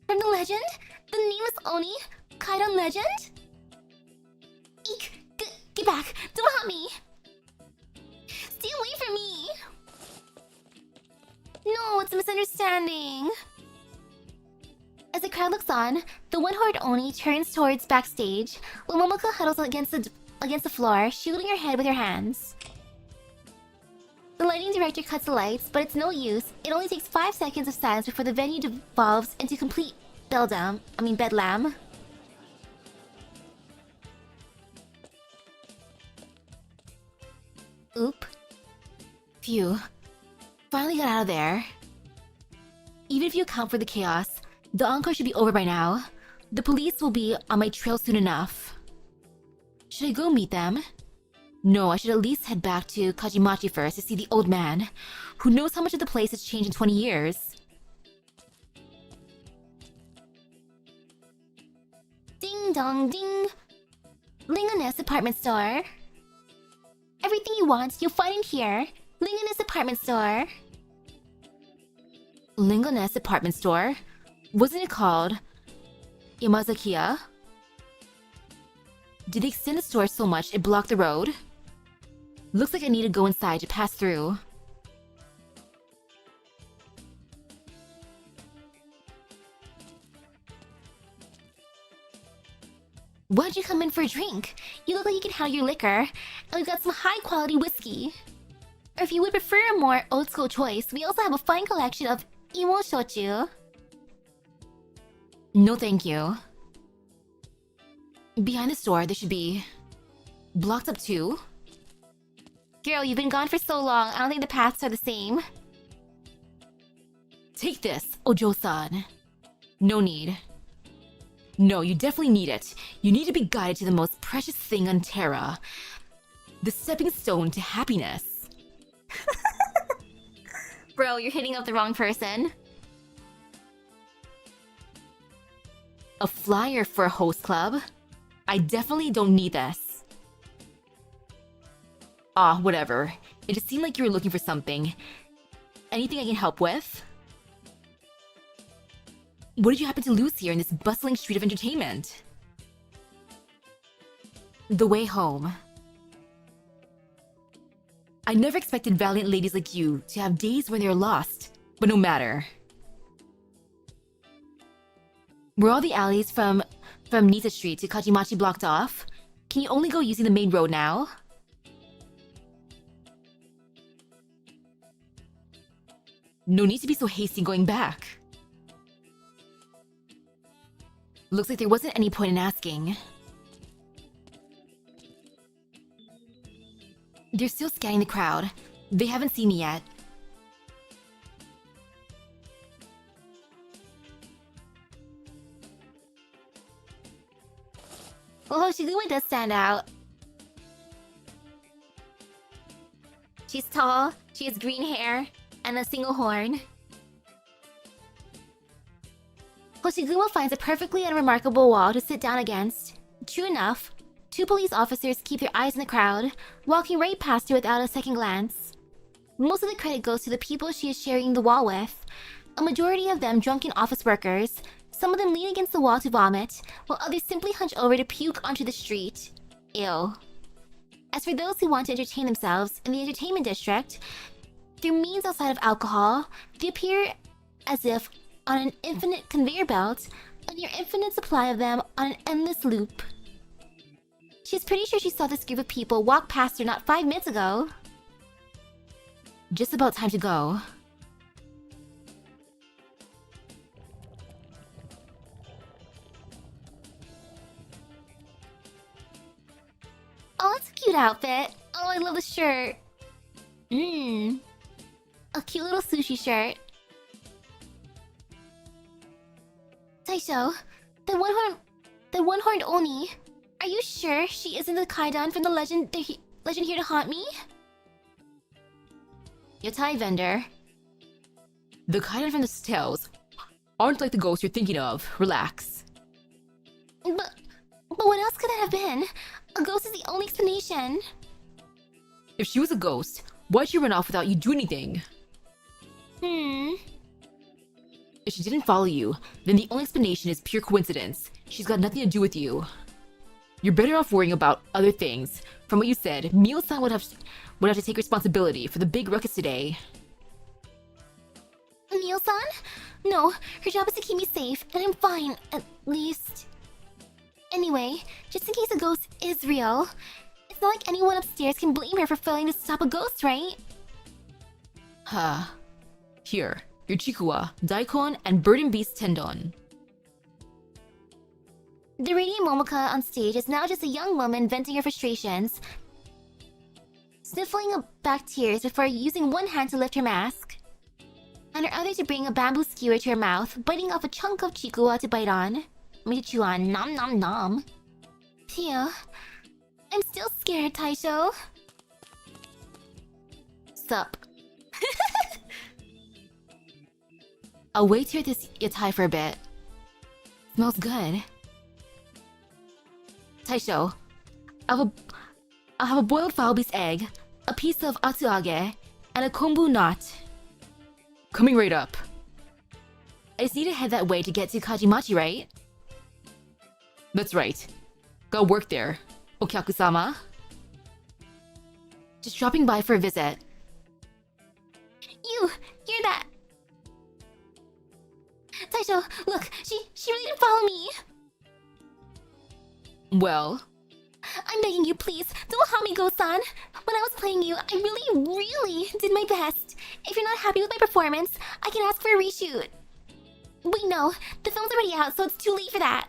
From the legend? The nameless Oni? Kaidan legend? Eek! Get back! Don't hurt me! Stay away from me! No, it's a misunderstanding. As the crowd looks on, the one-horned Oni turns towards backstage, while Momoko huddles against the floor, shielding her head with her hands. The lighting director cuts the lights, but it's no use. It only takes 5 seconds of silence before the venue devolves into complete bedlam. Oop. Phew. Finally got out of there. Even if you account for the chaos, the encore should be over by now. The police will be on my trail soon enough. Should I go meet them? No, I should at least head back to Kajimachi first to see the old man. Who knows how much of the place has changed in 20 years? Ding dong ding. Lingoness Department Store. Everything you want, you'll find in here. Lingoness Department Store. Lingoness Department Store? Wasn't it called Yamazakiya? Did they extend the store so much it blocked the road? Looks like I need to go inside to pass through. Why'd you come in for a drink? You look like you can handle your liquor, and we've got some high-quality whiskey. Or if you would prefer a more old-school choice, we also have a fine collection of imo shochu. No thank you. Behind the store, there should be... blocked up too? Girl, you've been gone for so long, I don't think the paths are the same. Take this, Ojo-san. No need. No, you definitely need it. You need to be guided to the most precious thing on Terra. The stepping stone to happiness. Bro, you're hitting up the wrong person. A flyer for a host club? I definitely don't need this. Ah, whatever. It just seemed like you were looking for something. Anything I can help with? What did you happen to lose here in this bustling street of entertainment? The way home. I never expected valiant ladies like you to have days when they're lost, but no matter. Were all the alleys from Nita Street to Kajimachi blocked off? Can you only go using the main road now? No need to be so hasty going back. Looks like there wasn't any point in asking. They're still scanning the crowd. They haven't seen me yet. Well, Hoshiguma does stand out. She's tall, she has green hair, and a single horn. Hoshiguma finds a perfectly unremarkable wall to sit down against. True enough, two police officers keep their eyes on the crowd, walking right past her without a second glance. Most of the credit goes to the people she is sharing the wall with, a majority of them drunken office workers. Some of them lean against the wall to vomit, while others simply hunch over to puke onto the street. Ew. As for those who want to entertain themselves in the entertainment district, through means outside of alcohol, they appear as if on an infinite conveyor belt, a near infinite supply of them on an endless loop. She's pretty sure she saw this group of people walk past her not 5 minutes ago. Just about time to go. Oh, it's a cute outfit. Oh, I love the shirt. A cute little sushi shirt. Taisho, the one-horned Oni. Are you sure she isn't the Kaidan from the legend here to haunt me? Yatai vendor. The Kaidan from the tales aren't like the ghosts you're thinking of. Relax. But what else could that have been? A ghost is the only explanation. If she was a ghost, why'd she run off without you do anything? If she didn't follow you, then the only explanation is pure coincidence. She's got nothing to do with you. You're better off worrying about other things. From what you said, Mio-san would have to take responsibility for the big ruckus today. Mio-san? No, her job is to keep me safe, and I'm fine, at least. Anyway, just in case a ghost is real, it's not like anyone upstairs can blame her for failing to stop a ghost, right? Huh. Here, your chikuwa, daikon, and bird and beast tendon. The radiant Momoka on stage is now just a young woman venting her frustrations. sniffling back tears before using one hand to lift her mask, and her other to bring a bamboo skewer to her mouth, biting off a chunk of chikuwa to bite on. Me to chew on. Nom nom nom. Phew. I'm still scared, Taisho. Sup. I'll wait here at this yatai for a bit. Smells good. Taisho, I'll have a boiled fowl beast egg, a piece of atsuage, and a kombu knot. Coming right up. I just need to head that way to get to Kajimachi, right? That's right. Got work there. Okyaku-sama? Just dropping by for a visit. You're that... Taisho, look, she really didn't follow me. Well, I'm begging you, please, don't harm me, Go-san. When I was playing you, I really did my best. If you're not happy with my performance, I can ask for a reshoot. Wait, no, the film's already out, so it's too late for that.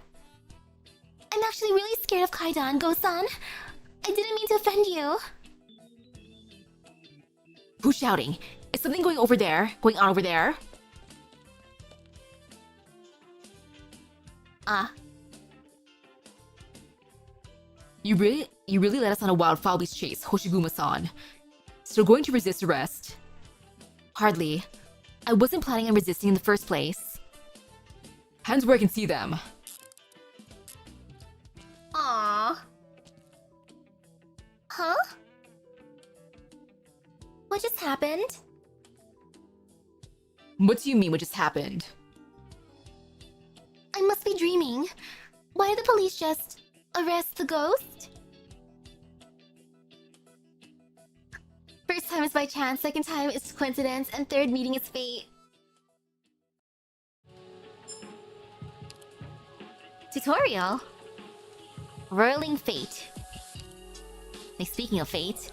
I'm actually really scared of Kaidan, Go-san. I didn't mean to offend you. who's shouting? Is something going on over there? You really led us on a wild foul beast chase, Hoshiguma-san. Still going to resist arrest? Hardly. I wasn't planning on resisting in the first place. Hands where I can see them. Aww. Huh? What just happened? What do you mean what just happened? I must be dreaming. Why did the police just arrest the ghost? First time is by chance, second time is coincidence, and third meeting is fate. Tutorial? Whirling Fate. Like, speaking of fate,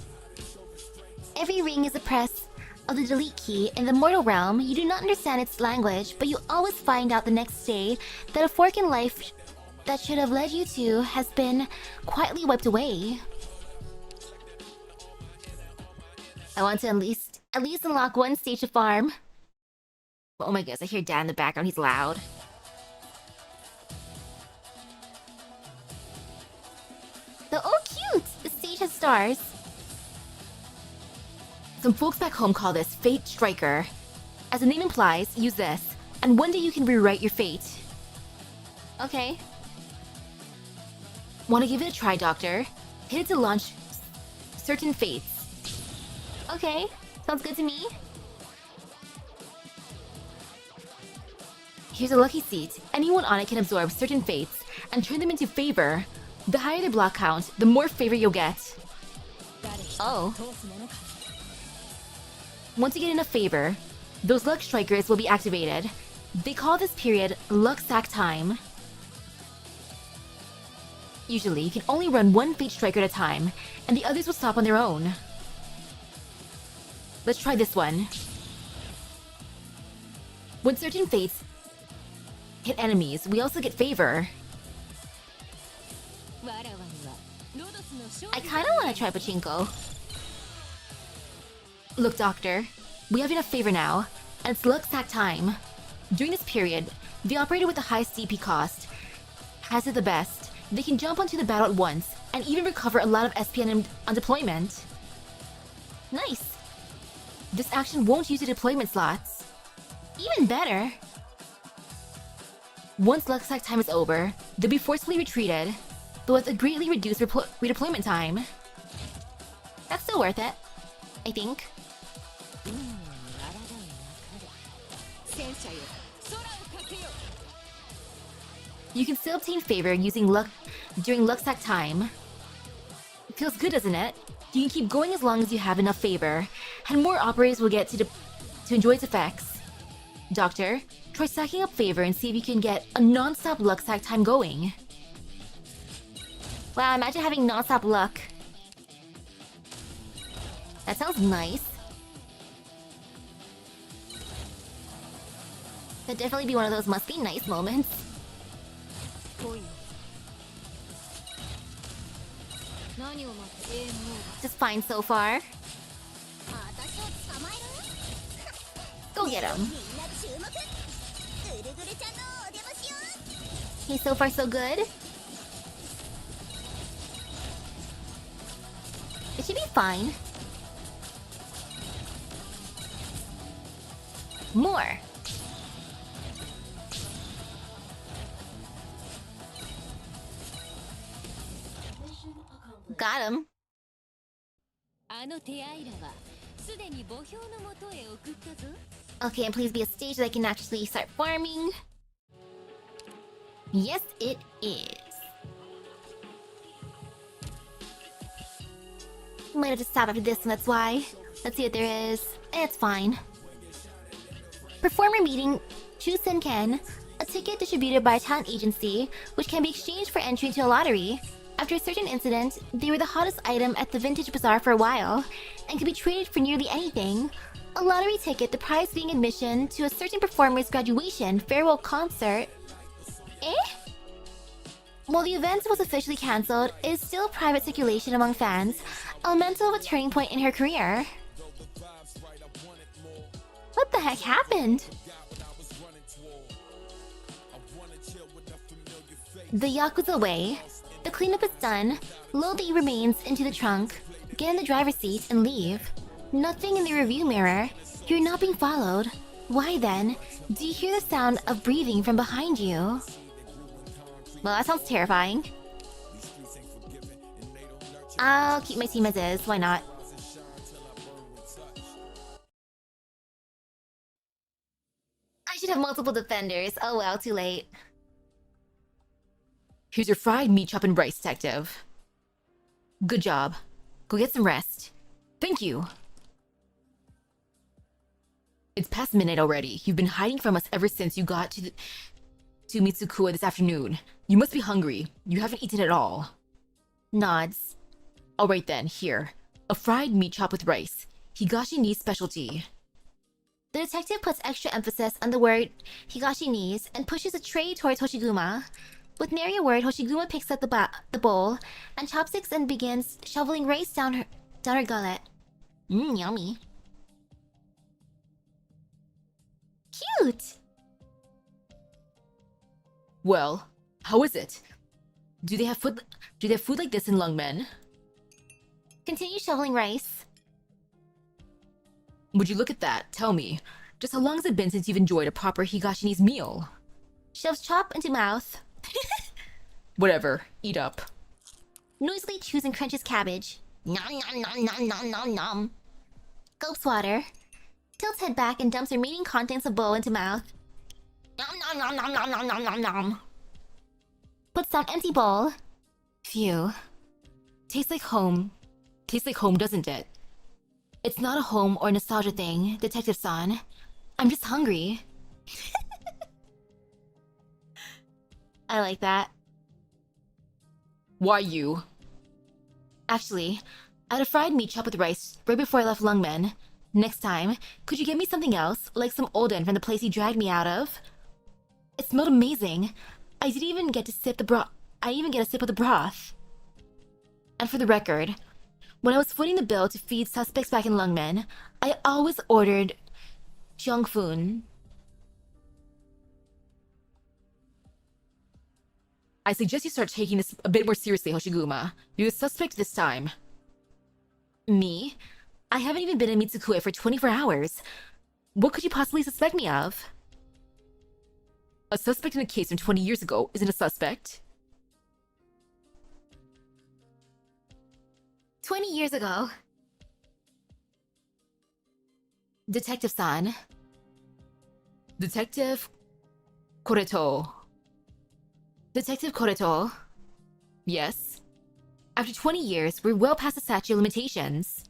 every ring is a press of the delete key. In the mortal realm, you do not understand its language, but you always find out the next day that a fork in life that should have led you to has been quietly wiped away. I want to at least unlock one stage to farm. Oh my goodness, I hear Dad in the background, he's loud. Oh cute! The stage has stars. Some folks back home call this Fate Striker. As the name implies, use this, and one day you can rewrite your fate. Okay. Want to give it a try, Doctor? Hit it to launch certain fates. Okay, sounds good to me. Here's a lucky seat. Anyone on it can absorb certain fates and turn them into favor. The higher the block count, the more favor you'll get. Oh. Once you get enough favor, those luck strikers will be activated. They call this period luck sack time. Usually, you can only run one fate striker at a time, and the others will stop on their own. Let's try this one. When certain fates hit enemies, we also get favor. I kinda wanna try pachinko. Look, Doctor, we have enough favor now, and it's luck sack time. During this period, the operator with the highest CP cost has it the best. They can jump onto the battle at once, and even recover a lot of SPN on deployment. Nice! This action won't use the deployment slots. Even better! Once luck sack time is over, they'll be forcefully retreated, but with a greatly reduced redeployment time. That's still worth it, I think. You can still obtain favor using luck during luck sack time. Feels good, doesn't it? You can keep going as long as you have enough favor, and more operators will get to enjoy its effects. Doctor, try stacking up favor and see if you can get a non-stop luck sack time going. Wow, imagine having non-stop luck. That sounds nice. That'd definitely be one of those must be nice moments. Just fine so far. Go get him. みんな注目ぐるぐるちゃんのお出ましよ Hey, so far so good. It should be fine. More. Got him. あの手アイラはすでに墓標のもとへ送ったぞ Okay, and please be a stage that I can actually start farming. Yes, it is. Might have to stop after this one, that's why. Let's see what there is. It's fine. Performer meeting Chusen-ken, a ticket distributed by a talent agency, which can be exchanged for entry into a lottery. After a certain incident, they were the hottest item at the vintage bazaar for a while, and could be traded for nearly anything. A lottery ticket, the prize being admission to a certain performer's graduation farewell concert. Eh? While the event was officially cancelled, it is still private circulation among fans, elemental of a turning point in her career. What the heck happened? The Yakuza way. The cleanup is done. Load the remains into the trunk, get in the driver's seat, and leave. Nothing in the review mirror. You're not being followed. Why then? Do you hear the sound of breathing from behind you? Well, that sounds terrifying. I'll keep my team as is. Why not? I should have multiple defenders. Oh well, too late. Here's your fried meat chop and rice, detective. Good job. Go get some rest. Thank you. It's past midnight already. You've been hiding from us ever since you got to Mitsukua this afternoon. You must be hungry. You haven't eaten at all. Nods. Alright then, here. A fried meat chop with rice. Higashi-ni's specialty. The detective puts extra emphasis on the word Higashi-ni's and pushes a tray towards Hoshiguma. With nary a word, Hoshiguma picks up the bowl and chopsticks and begins shoveling rice down her gullet. Yummy. Cute! Well, how is it? Do they have food like this in Lungmen? Continue shoveling rice. Would you look at that? Tell me. Just how long has it been since you've enjoyed a proper Higashi-ni's meal? Shoves chop into mouth. Whatever. Eat up. Noisily chews and crunches cabbage. Nom nom nom nom nom nom nom. Gulps water. Tilts head back and dumps remaining contents of bowl into mouth. Nom nom nom nom nom nom nom nom. Puts down empty bowl. Phew. Tastes like home. Tastes like home, doesn't it? It's not a home or nostalgia thing, Detective-san. I'm just hungry. I like that. Why you? Actually, I had a fried meat chop with rice right before I left Lungmen. Next time, could you get me something else, like some Olden from the place you dragged me out of? It smelled amazing. I didn't even get to sip the broth. I didn't even get a sip of the broth. And for the record, when I was footing the bill to feed suspects back in Lungmen, I always ordered Jungfun. I suggest you start taking this a bit more seriously, Hoshiguma. You're the suspect this time. Me? I haven't even been in Mitsukue for 24 hours. What could you possibly suspect me of? A suspect in a case from 20 years ago isn't a suspect. 20 years ago. Detective-san. Detective Koreto. Detective Koreto. Yes? After 20 years, we're well past the statute of limitations.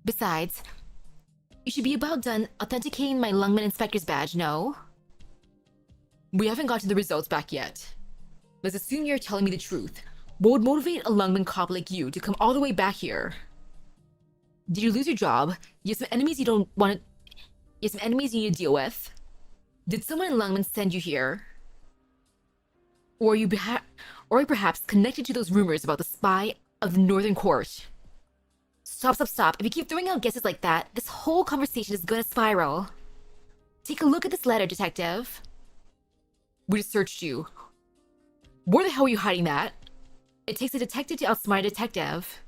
Besides, you should be about done authenticating my Lungmen Inspector's badge, no? We haven't got to the results back yet. Let's assume you're telling me the truth. What would motivate a Lungmen cop like you to come all the way back here? Did you lose your job? You have some enemies you don't want to... You have some enemies you need to deal with? Did someone in Lungmen send you here? Or are you perhaps connected to those rumors about the spy of the Northern Court? Stop. If you keep throwing out guesses like that, this whole conversation is gonna spiral. Take a look at this letter, detective. We just searched you. Where the hell are you hiding that? It takes a detective to outsmart a detective.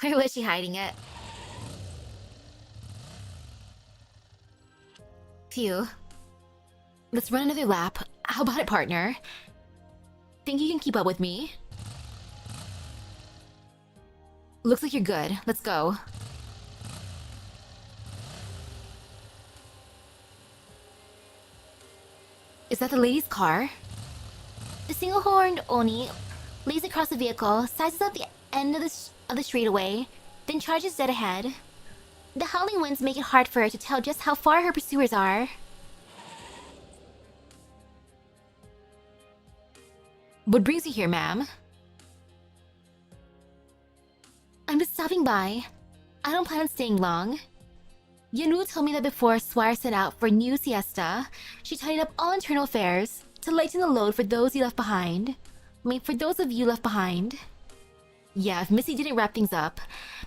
Where was she hiding it? Phew. Let's run another lap. How about it, partner? Think you can keep up with me? Looks like you're good. Let's go. Is that the lady's car? The single-horned Oni lays across the vehicle, sizes up the end of the straightaway, then charges dead ahead. The howling winds make it hard for her to tell just how far her pursuers are. What brings you here, ma'am? I'm just stopping by. I don't plan on staying long. Yanwu told me that before Swire set out for New Siesta, she tidied up all internal affairs to lighten the load for those you left behind. For those of you left behind. Yeah, if Missy didn't wrap things up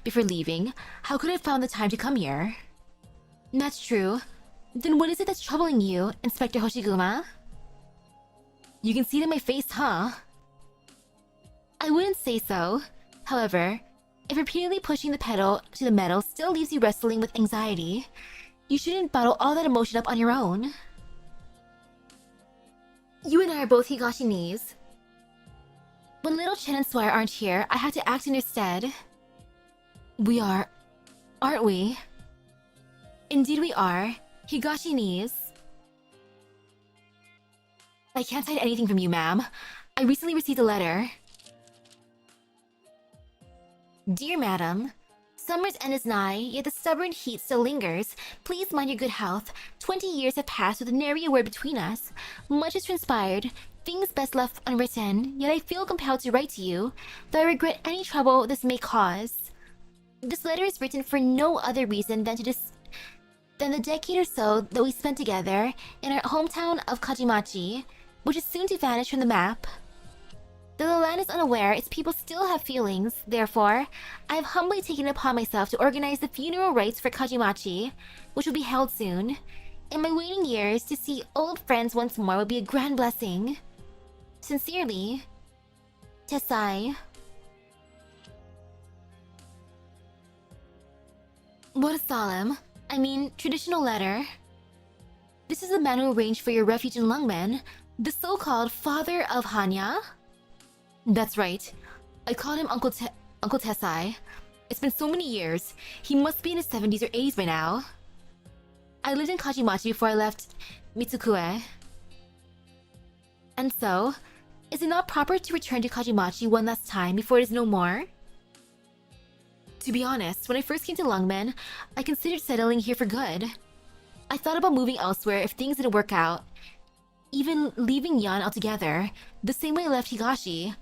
before leaving, how could I have found the time to come here? That's true. Then what is it that's troubling you, Inspector Hoshiguma? You can see it in my face, huh? I wouldn't say so. However, if repeatedly pushing the pedal to the metal still leaves you wrestling with anxiety, you shouldn't bottle all that emotion up on your own. You and I are both Higashinis. When Little Chen and Swire aren't here, I have to act in their stead. We are, aren't we? Indeed we are. Higashinis. I can't hide anything from you, ma'am. I recently received a letter. Dear Madam, summer's end is nigh, yet the stubborn heat still lingers. Please mind your good health. 20 years have passed with nary a word between us. Much has transpired, things best left unwritten, yet I feel compelled to write to you, though I regret any trouble this may cause. This letter is written for no other reason than the decade or so that we spent together in our hometown of Kajimachi, which is soon to vanish from the map. Though the land is unaware, its people still have feelings. Therefore, I have humbly taken it upon myself to organize the funeral rites for Kajimachi, which will be held soon. In my waning years, to see old friends once more would be a grand blessing. Sincerely, Tessai. What a solemn, traditional letter. This is the man who arranged for your refuge in Lungmen, the so-called father of Hanya? That's right. I called him Uncle Tessai. It's been so many years. He must be in his 70s or 80s by now. I lived in Kajimachi before I left Mitsukue. And so, is it not proper to return to Kajimachi one last time before it is no more? To be honest, when I first came to Lungmen, I considered settling here for good. I thought about moving elsewhere if things didn't work out. Even leaving Yan altogether, the same way I left Higashi.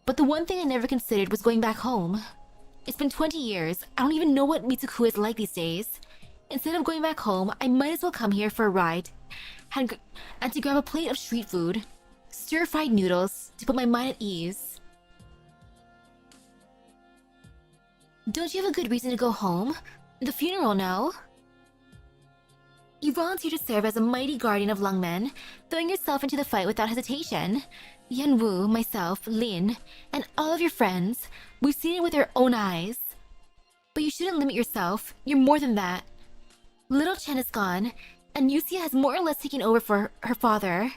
But the one thing I never considered was going back home. It's been 20 years, I don't even know what Mitsuku is like these days. Instead of going back home, I might as well come here for a ride and to grab a plate of street food. Stir-fried noodles to put my mind at ease. Don't you have a good reason to go home? The funeral, no? You volunteered to serve as a mighty guardian of Lungmen, throwing yourself into the fight without hesitation. Yanwu, myself, Lin, and all of your friends, we've seen it with our own eyes. But you shouldn't limit yourself, you're more than that. Little Chen is gone, and Yusia has more or less taken over for her father.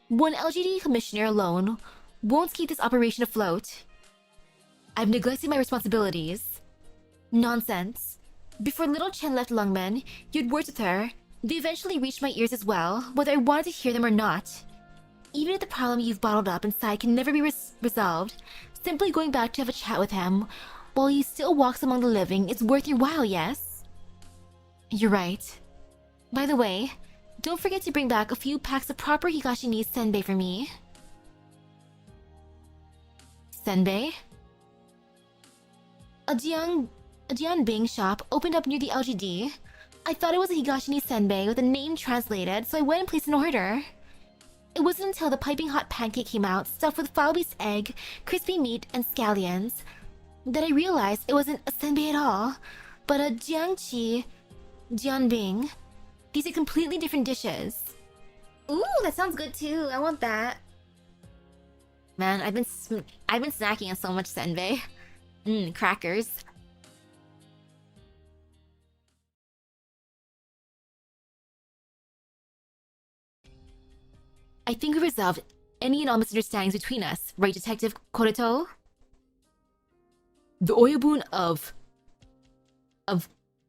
One LGD commissioner alone won't keep this operation afloat. I've neglected my responsibilities. Nonsense. Before Little Chen left Lungmen, you had words with her. They eventually reached my ears as well, whether I wanted to hear them or not. Even if the problem you've bottled up inside can never be resolved, simply going back to have a chat with him while he still walks among the living is worth your while, yes? You're right. By the way, don't forget to bring back a few packs of proper Higashini's senbei for me. Senbei? A Jianbing shop opened up near the LGD. I thought it was a Higashini senbei with a name translated, so I went and placed an order. It wasn't until the piping hot pancake came out, stuffed with flour-based egg, crispy meat, and scallions, that I realized it wasn't a senbei at all, but a jiangqi jianbing. These are completely different dishes. Ooh, that sounds good too. I want that. Man, I've been snacking on so much senbei. Crackers. I think we resolved any and all misunderstandings between us, right, Detective Koreto? The Oyabun of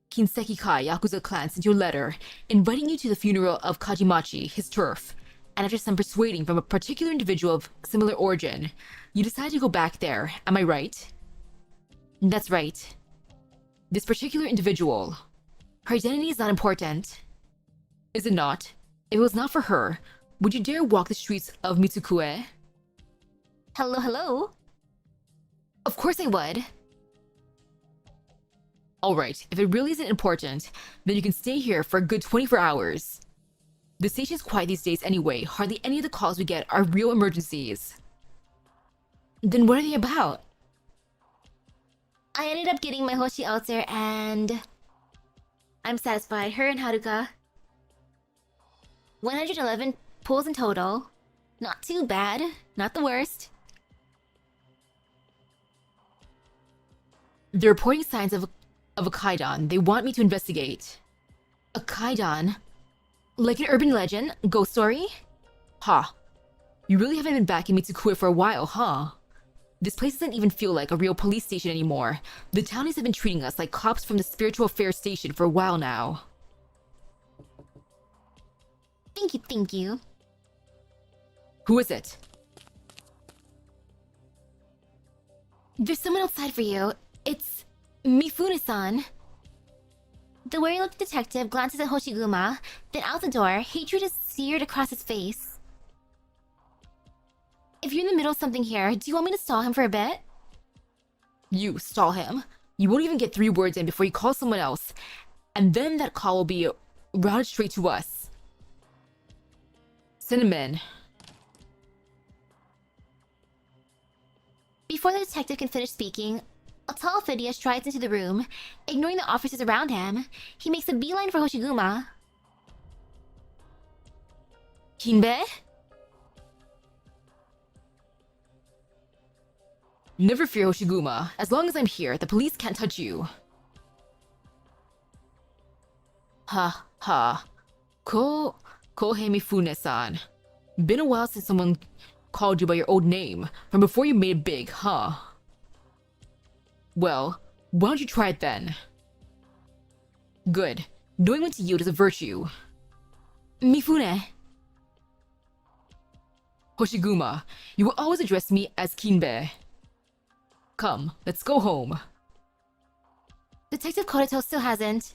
Kinseki Kai Yakuza clan sent you a letter inviting you to the funeral of Kajimachi, his turf, and after some persuading from a particular individual of similar origin, you decided to go back there, am I right? That's right. This particular individual, Her identity is not important. is it not? If it was not for her, would you dare walk the streets of Mitsukue? Hello, hello? Of course I would. Alright, if it really isn't important, then you can stay here for a good 24 hours. The station's quiet these days anyway, hardly any of the calls we get are real emergencies. Then what are they about? I ended up getting my Hoshi Alter and... I'm satisfied. Her and Haruka. 111 pulls in total. Not too bad. Not the worst. They're reporting signs of a kaidan they want me to investigate. A kaidan? Like an urban legend? Ghost story? Ha. You really haven't been back in Mitsukue for a while, huh? This place doesn't even feel like a real police station anymore. The townies have been treating us like cops from the spiritual affairs station for a while now. Thank you, thank you. Who is it? There's someone outside for you. It's Mifune-san. The weary-looked detective glances at Hoshiguma, then out the door, hatred is seared across his face. If you're in the middle of something here, do you want me to stall him for a bit? You stall him. You won't even get 3 words in before you call someone else, and then that call will be routed straight to us. Send him in. Before the detective can finish speaking, a tall figure strides into the room. Ignoring the officers around him, he makes a beeline for Hoshiguma. Kinbe? Never fear, Hoshiguma. As long as I'm here, the police can't touch you. Ha ha. Kohei Mifune-san. Been a while since someone called you by your old name, from before you made it big, huh? Well, why don't you try it then? Good. Knowing when to yield is a virtue. Mifune. Hoshiguma, you will always address me as Kinbe. Come, let's go home. Detective Koreto still hasn't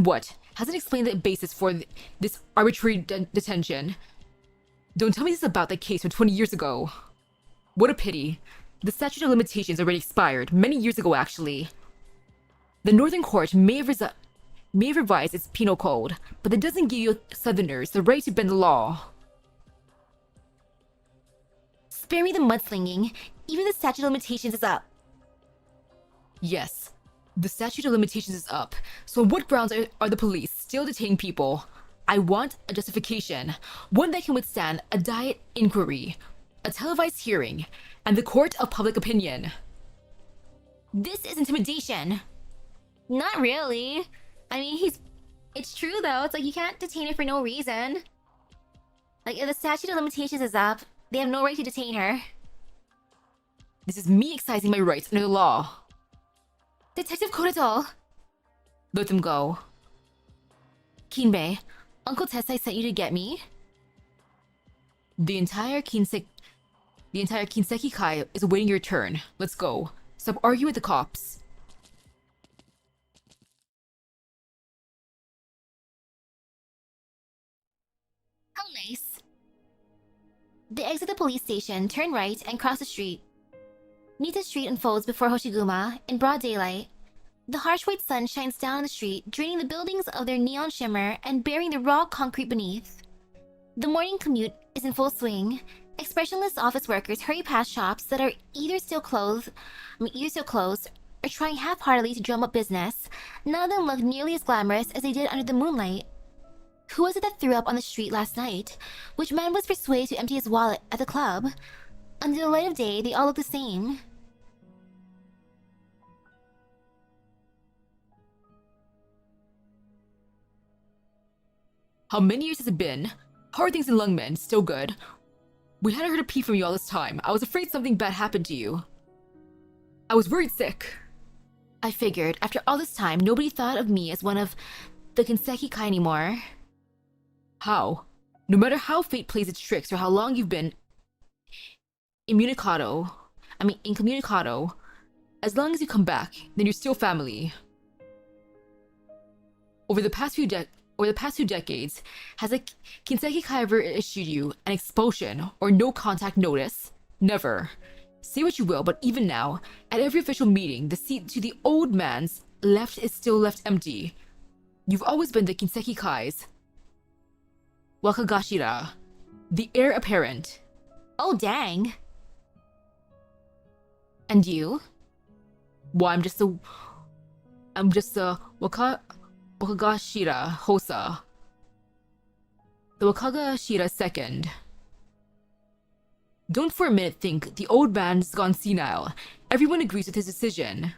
what? Hasn't explained the basis for this arbitrary detention. Don't tell me this is about the case from 20 years ago. What a pity. The statute of limitations already expired, many years ago actually. The Northern Court may have revised its penal code, but that doesn't give you Southerners the right to bend the law. Spare me the mudslinging. Even the statute of limitations is up. Yes, the statute of limitations is up, so on what grounds are the police still detaining people? I want a justification, one that can withstand a diet inquiry, a televised hearing, and the court of public opinion. This is intimidation. Not really. I mean, it's true though. It's like you can't detain her for no reason. Like if the statute of limitations is up, they have no right to detain her. This is me exercising my rights under the law. Detective Koreto. Let them go. Kinbe, Uncle Tessai sent you to get me? The entire Kinseki Kai is awaiting your turn. Let's go. Stop arguing with the cops. How nice. They exit the police station, turn right, and cross the street. Nita Street unfolds before Hoshiguma in broad daylight. The harsh white sun shines down on the street, draining the buildings of their neon shimmer and baring the raw concrete beneath. The morning commute is in full swing. Expressionless office workers hurry past shops that are either still closed or trying half-heartedly to drum up business. None of them look nearly as glamorous as they did under the moonlight. Who was it that threw up on the street last night? Which man was persuaded to empty his wallet at the club? Under the light of day, they all look the same. How many years has it been? How are things in Lungmen? Still good? We hadn't heard a peep from you all this time. I was afraid something bad happened to you. I was worried sick. I figured, after all this time, nobody thought of me as one of the Kinseki Kai anymore. How? No matter how fate plays its tricks or how long you've been incommunicado, as long as you come back, then you're still family. Over the past few decades, has a Kinseki Kai ever issued you an expulsion or no contact notice? Never. Say what you will, but even now, at every official meeting, the seat to the old man's left is still left empty. You've always been the Kinseki Kai's Wakagashira, the heir apparent. Oh, dang. And you? Well, I'm just a Wakagashira Hosa. The Wakagashira second. Don't for a minute think the old man's gone senile. Everyone agrees with his decision.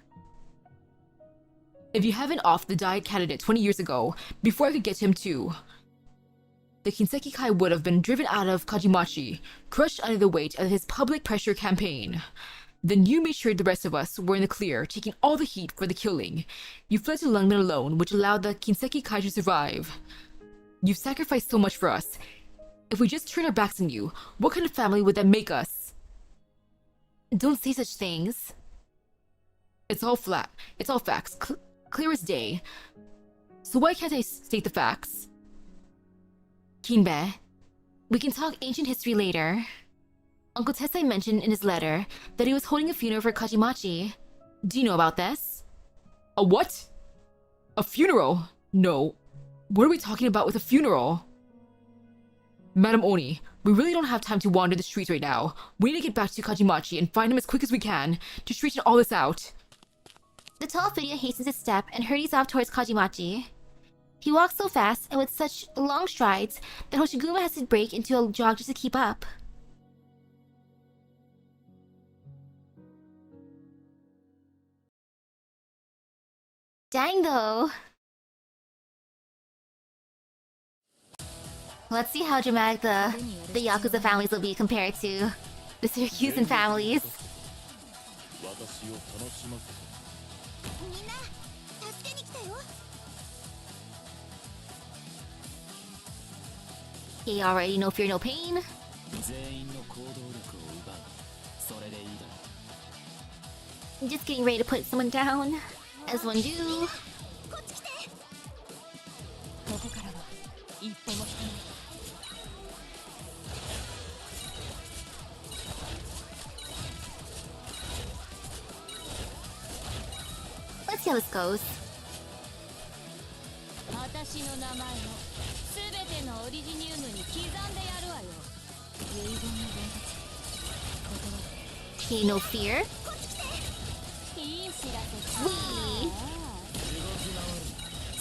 If you haven't offed the diet candidate 20 years ago, before I could get to him too, the Kinseki Kai would have been driven out of Kajimachi, crushed under the weight of his public pressure campaign. Then you made sure the rest of us were in the clear, taking all the heat for the killing. You fled to Lungmen alone, which allowed the Kinseki Kai to survive. You've sacrificed so much for us. If we just turn our backs on you, what kind of family would that make us? Don't say such things. It's all facts, clear as day. So why can't I state the facts? Kinbe, we can talk ancient history later. Uncle Tessai mentioned in his letter that he was holding a funeral for Kajimachi. Do you know about this? A what? A funeral? No. What are we talking about with a funeral? Madam Oni, we really don't have time to wander the streets right now. We need to get back to Kajimachi and find him as quick as we can to straighten all this out. The tall figure hastens his step and hurries off towards Kajimachi. He walks so fast and with such long strides that Hoshiguma has to break into a jog just to keep up. Dang though. Let's see how dramatic the Yakuza families will be compared to the Syracusan families. 私を楽しませて みんな助けに来たよ He already no fear, no pain. 全員の行動力を奪う。それでいいだろう。 Just getting ready to put someone down, as one do. こっち来てここからは一歩も引かない Let's see how this goes. 私の名前を全てのオリジニウムに刻んでやるわよ遺言の伝達断る Okay, no fear. こっち来ていい知らせ Wee.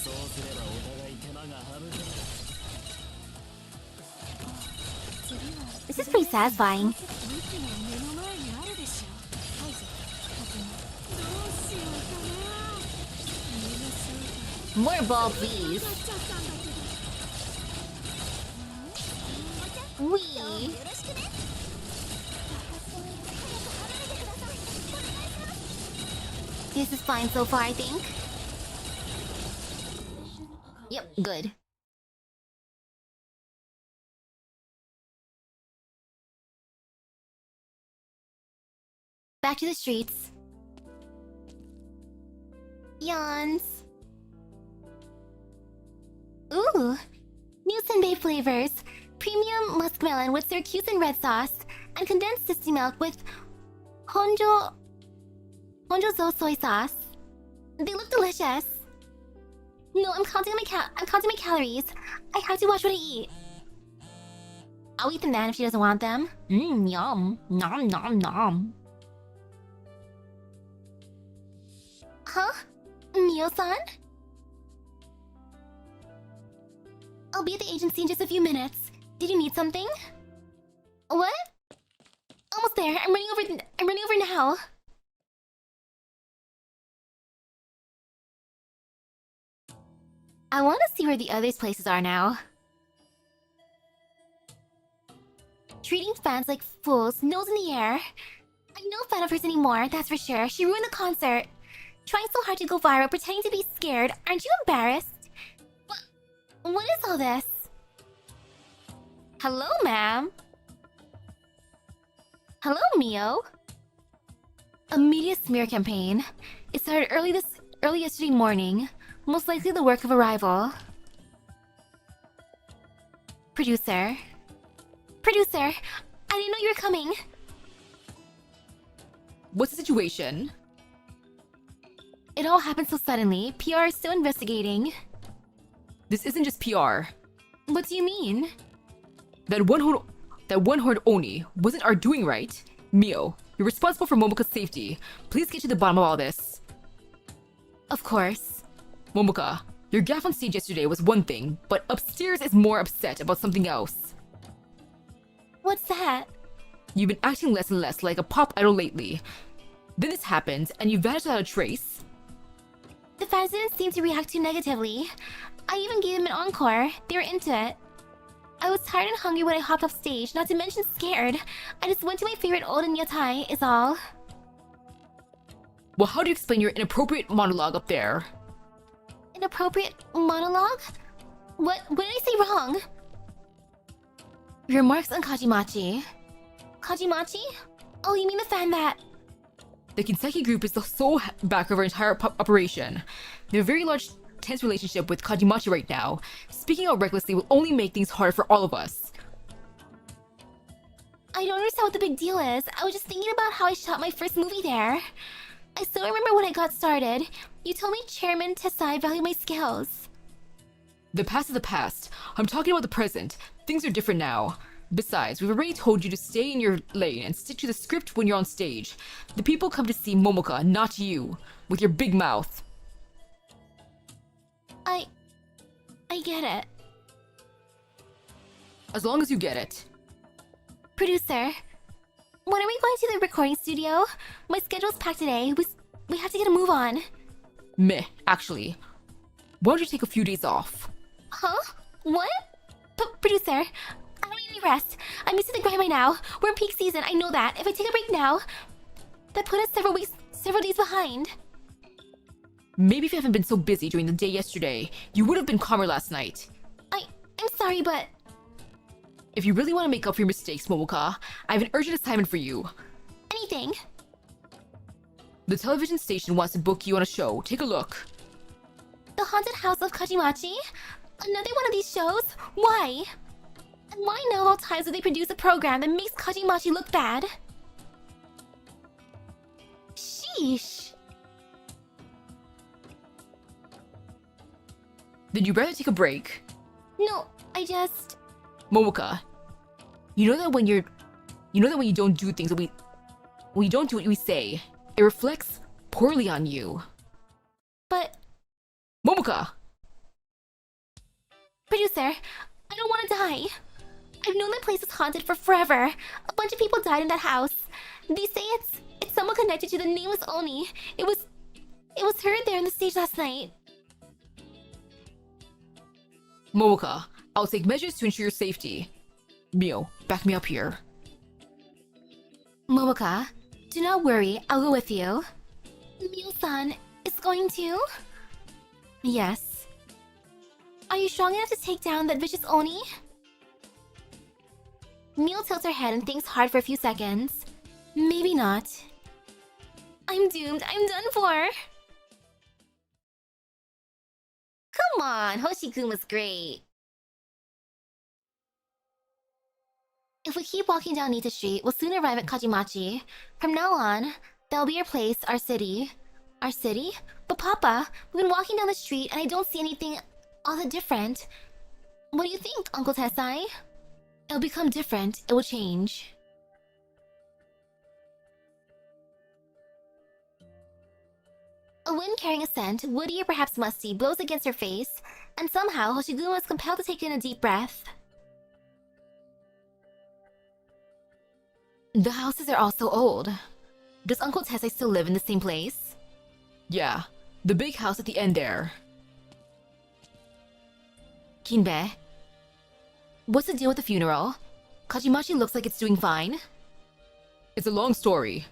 そうすればお互い手間が省ける。 This is pretty satisfying. 武器の目の前にあるでしょはいじゃどうしようかなみんなそうだ More ball, please. なっちゃったんだけど Wee. よろしくね This is fine so far, I think. Yep, good. Back to the streets. Yawns. Ooh! New senbei flavors. Premium muskmelon with Syracusan red sauce and condensed sissy milk with honjo soy sauce. They look delicious. No, I'm counting my calories. I have to watch what I eat. I'll eat them then if she doesn't want them. Yum. Nom nom nom. Huh? Mio-san? I'll be at the agency in just a few minutes. Did you need something? What? Almost there. I'm running over now. I want to see where the others' places are now. Treating fans like fools, nose in the air. I'm no fan of hers anymore, that's for sure. She ruined the concert. Trying so hard to go viral, pretending to be scared. Aren't you embarrassed? What is all this? Hello, ma'am. Hello, Mio. A media smear campaign. It started early yesterday morning. Most likely the work of a rival. Producer, I didn't know you were coming. What's the situation? It all happened so suddenly. PR is still investigating. This isn't just PR. What do you mean? That one-horned Oni wasn't our doing, right? Mio, you're responsible for Momoka's safety. Please get to the bottom of all this. Of course. Momoka, your gaffe on stage yesterday was one thing, but upstairs is more upset about something else. What's that? You've been acting less and less like a pop idol lately. Then this happened, and you vanished without a trace. The fans didn't seem to react too negatively. I even gave them an encore. They were into it. I was tired and hungry when I hopped off stage, not to mention scared. I just went to my favorite Olden Yatai, is all. Well, how do you explain your inappropriate monologue up there? Inappropriate monologue? What did I say wrong? Remarks on Kajimachi. Kajimachi? Oh, you mean the fan that... The Kinseki group is the sole backer of our entire operation. They have a very large, tense relationship with Kajimachi right now. Speaking out recklessly will only make things harder for all of us. I don't understand what the big deal is. I was just thinking about how I shot my first movie there. I still remember when I got started. You told me Chairman Tesai valued my skills. The past is the past. I'm talking about the present. Things are different now. Besides, we've already told you to stay in your lane and stick to the script when you're on stage. The people come to see Momoka, not you, with your big mouth. I get it. As long as you get it. Producer, when are we going to the recording studio? My schedule's packed today. We have to get a move on. Meh, actually. Why don't you take a few days off? Huh? What? Producer, I don't need any rest. I'm used to the grind by now. We're in peak season, I know that. If I take a break now, that put us several days behind. Maybe if you haven't been so busy during the day yesterday, you would have been calmer last night. I'm sorry, but... If you really want to make up for your mistakes, Momoka, I have an urgent assignment for you. Anything? The television station wants to book you on a show. Take a look. The Haunted House of Kajimachi? Another one of these shows? Why? And why now of all times do they produce a program that makes Kajimachi look bad? Sheesh. Then you'd rather take a break? No, I just... Momoka, you know that when you don't do things that when you don't do what we say, it reflects poorly on you. But... Momoka! Producer, I don't want to die. I've known that place is haunted for forever. A bunch of people died in that house. They say it's someone connected to the nameless Oni. It was heard there on the stage last night. Momoka, I'll take measures to ensure your safety. Mio, back me up here. Momoka, do not worry, I'll go with you. Mio-san is going to? Yes. Are you strong enough to take down that vicious Oni? Mio tilts her head and thinks hard for a few seconds. Maybe not. I'm doomed. I'm done for. Come on, Hoshiguma's great. If we keep walking down Nita Street, we'll soon arrive at Kajimachi. From now on, that'll be our place, our city. Our city? But Papa, we've been walking down the street and I don't see anything all that different. What do you think, Uncle Tessai? It'll become different. It will change. A wind carrying a scent, woody or perhaps musty, blows against her face, and somehow Hoshiguma is compelled to take in a deep breath. The houses are all so old. Does Uncle Tessai still live in the same place? Yeah, the big house at the end there. Kinbe, what's the deal with the funeral? Kajimachi looks like it's doing fine. It's a long story.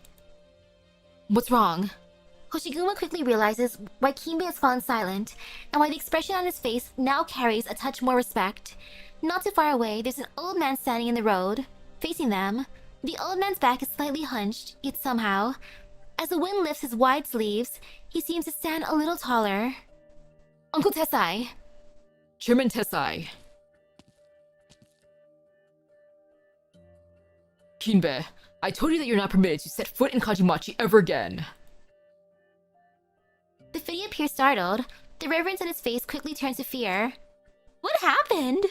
What's wrong? Hoshiguma quickly realizes why Kinbe has fallen silent, and why the expression on his face now carries a touch more respect. Not too far away, there's an old man standing in the road, facing them. The old man's back is slightly hunched, yet somehow, as the wind lifts his wide sleeves, he seems to stand a little taller. Uncle Tessai! Chairman Tessai. Kinbe, I told you that you're not permitted to set foot in Kajimachi ever again. The fiddy appears startled. The reverence on his face quickly turns to fear. What happened?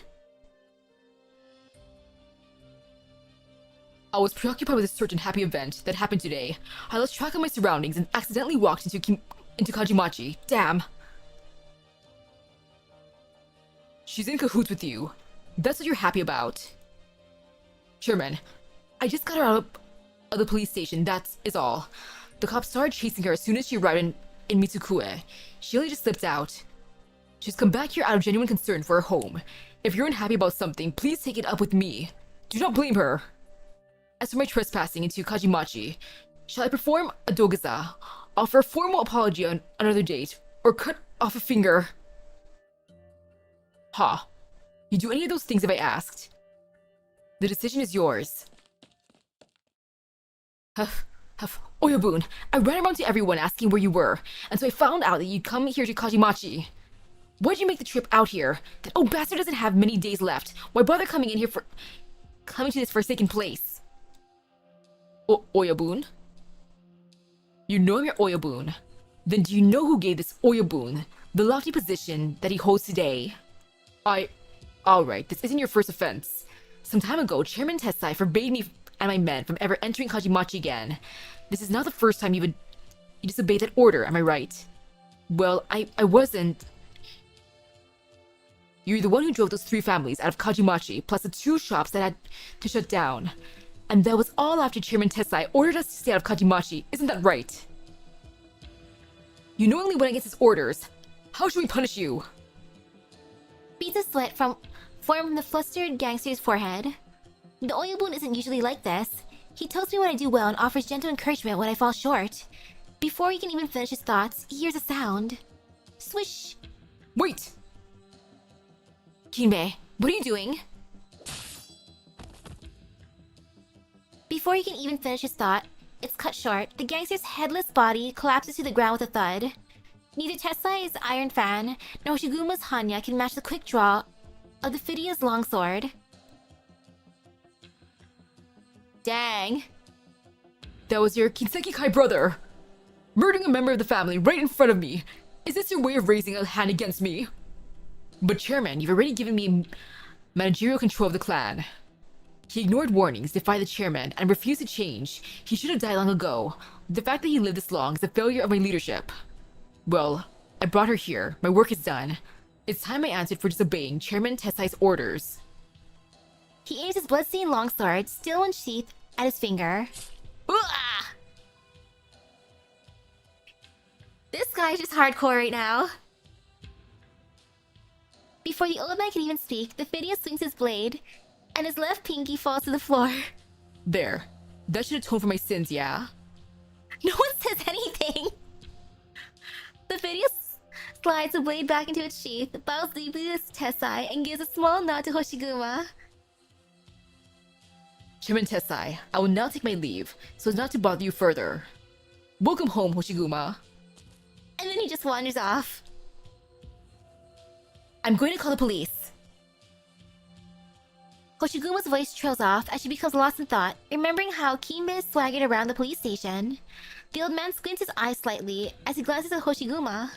I was preoccupied with a certain happy event that happened today. I lost track of my surroundings and accidentally walked into Kajimachi. Damn. She's in cahoots with you. That's what you're happy about. Chairman, I just got her out of the police station, that is all. The cops started chasing her as soon as she arrived in Mitsukue. She only just slipped out. She's come back here out of genuine concern for her home. If you're unhappy about something, please take it up with me. Do not blame her. As for my trespassing into Kajimachi, shall I perform a dogaza, offer a formal apology on another date, or cut off a finger? Ha. You do any of those things if I asked? The decision is yours. Oyabun, I ran around to everyone asking where you were, and so I found out that you'd come here to Kajimachi. Why'd you make the trip out here? That old bastard doesn't have many days left. Why bother coming to this forsaken place? Oyabun? You know I'm your Oyabun. Then do you know who gave this Oyabun the lofty position that he holds today? Alright, this isn't your first offense. Some time ago, Chairman Tessai forbade me and my men from ever entering Kajimachi again. This is not the first time you disobeyed that order, am I right? Well, I wasn't. You're the one who drove those 3 families out of Kajimachi, plus the 2 shops that had to shut down. And that was all after Chairman Tessai ordered us to stay out of Kajimachi, isn't that right? You knowingly went against his orders. How should we punish you? Beads of sweat form from the flustered gangster's forehead. The Oyabun isn't usually like this. He tells me when I do well and offers gentle encouragement when I fall short. Before he can even finish his thoughts, he hears a sound. Swish! Wait! Kinbe, what are you doing? Before he can even finish his thought, it's cut short. The gangster's headless body collapses to the ground with a thud. Neither Tessai's iron fan nor Hoshiguma's hanya can match the quick draw of the Phidia's longsword. Dang. That was your Kinseki Kai brother! Murdering a member of the family right in front of me! Is this your way of raising a hand against me? But Chairman, you've already given me managerial control of the clan. He ignored warnings, defied the chairman, and refused to change. He should have died long ago. The fact that he lived this long is a failure of my leadership. Well, I brought her here. My work is done. It's time I answered for disobeying Chairman Tessai's orders. He aims his bloodstained longsword, still in sheath, at his finger. Ooh-ah! This guy's just hardcore right now. Before the old man can even speak, the Phidia swings his blade, and his left pinky falls to the floor. There. That should atone for my sins, yeah? No one says anything! The Phidia slides the blade back into its sheath, bows deeply to Tessai, and gives a small nod to Hoshiguma. Chairman Tessai, I will now take my leave, so as not to bother you further. Welcome home, Hoshiguma. And then he just wanders off. I'm going to call the police. Hoshiguma's voice trails off as she becomes lost in thought, remembering how Kinbe swaggered around the police station. The old man squints his eyes slightly as he glances at Hoshiguma.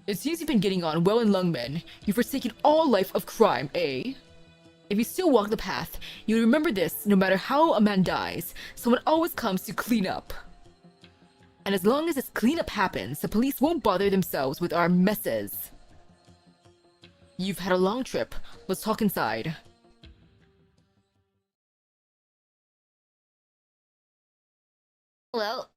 It seems you've been getting on well in Lungmen. You've forsaken all life of crime, eh? If you still walk the path, you'll remember this: no matter how a man dies, someone always comes to clean up. And as long as this cleanup happens, the police won't bother themselves with our messes. You've had a long trip. Let's talk inside. Well,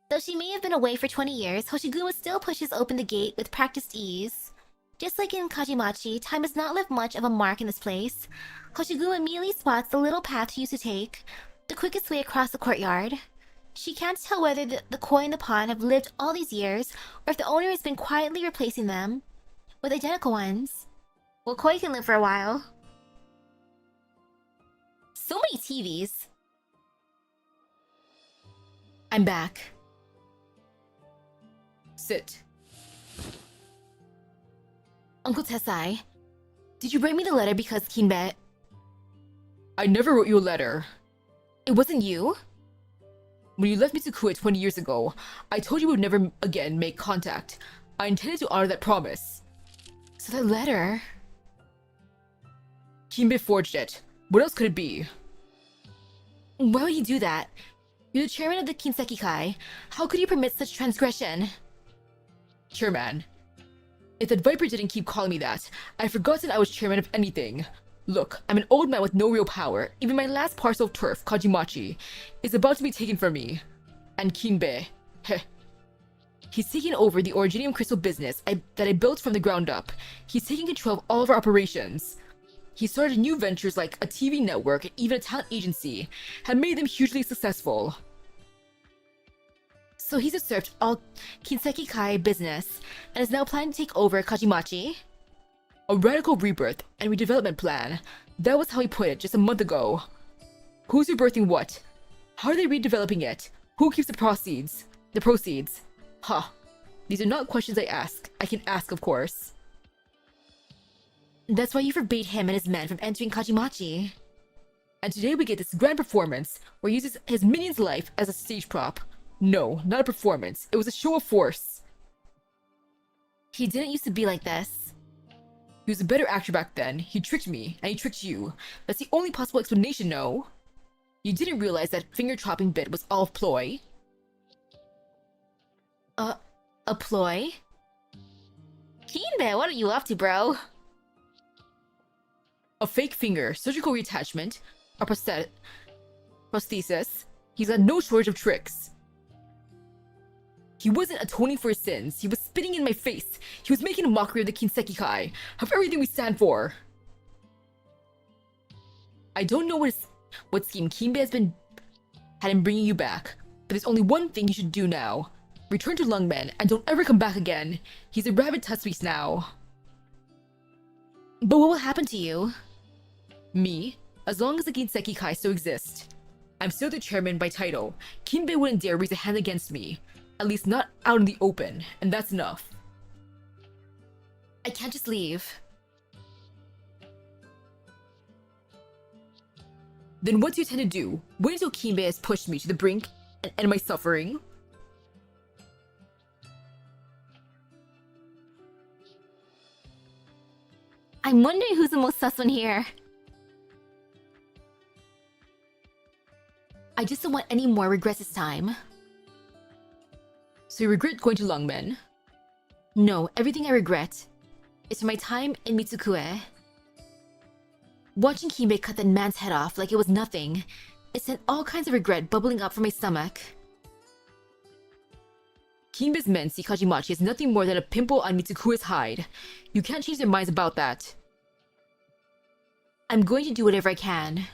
though she may have been away for 20 years, Hoshiguma still pushes open the gate with practiced ease. Just like in Kajimachi, time has not left much of a mark in this place. Hoshiguma immediately spots the little path she used to take, the quickest way across the courtyard. She can't tell whether the koi and the pond have lived all these years, or if the owner has been quietly replacing them with identical ones. Well, koi can live for a while. So many TVs. I'm back. Sit. Uncle Tessai, did you bring me the letter because Kinbe... I never wrote you a letter. It wasn't you? When you left Mitsukue 20 years ago, I told you we would never again make contact. I intended to honor that promise. So that letter... Kinbe forged it. What else could it be? Why would he do that? You're the chairman of the Kinseki Kai. How could you permit such transgression? Chairman. If that viper didn't keep calling me that, I'd forgotten I was chairman of anything. Look, I'm an old man with no real power. Even my last parcel of turf, Kajimachi, is about to be taken from me. And Kinbe, heh. He's taking over the Originium crystal business that I built from the ground up. He's taking control of all of our operations. He started new ventures like a TV network and even a talent agency, and made them hugely successful. So he's usurped all Kinseki Kai business and is now planning to take over Kajimachi? A radical rebirth and redevelopment plan. That was how he put it just a month ago. Who's rebirthing what? How are they redeveloping it? Who keeps the proceeds? Huh. These are not questions I ask. I can ask, of course. That's why you forbade him and his men from entering Kajimachi. And today we get this grand performance where he uses his minion's life as a stage prop. No, not a performance. It was a show of force. He didn't used to be like this. He was a better actor back then. He tricked me, and he tricked you. That's the only possible explanation, no? You didn't realize that finger-chopping bit was all ploy? A ploy? Kinbe, what are you up to, bro? A fake finger, surgical reattachment, a prosthesis. He's got no shortage of tricks. He wasn't atoning for his sins. He was spitting in my face. He was making a mockery of the Kinseki Kai, of everything we stand for. I don't know what scheme Kinbe had in bringing you back, but there's only one thing you should do now. Return to Lungmen and don't ever come back again. He's a rabid tuskbeast now. But what will happen to you? Me? As long as the Kinseki Kai still exist. I'm still the chairman by title. Kinbe wouldn't dare raise a hand against me. At least not out in the open, and that's enough. I can't just leave. Then what do you intend to do? Wait until Kinbe has pushed me to the brink and end my suffering? I'm wondering who's the most sus one here. I just don't want any more regrets this time. So you regret going to Lungmen? No, everything I regret is from my time in Mitsukue. Watching Kinbe cut that man's head off like it was nothing, it sent all kinds of regret bubbling up from my stomach. Kinbe's men see Kajimachi as nothing more than a pimple on Mitsukue's hide. You can't change their minds about that. I'm going to do whatever I can.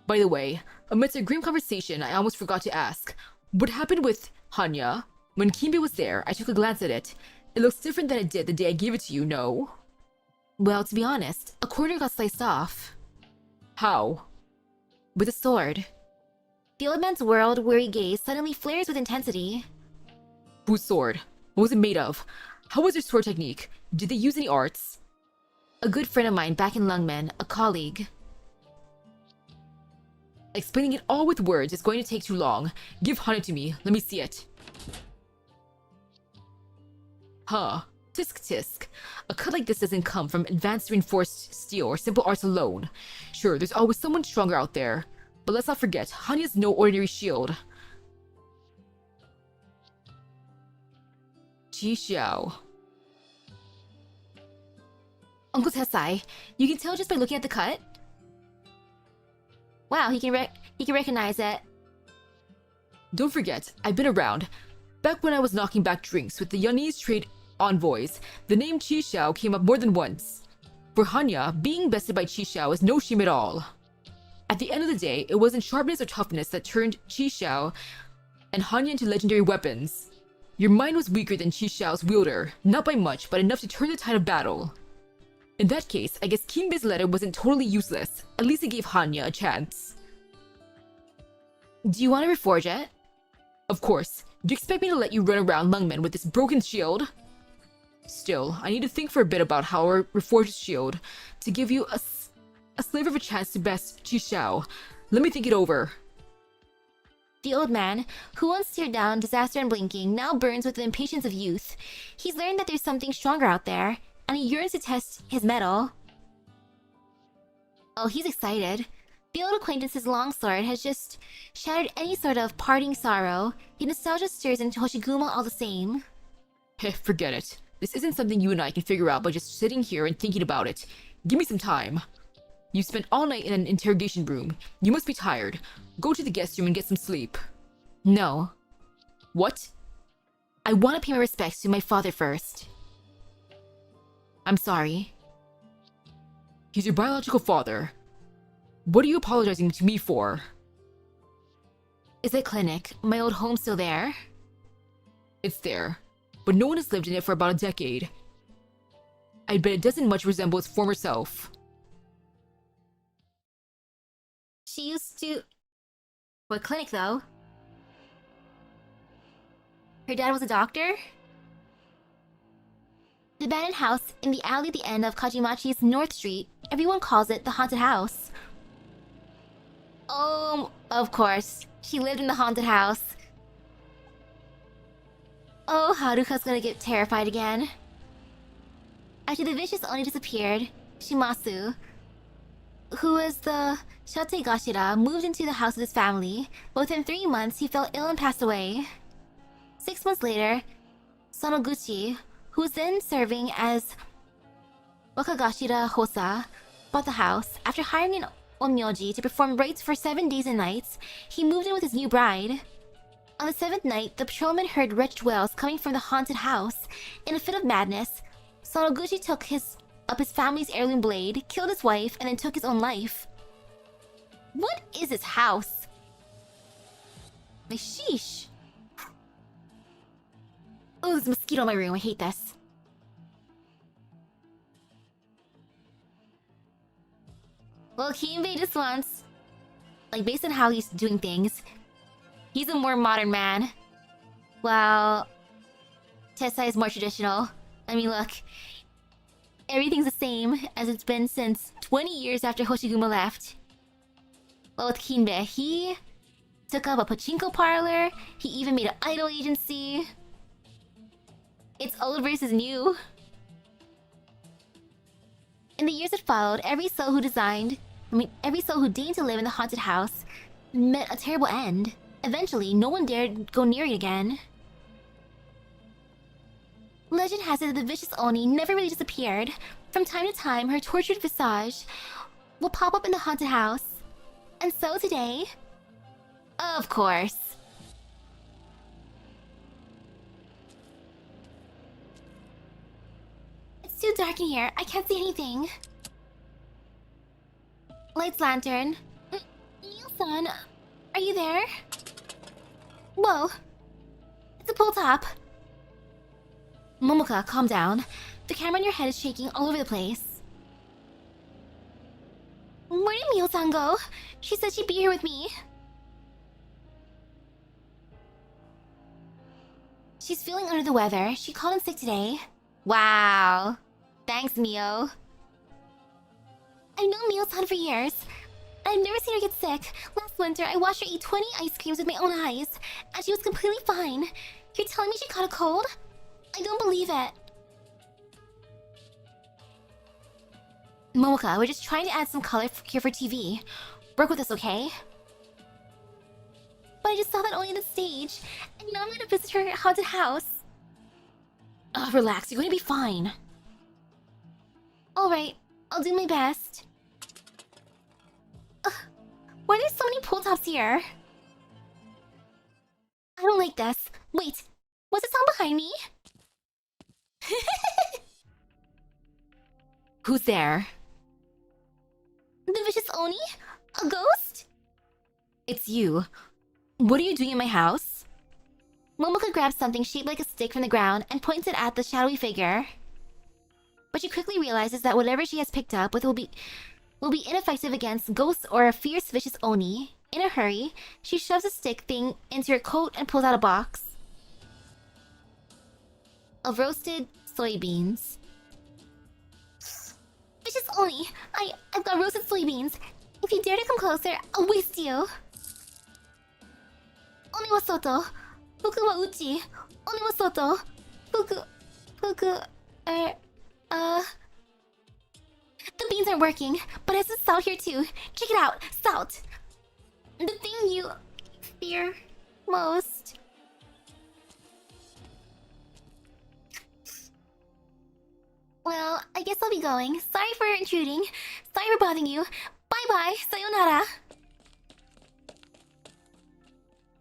By the way, amidst a grim conversation, I almost forgot to ask. What happened with Hanya? When Kinbe was there, I took a glance at it. It looks different than it did the day I gave it to you, no? Well, to be honest, a corner got sliced off. How? With a sword. The old man's world-weary gaze suddenly flares with intensity. Whose sword? What was it made of? How was your sword technique? Did they use any arts? A good friend of mine back in Lungmen, a colleague. Explaining it all with words is going to take too long. Give Hana to me. Let me see it. Huh. Tisk tisk. A cut like this doesn't come from advanced reinforced steel or simple arts alone. Sure, there's always someone stronger out there. But let's not forget, Hanya's no ordinary shield. Chi Xiao. Uncle Tessai, you can tell just by looking at the cut? Wow, he can recognize it. Don't forget, I've been around. Back when I was knocking back drinks with the Jannie's trade envoys, the name Chi Xiao came up more than once. For Hanya, being bested by Chi Xiao is no shame at all. At the end of the day, it wasn't sharpness or toughness that turned Chi Xiao and Hanya into legendary weapons. Your mind was weaker than Chi Xiao's wielder, not by much, but enough to turn the tide of battle. In that case, I guess Kinbei's letter wasn't totally useless. At least it gave Hanya a chance. Do you want to reforge it? Of course. Do you expect me to let you run around Lungmen with this broken shield? Still, I need to think for a bit about how I reforge the shield to give you a sliver of a chance to best Chi Xiao. Let me think it over. The old man, who once stared down disaster and blinking, now burns with the impatience of youth. He's learned that there's something stronger out there, and he yearns to test his mettle. Oh, he's excited. The old acquaintance's longsword has just shattered any sort of parting sorrow. The nostalgia stirs into Hoshiguma all the same. Heh, forget it. This isn't something you and I can figure out by just sitting here and thinking about it. Give me some time. You spent all night in an interrogation room. You must be tired. Go to the guest room and get some sleep. No. What? I want to pay my respects to my father first. I'm sorry. He's your biological father. What are you apologizing to me for? Is the clinic, my old home, still there? It's there, but no one has lived in it for about a decade. I bet it doesn't much resemble its former self. She used to... What clinic, though? Her dad was a doctor? The abandoned house in the alley at the end of Kajimachi's North Street, everyone calls it the haunted house. Oh, of course. She lived in the haunted house. Oh, Haruka's gonna get terrified again. After the vicious Oni disappeared, Shimasu, who was the Shate Gashira, moved into the house with his family, but within 3 months he fell ill and passed away. 6 months later, Sonoguchi, who was then serving as Wakagashira Hosa, bought the house. After hiring an Onmyoji to perform rites for 7 days and nights, he moved in with his new bride. On the 7th night, the patrolman heard wretched wails coming from the haunted house. In a fit of madness, Sonoguchi took up his family's heirloom blade, killed his wife, and then took his own life. What is this house? My sheesh. Oh, there's a mosquito in my room. I hate this. Well, Kinbei just wants... Like, based on how he's doing things, he's a more modern man. While Tessai is more traditional. I mean, look. Everything's the same as it's been since 20 years after Hoshiguma left. Well, with Kinbei, he took up a pachinko parlor. He even made an idol agency. It's old versus new. In the years that followed, every soul who deigned to live in the haunted house met a terrible end. Eventually, no one dared go near it again. Legend has it that the vicious Oni never really disappeared. From time to time, her tortured visage will pop up in the haunted house. And so today... Of course. It's too dark in here. I can't see anything. Lights lantern. Neil-san, are you there? Whoa. It's a pull top. Momoka, calm down. The camera on your head is shaking all over the place. Where did Mio-san go? She said she'd be here with me. She's feeling under the weather. She called in sick today. Wow. Thanks, Mio. I've known Mio-san for years. I've never seen her get sick. Last winter, I watched her eat 20 ice creams with my own eyes, and she was completely fine. You're telling me she caught a cold? I don't believe it. Momoka, we're just trying to add some color here for TV. Work with us, okay? But I just saw that only on the stage, and now I'm gonna visit her haunted house. Relax, you're gonna be fine. Alright, I'll do my best. Why are there so many pull tops here? I don't like this. Wait, what's the sound behind me? Who's there? The vicious Oni? A ghost? It's you. What are you doing in my house? Momoka grabs something shaped like a stick from the ground and points it at the shadowy figure. But she quickly realizes that whatever she has picked up with will be ineffective against ghosts or a fierce vicious Oni. In a hurry, she shoves a stick thing into her coat and pulls out a box of roasted soybeans. Vicious Oni, I've got roasted soybeans. If you dare to come closer, I'll waste you. Oni wa soto, fuku wa uchi. Oni wa soto, fuku, The beans aren't working, but there's some salt here too. Check it out, salt. The thing you fear most. Well, I guess I'll be going. Sorry for intruding. Sorry for bothering you. Bye-bye. Sayonara.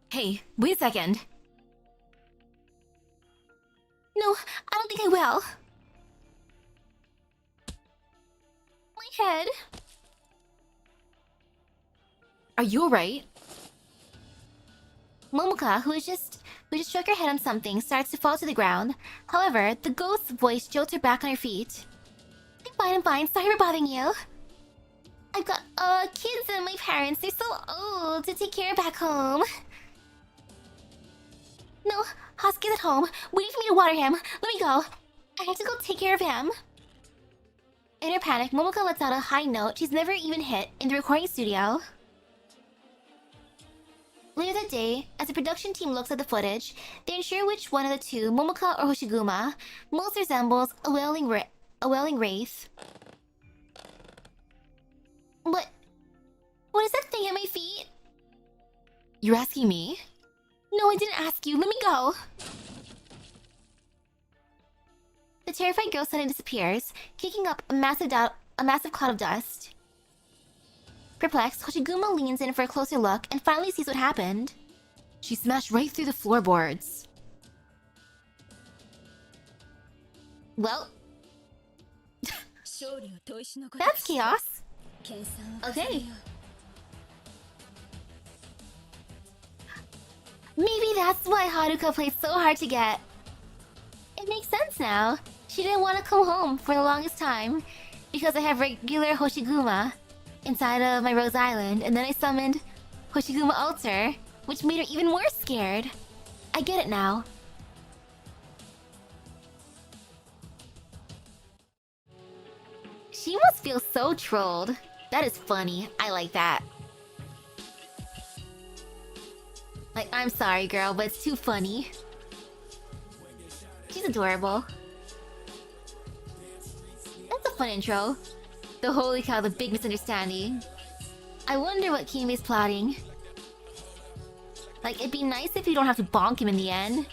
Hey, wait a second. No, I don't think I will. My head. Are you alright? Momoka, who just struck her head on something, starts to fall to the ground. However, the ghost's voice jolts her back on her feet. I'm fine. Sorry for bothering you. I've got, kids and my parents. They're so old to take care of back home. No, Hoski's at home, waiting for me to water him. Let me go. I have to go take care of him. In her panic, Momoka lets out a high note she's never even hit in the recording studio. Later that day, as the production team looks at the footage, they ensure which one of the two, Momoka or Hoshiguma, most resembles a wailing wraith. What is that thing at my feet? You're asking me? No, I didn't ask you. Let me go. The terrified girl suddenly disappears, kicking up a massive cloud of dust. Perplexed, Hoshiguma leans in for a closer look and finally sees what happened. She smashed right through the floorboards. Well, that's chaos. Okay. Maybe that's why Haruka played so hard to get. It makes sense now. She didn't want to come home for the longest time because I have regular Hoshiguma inside of my Rose Island, and then I summoned Hoshiguma Alter, which made her even more scared. I get it now. She must feel so trolled. That is funny. I like that. Like, I'm sorry, girl, but it's too funny. She's adorable. That's a fun intro. The holy cow, the big misunderstanding. I wonder what Kime's plotting. Like, it'd be nice if you don't have to bonk him in the end.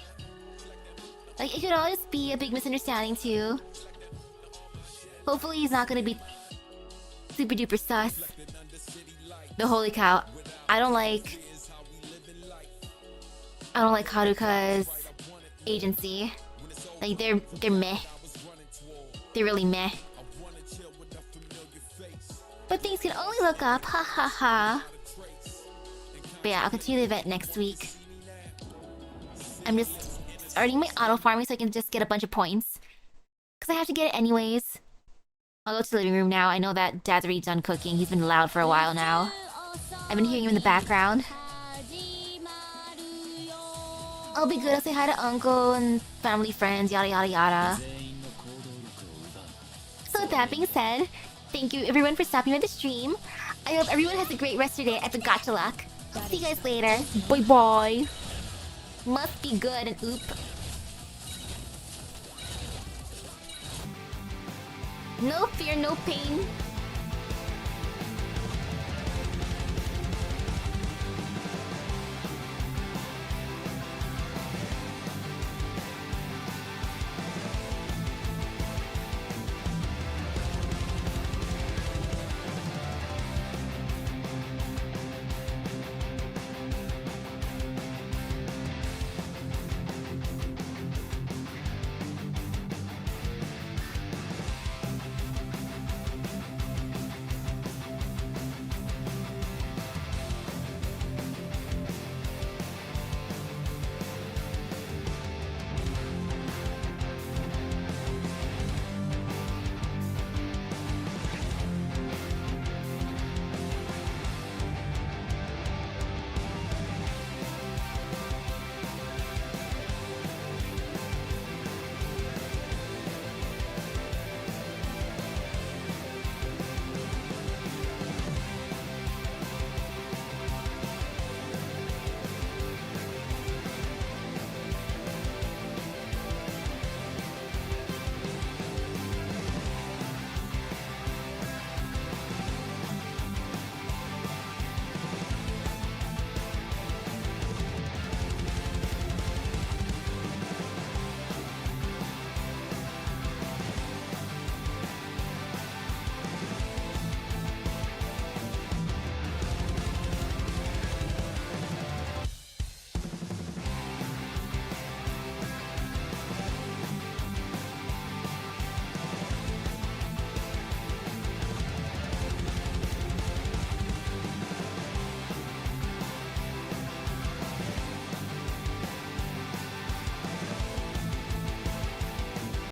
Like, it could all just be a big misunderstanding, too. Hopefully he's not gonna be super duper sus. The holy cow. I don't like Haruka's agency. Like, they're meh. They're really meh. But things can only look up, ha ha ha. But yeah, I'll continue the event next week. I'm just starting my auto farming so I can just get a bunch of points. Because I have to get it anyways. I'll go to the living room now. I know that Dad's already done cooking. He's been loud for a while now. I've been hearing him in the background. I'll be good. I'll say hi to Uncle and family, friends, yada yada yada. So with that being said, thank you everyone for stopping by the stream. I hope everyone has a great rest of your day at the Gacha Luck. See you guys later. Bye bye. Must be good and oop. No fear, no pain.